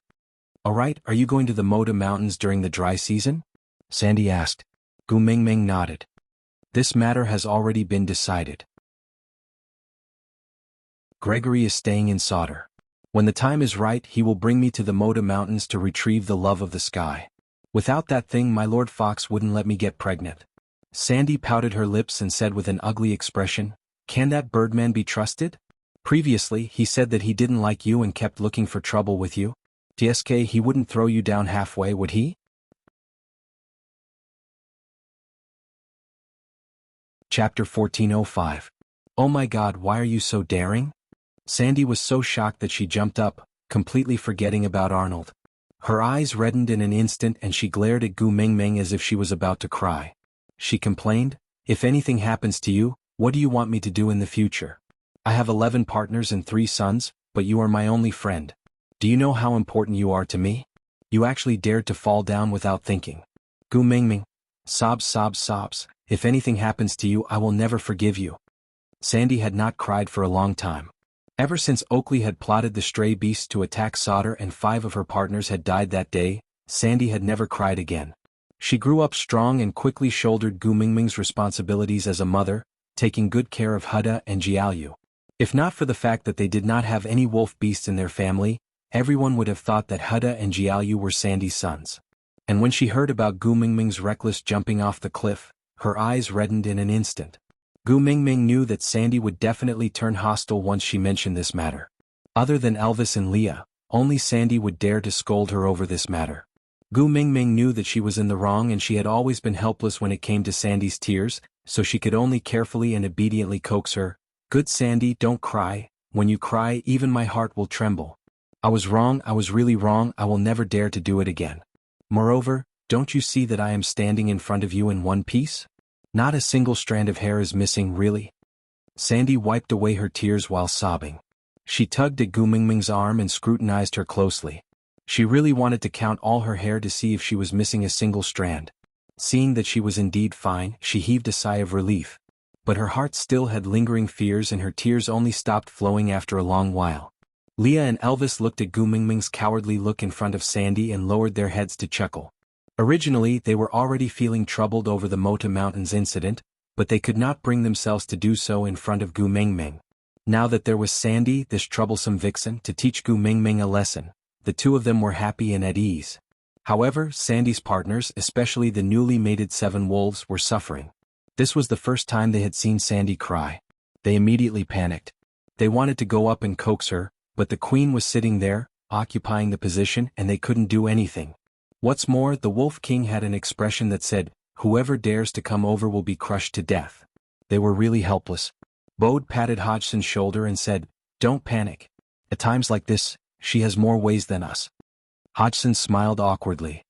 A: "Alright, are you going to the Moda Mountains during the dry season?" Sandy asked. Gu Mingming nodded. "This matter has already been decided. Gregory is staying in Sauter. When the time is right, he will bring me to the Moda Mountains to retrieve the love of the sky. Without that thing, my Lord Fox wouldn't let me get pregnant." Sandy pouted her lips and said with an ugly expression, "Can that birdman be trusted? Previously, he said that he didn't like you and kept looking for trouble with you. TSK, he wouldn't throw you down halfway, would he?" Chapter 1405. "Oh my God, why are you so daring?" Sandy was so shocked that she jumped up, completely forgetting about Arnold. Her eyes reddened in an instant and she glared at Gu Mingming as if she was about to cry. She complained, "If anything happens to you, what do you want me to do in the future? I have 11 partners and 3 sons, but you are my only friend. Do you know how important you are to me? You actually dared to fall down without thinking." Gu Mingming. Sobs, sobs, sobs. "If anything happens to you, I will never forgive you." Sandy had not cried for a long time. Ever since Oakley had plotted the stray beasts to attack Sauter and 5 of her partners had died that day, Sandy had never cried again. She grew up strong and quickly shouldered Gu Mingming's responsibilities as a mother, taking good care of Huda and Jiaoyu. If not for the fact that they did not have any wolf beasts in their family, everyone would have thought that Huda and Jiaoyu were Sandy's sons. And when she heard about Gu Mingming's reckless jumping off the cliff, her eyes reddened in an instant. Gu Mingming knew that Sandy would definitely turn hostile once she mentioned this matter. Other than Elvis and Leah, only Sandy would dare to scold her over this matter. Gu Mingming knew that she was in the wrong and she had always been helpless when it came to Sandy's tears, so she could only carefully and obediently coax her. "Good Sandy, don't cry. When you cry, even my heart will tremble. I was wrong, I was really wrong, I will never dare to do it again. Moreover, don't you see that I am standing in front of you in one piece? Not a single strand of hair is missing, really." Sandy wiped away her tears while sobbing. She tugged at Gu Mingming's arm and scrutinized her closely. She really wanted to count all her hair to see if she was missing a single strand. Seeing that she was indeed fine, she heaved a sigh of relief. But her heart still had lingering fears and her tears only stopped flowing after a long while. Leah and Elvis looked at Gu Mingming's cowardly look in front of Sandy and lowered their heads to chuckle. Originally, they were already feeling troubled over the Moda Mountains incident, but they could not bring themselves to do so in front of Gu Mingming. Now that there was Sandy, this troublesome vixen, to teach Gu Mingming a lesson, the two of them were happy and at ease. However, Sandy's partners, especially the newly mated 7 wolves, were suffering. This was the first time they had seen Sandy cry. They immediately panicked. They wanted to go up and coax her, but the queen was sitting there, occupying the position, and they couldn't do anything. What's more, the Wolf King had an expression that said, "Whoever dares to come over will be crushed to death." They were really helpless. Bode patted Hodgson's shoulder and said, "Don't panic. At times like this, she has more ways than us." Hodgson smiled awkwardly.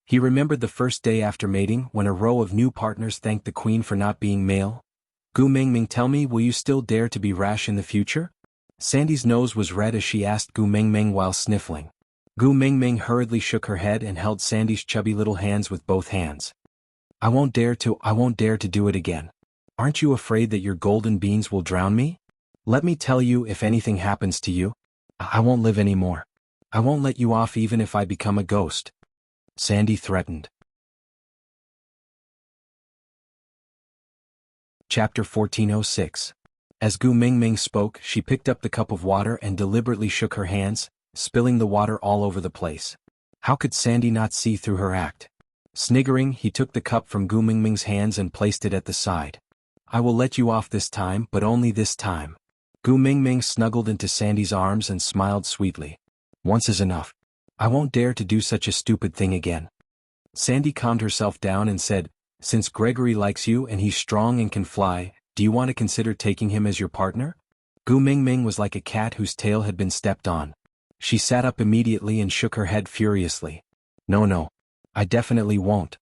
A: He remembered the first day after mating when a row of new partners thanked the queen for not being male. "Gu Mingming, tell me, will you still dare to be rash in the future?" Sandy's nose was red as she asked Gu Mingming while sniffling. Gu Mingming hurriedly shook her head and held Sandy's chubby little hands with both hands. I won't dare to do it again. Aren't you afraid that your golden beans will drown me? Let me tell you, if anything happens to you, I won't live anymore. I won't let you off even if I become a ghost," Sandy threatened. Chapter 1406. As Gu Mingming spoke, she picked up the cup of water and deliberately shook her hands, spilling the water all over the place. How could Sandy not see through her act? Sniggering, he took the cup from Gu Mingming's hands and placed it at the side. "I will let you off this time, but only this time." Gu Mingming snuggled into Sandy's arms and smiled sweetly. "Once is enough. I won't dare to do such a stupid thing again." Sandy calmed herself down and said, "Since Gregory likes you and he's strong and can fly, do you want to consider taking him as your partner?" Gu Mingming was like a cat whose tail had been stepped on. She sat up immediately and shook her head furiously. No, I definitely won't."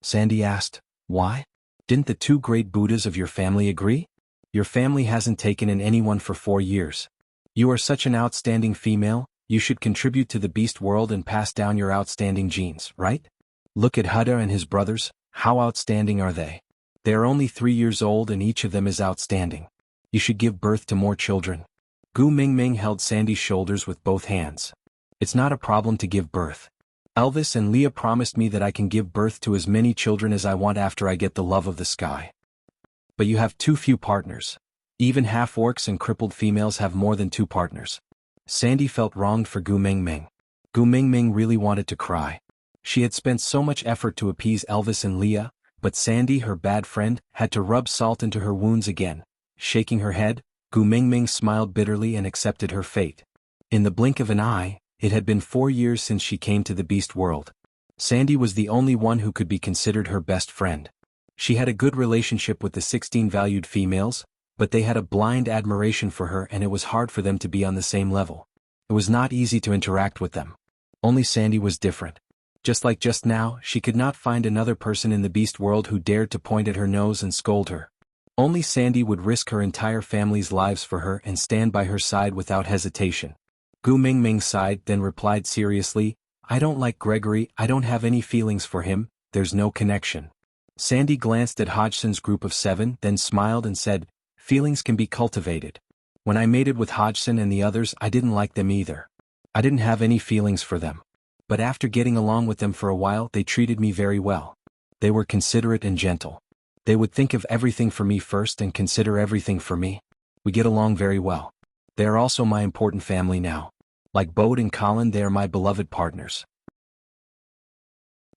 A: Sandy asked, "Why? Didn't the 2 great Buddhas of your family agree? Your family hasn't taken in anyone for 4 years. You are such an outstanding female, you should contribute to the beast world and pass down your outstanding genes, right? Look at Huda and his brothers, how outstanding are they? They are only 3 years old and each of them is outstanding. You should give birth to more children. Gu Mingming held Sandy's shoulders with both hands. It's not a problem to give birth. Elvis and Leah promised me that I can give birth to as many children as I want after I get the love of the sky. But you have too few partners. Even half-orcs and crippled females have more than 2 partners. Sandy felt wronged for Gu Mingming. Gu Mingming really wanted to cry. She had spent so much effort to appease Elvis and Leah, but Sandy, her bad friend, had to rub salt into her wounds again. Shaking her head, Gu Mingming smiled bitterly and accepted her fate. In the blink of an eye, it had been 4 years since she came to the beast world. Sandy was the only one who could be considered her best friend. She had a good relationship with the 16 valued females, but they had a blind admiration for her and it was hard for them to be on the same level. It was not easy to interact with them. Only Sandy was different. Just like just now, she could not find another person in the beast world who dared to point at her nose and scold her. Only Sandy would risk her entire family's lives for her and stand by her side without hesitation. Gu Mingming sighed, then replied seriously, I don't like Gregory, I don't have any feelings for him, there's no connection. Sandy glanced at Hodgson's group of 7, then smiled and said, feelings can be cultivated. When I mated with Hodgson and the others, I didn't like them either. I didn't have any feelings for them. But after getting along with them for a while, they treated me very well. They were considerate and gentle. They would think of everything for me first and consider everything for me. We get along very well. They are also my important family now. Like Bode and Colin, they are my beloved partners.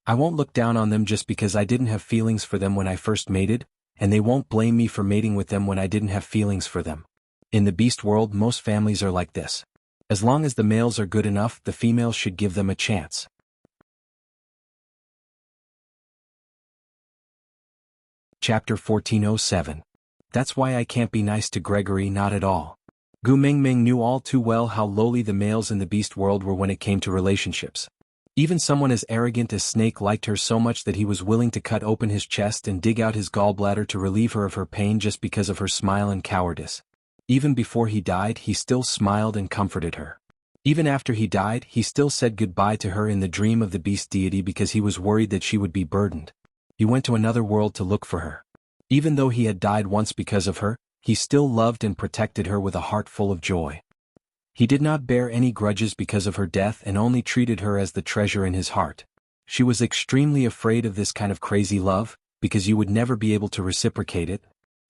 A: I won't look down on them just because I didn't have feelings for them when I first mated, and they won't blame me for mating with them when I didn't have feelings for them. In the beast world, most families are like this. As long as the males are good enough, the females should give them a chance. Chapter 1407. That's why I can't be nice to Gregory, not at all. Gu Mingming knew all too well how lowly the males in the beast world were when it came to relationships. Even someone as arrogant as Snake liked her so much that he was willing to cut open his chest and dig out his gallbladder to relieve her of her pain just because of her smile and cowardice. Even before he died, he still smiled and comforted her. Even after he died, he still said goodbye to her in the dream of the beast deity because he was worried that she would be burdened. He went to another world to look for her. Even though he had died once because of her, he still loved and protected her with a heart full of joy. He did not bear any grudges because of her death and only treated her as the treasure in his heart. She was extremely afraid of this kind of crazy love, because you would never be able to reciprocate it.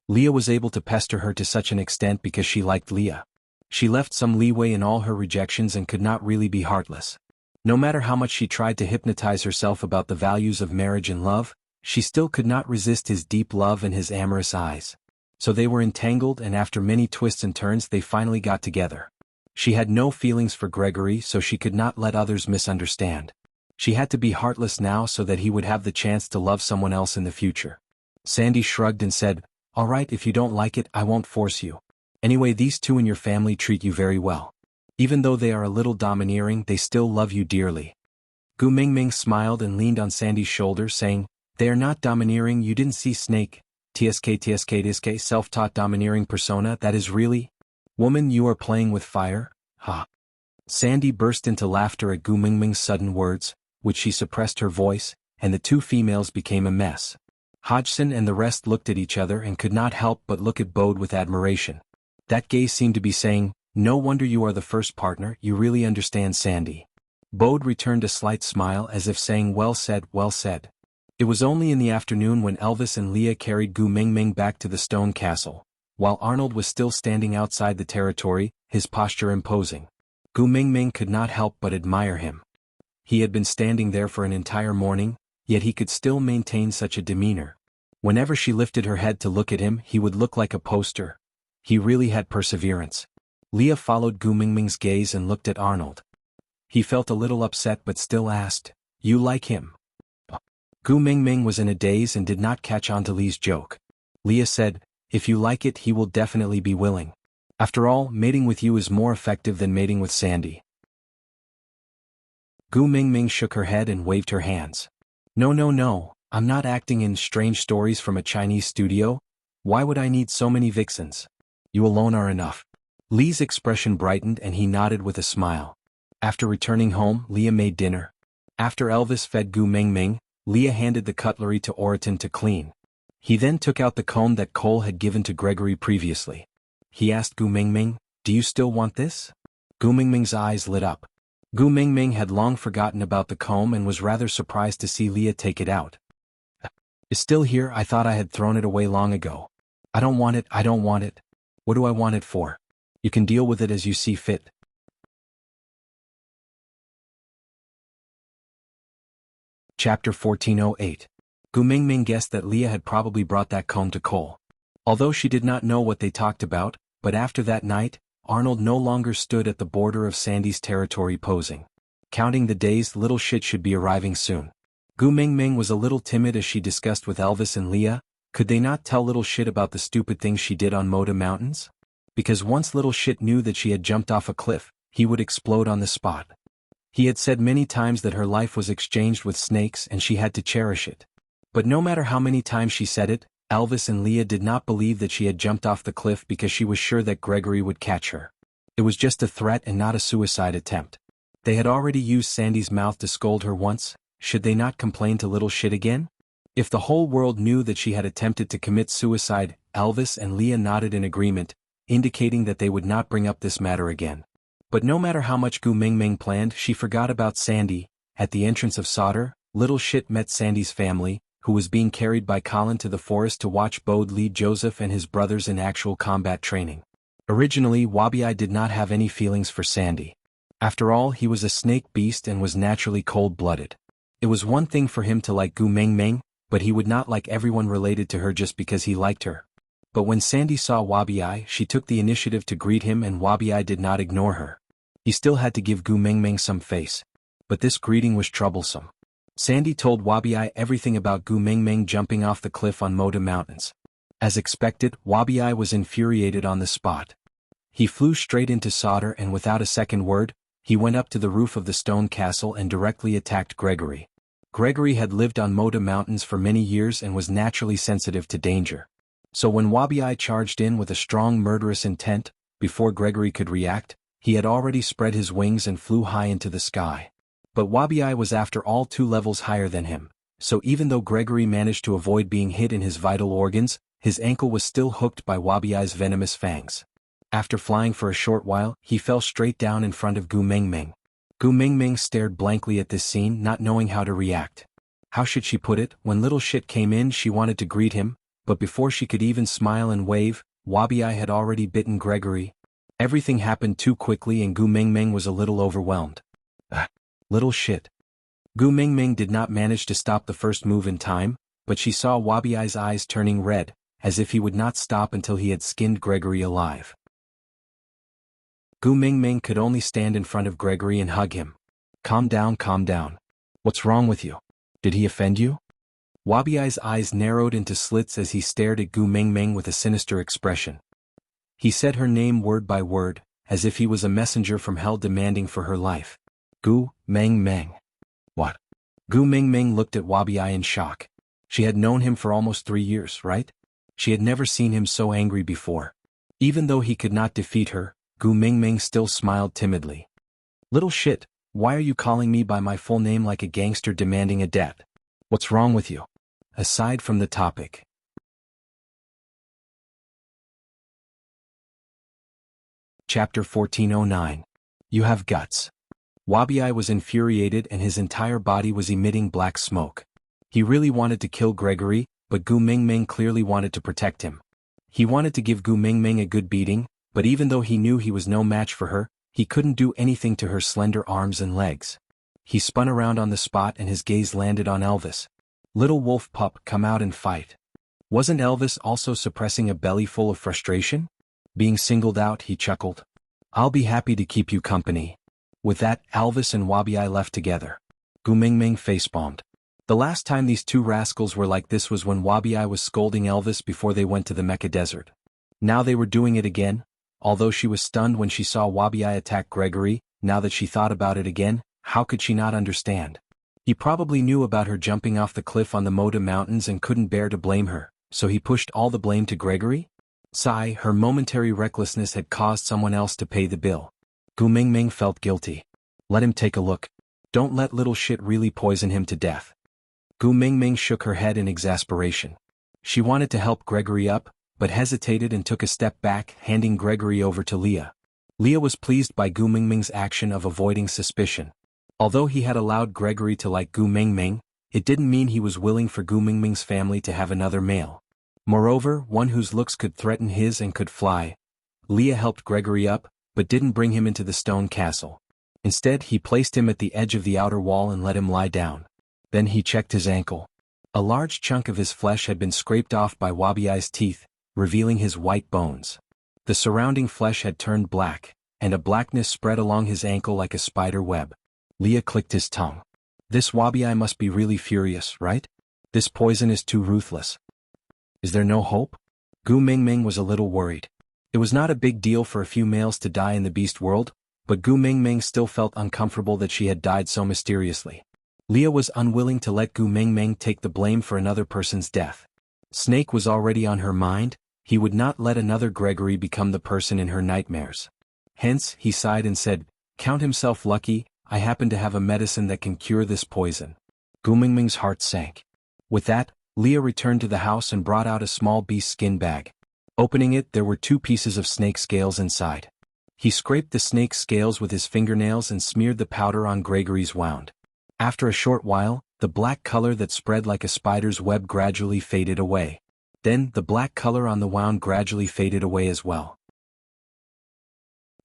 A: Leah was able to pester her to such an extent because she liked Leah. She left some leeway in all her rejections and could not really be heartless. No matter how much she tried to hypnotize herself about the values of marriage and love, she still could not resist his deep love and his amorous eyes. So they were entangled, and after many twists and turns they finally got together. She had no feelings for Gregory, so she could not let others misunderstand. She had to be heartless now so that he would have the chance to love someone else in the future. Sandy shrugged and said, All right, if you don't like it, I won't force you. Anyway, these 2 in your family treat you very well. Even though they are a little domineering, they still love you dearly. Gu Mingming smiled and leaned on Sandy's shoulder, saying, They are not domineering, you didn't see Snake. TSK self-taught domineering persona, that is really? Woman, you are playing with fire? Ha. Sandy burst into laughter at Gu Mingming's sudden words, which she suppressed her voice, and the 2 females became a mess. Hodgson and the rest looked at each other and could not help but look at Bode with admiration. That gaze seemed to be saying, No wonder you are the first partner, you really understand Sandy. Bode returned a slight smile as if saying, Well said, well said. It was only in the afternoon when Elvis and Leah carried Gu Mingming back to the stone castle, while Arnold was still standing outside the territory, his posture imposing. Gu Mingming could not help but admire him. He had been standing there for an entire morning, yet he could still maintain such a demeanor. Whenever she lifted her head to look at him, he would look like a poster. He really had perseverance. Leah followed Gu Mingming's gaze and looked at Arnold. He felt a little upset but still asked, You like him? Gu Mingming was in a daze and did not catch on to Lee's joke. Leah said, If you like it, he will definitely be willing. After all, mating with you is more effective than mating with Sandy. Gu Mingming shook her head and waved her hands. No, I'm not acting in strange stories from a Chinese studio. Why would I need so many vixens? You alone are enough. Lee's expression brightened and he nodded with a smile. After returning home, Leah made dinner. After Elvis fed Gu Mingming, Leah handed the cutlery to Oraton to clean. He then took out the comb that Cole had given to Gregory previously. He asked Gu Mingming, "Do you still want this?" Gu Mingming's eyes lit up. Gu Mingming had long forgotten about the comb and was rather surprised to see Leah take it out. "It's still here. I thought I had thrown it away long ago." I don't want it. What do I want it for?" "You can deal with it as you see fit." Chapter 1408. Gu Mingming guessed that Leah had probably brought that comb to Cole. Although she did not know what they talked about, but after that night, Arnold no longer stood at the border of Sandy's territory posing. Counting the days, little shit should be arriving soon. Gu Mingming was a little timid as she discussed with Elvis and Leah. Could they not tell little shit about the stupid things she did on Moda Mountains? Because once little shit knew that she had jumped off a cliff, he would explode on the spot. He had said many times that her life was exchanged with snakes and she had to cherish it. But no matter how many times she said it, Elvis and Leah did not believe that she had jumped off the cliff because she was sure that Gregory would catch her. It was just a threat and not a suicide attempt. They had already used Sandy's mouth to scold her once. Should they not complain to little shit again? If the whole world knew that she had attempted to commit suicide, Elvis and Leah nodded in agreement, indicating that they would not bring up this matter again. But no matter how much Gu Mingming planned, she forgot about Sandy. At the entrance of Sauter, little shit met Sandy's family, who was being carried by Colin to the forest to watch Bode lead Joseph and his brothers in actual combat training. Originally, Wabi did not have any feelings for Sandy. After all, he was a snake beast and was naturally cold-blooded. It was one thing for him to like Gu Mingming, but he would not like everyone related to her just because he liked her. But when Sandy saw Wabi, she took the initiative to greet him and Wabi did not ignore her. He still had to give Gu Mingming some face. But this greeting was troublesome. Sandy told Wabi everything about Gu Mingming jumping off the cliff on Moda Mountains. As expected, Wabi was infuriated on the spot. He flew straight into Sauter and without a second word, he went up to the roof of the stone castle and directly attacked Gregory. Gregory had lived on Moda Mountains for many years and was naturally sensitive to danger. So when Wabi charged in with a strong murderous intent, before Gregory could react, he had already spread his wings and flew high into the sky. But Wabi was after all 2 levels higher than him, so even though Gregory managed to avoid being hit in his vital organs, his ankle was still hooked by Wabi's venomous fangs. After flying for a short while, he fell straight down in front of Gu Mingming. Gu Mingming stared blankly at this scene, not knowing how to react. How should she put it? When little shit came in, she wanted to greet him, but before she could even smile and wave, Wabi had already bitten Gregory. Everything happened too quickly and Gu Mingming was a little overwhelmed. Little shit. Gu Mingming did not manage to stop the first move in time, but she saw Wabi's eyes turning red, as if he would not stop until he had skinned Gregory alive. Gu Mingming could only stand in front of Gregory and hug him. Calm down. What's wrong with you? Did he offend you?" Wabi's eyes narrowed into slits as he stared at Gu Mingming with a sinister expression. He said her name word by word, as if he was a messenger from hell demanding for her life. Gu Mingming. What? Gu Mingming looked at Wabi in shock. She had known him for almost 3 years, right? She had never seen him so angry before. Even though he could not defeat her, Gu Mingming still smiled timidly. "Little shit, why are you calling me by my full name like a gangster demanding a debt? What's wrong with you?" Aside from the topic. Chapter 1409. You have guts. Wabi was infuriated and his entire body was emitting black smoke. He really wanted to kill Gregory, but Gu Mingming clearly wanted to protect him. He wanted to give Gu Mingming a good beating, but even though he knew he was no match for her, he couldn't do anything to her slender arms and legs. He spun around on the spot and his gaze landed on Elvis. "Little wolf pup, come out and fight." Wasn't Elvis also suppressing a belly full of frustration? Being singled out, he chuckled. "I'll be happy to keep you company." With that, Elvis and Wabi left together. Gu Mingming facepalmed. The last time these 2 rascals were like this was when Wabi was scolding Elvis before they went to the Mecca Desert. Now they were doing it again. Although she was stunned when she saw Wabi attack Gregory, now that she thought about it again, how could she not understand? He probably knew about her jumping off the cliff on the Moda Mountains and couldn't bear to blame her, so he pushed all the blame to Gregory? Sigh, her momentary recklessness had caused someone else to pay the bill. Gu Mingming felt guilty. Let him take a look. Don't let little shit really poison him to death. Gu Mingming shook her head in exasperation. She wanted to help Gregory up, but hesitated and took a step back, handing Gregory over to Leah. Leah was pleased by Gu Mingming's action of avoiding suspicion. Although he had allowed Gregory to like Gu Mingming, it didn't mean he was willing for Gu Mingming's family to have another male. Moreover, one whose looks could threaten his and could fly. Leah helped Gregory up, but didn't bring him into the stone castle. Instead, he placed him at the edge of the outer wall and let him lie down. Then he checked his ankle. A large chunk of his flesh had been scraped off by Wabiai's teeth, revealing his white bones. The surrounding flesh had turned black, and a blackness spread along his ankle like a spider web. Leah clicked his tongue. This Wabiai must be really furious, right? This poison is too ruthless. Is there no hope? Gu Mingming was a little worried. It was not a big deal for a few males to die in the beast world, but Gu Mingming still felt uncomfortable that she had died so mysteriously. Leah was unwilling to let Gu Mingming take the blame for another person's death. Snake was already on her mind. He would not let another Gregory become the person in her nightmares. Hence, he sighed and said, "Count himself lucky, I happen to have a medicine that can cure this poison." Gu Mingming's heart sank. With that, Leah returned to the house and brought out a small beast skin bag. Opening it, there were 2 pieces of snake scales inside. He scraped the snake scales with his fingernails and smeared the powder on Gregory's wound. After a short while, the black color that spread like a spider's web gradually faded away. Then, the black color on the wound gradually faded away as well.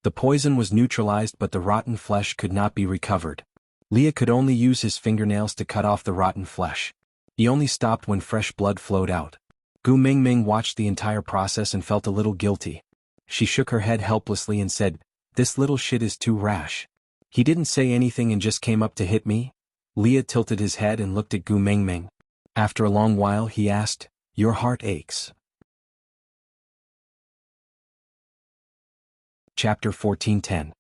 A: The poison was neutralized, but the rotten flesh could not be recovered. Leah could only use his fingernails to cut off the rotten flesh. He only stopped when fresh blood flowed out. Gu Mingming watched the entire process and felt a little guilty. She shook her head helplessly and said, "This little shit is too rash. He didn't say anything and just came up to hit me?" Leah tilted his head and looked at Gu Mingming. After a long while he asked, "Your heart aches?" Chapter 14:10.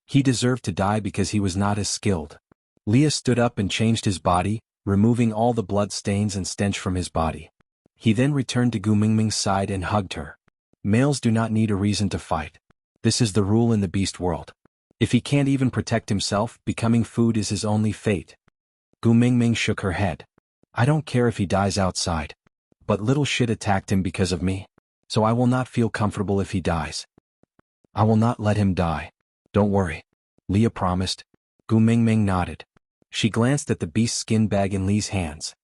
A: He deserved to die because he was not as skilled. Leah stood up and changed his body, removing all the blood stains and stench from his body. He then returned to Gu Mingming's side and hugged her. Males do not need a reason to fight. This is the rule in the beast world. If he can't even protect himself, becoming food is his only fate. Gu Mingming shook her head. "I don't care if he dies outside. But little shit attacked him because of me. So I will not feel comfortable if he dies. I will not let him die. Don't worry." Leah promised. Gu Mingming nodded. She glanced at the beast skin bag in Lee's hands.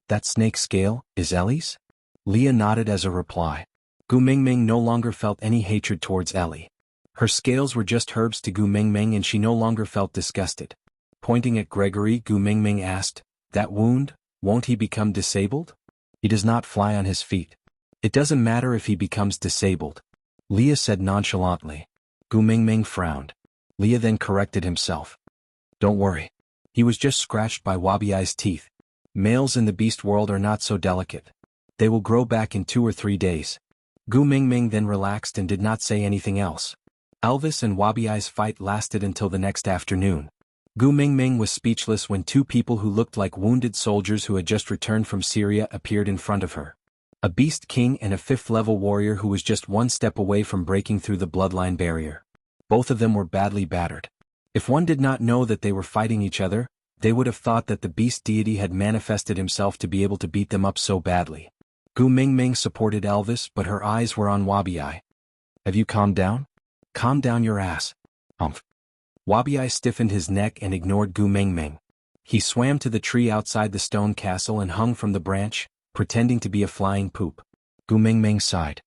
A: "That snake scale is Ellie's?" Leah nodded as a reply. Gu Mingming no longer felt any hatred towards Ellie. Her scales were just herbs to Gu Mingming and she no longer felt disgusted. Pointing at Gregory, Gu Mingming asked, "That wound, won't he become disabled?" "He does not fly on his feet. It doesn't matter if he becomes disabled," Leah said nonchalantly. Gu Mingming frowned. Leah then corrected himself. "Don't worry. He was just scratched by Wabiai's teeth. Males in the beast world are not so delicate. They will grow back in 2 or 3 days." Gu Mingming then relaxed and did not say anything else. Elvis and Wabiai's fight lasted until the next afternoon. Gu Mingming was speechless when 2 people who looked like wounded soldiers who had just returned from Syria appeared in front of her. A beast king and a 5th-level warrior who was just 1 step away from breaking through the bloodline barrier. Both of them were badly battered. If one did not know that they were fighting each other, they would have thought that the beast deity had manifested himself to be able to beat them up so badly. Gu Mingming supported Elvis, but her eyes were on Wabiai. "Have you calmed down?" "Calm down your ass." Humph. Wabiai stiffened his neck and ignored Gu Mingming. He swam to the tree outside the stone castle and hung from the branch, pretending to be a flying poop. Gu Mingming sighed.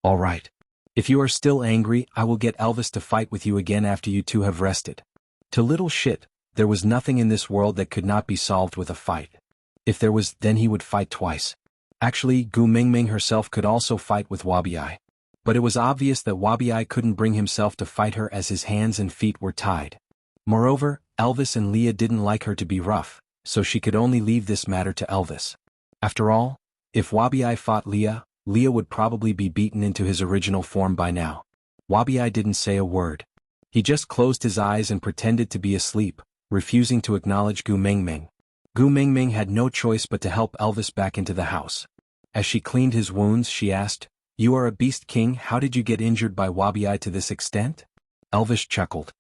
A: "All right. If you are still angry, I will get Elvis to fight with you again after you 2 have rested." To little shit, there was nothing in this world that could not be solved with a fight. If there was, then he would fight twice. Actually, Gu Mingming herself could also fight with Wabiai. But it was obvious that Wabiai couldn't bring himself to fight her as his hands and feet were tied. Moreover, Elvis and Leah didn't like her to be rough, so she could only leave this matter to Elvis. After all, if Wabiai fought Leah, Leah would probably be beaten into his original form by now. Wabiai didn't say a word. He just closed his eyes and pretended to be asleep, refusing to acknowledge Gu Mingming. Gu Mingming had no choice but to help Elvis back into the house. As she cleaned his wounds, she asked, "You are a beast king, how did you get injured by Wabiai to this extent?" Elvis chuckled.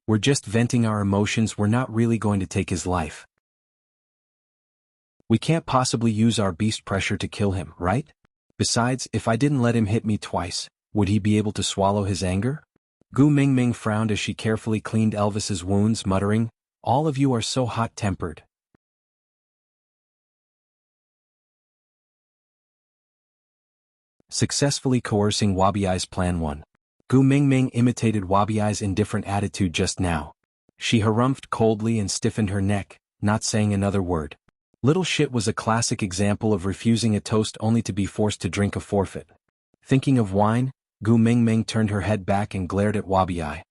A: "We're just venting our emotions, we're not really going to take his life." We can't possibly use our beast pressure to kill him, right? Besides, if I didn't let him hit me twice, would he be able to swallow his anger? Gu Mingming frowned as she carefully cleaned Elvis's wounds, muttering, "All of you are so hot-tempered." Successfully coercing Wabiai's Plan 1. Gu Mingming imitated Wabiai's indifferent attitude just now. She harumphed coldly and stiffened her neck, not saying another word. Little Shit was a classic example of refusing a toast only to be forced to drink a forfeit. Thinking of wine, Gu Mingming turned her head back and glared at Wabiai.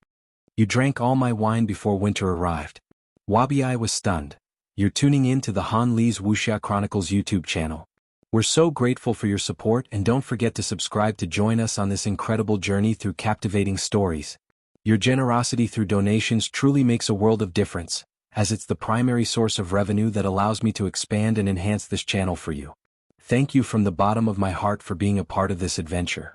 A: "You drank all my wine before winter arrived." Wabiai was stunned. "You're tuning in to the Han Li's Wuxia Chronicles YouTube channel. We're so grateful for your support, and don't forget to subscribe to join us on this incredible journey through captivating stories. Your generosity through donations truly makes a world of difference, as it's the primary source of revenue that allows me to expand and enhance this channel for you. Thank you from the bottom of my heart for being a part of this adventure."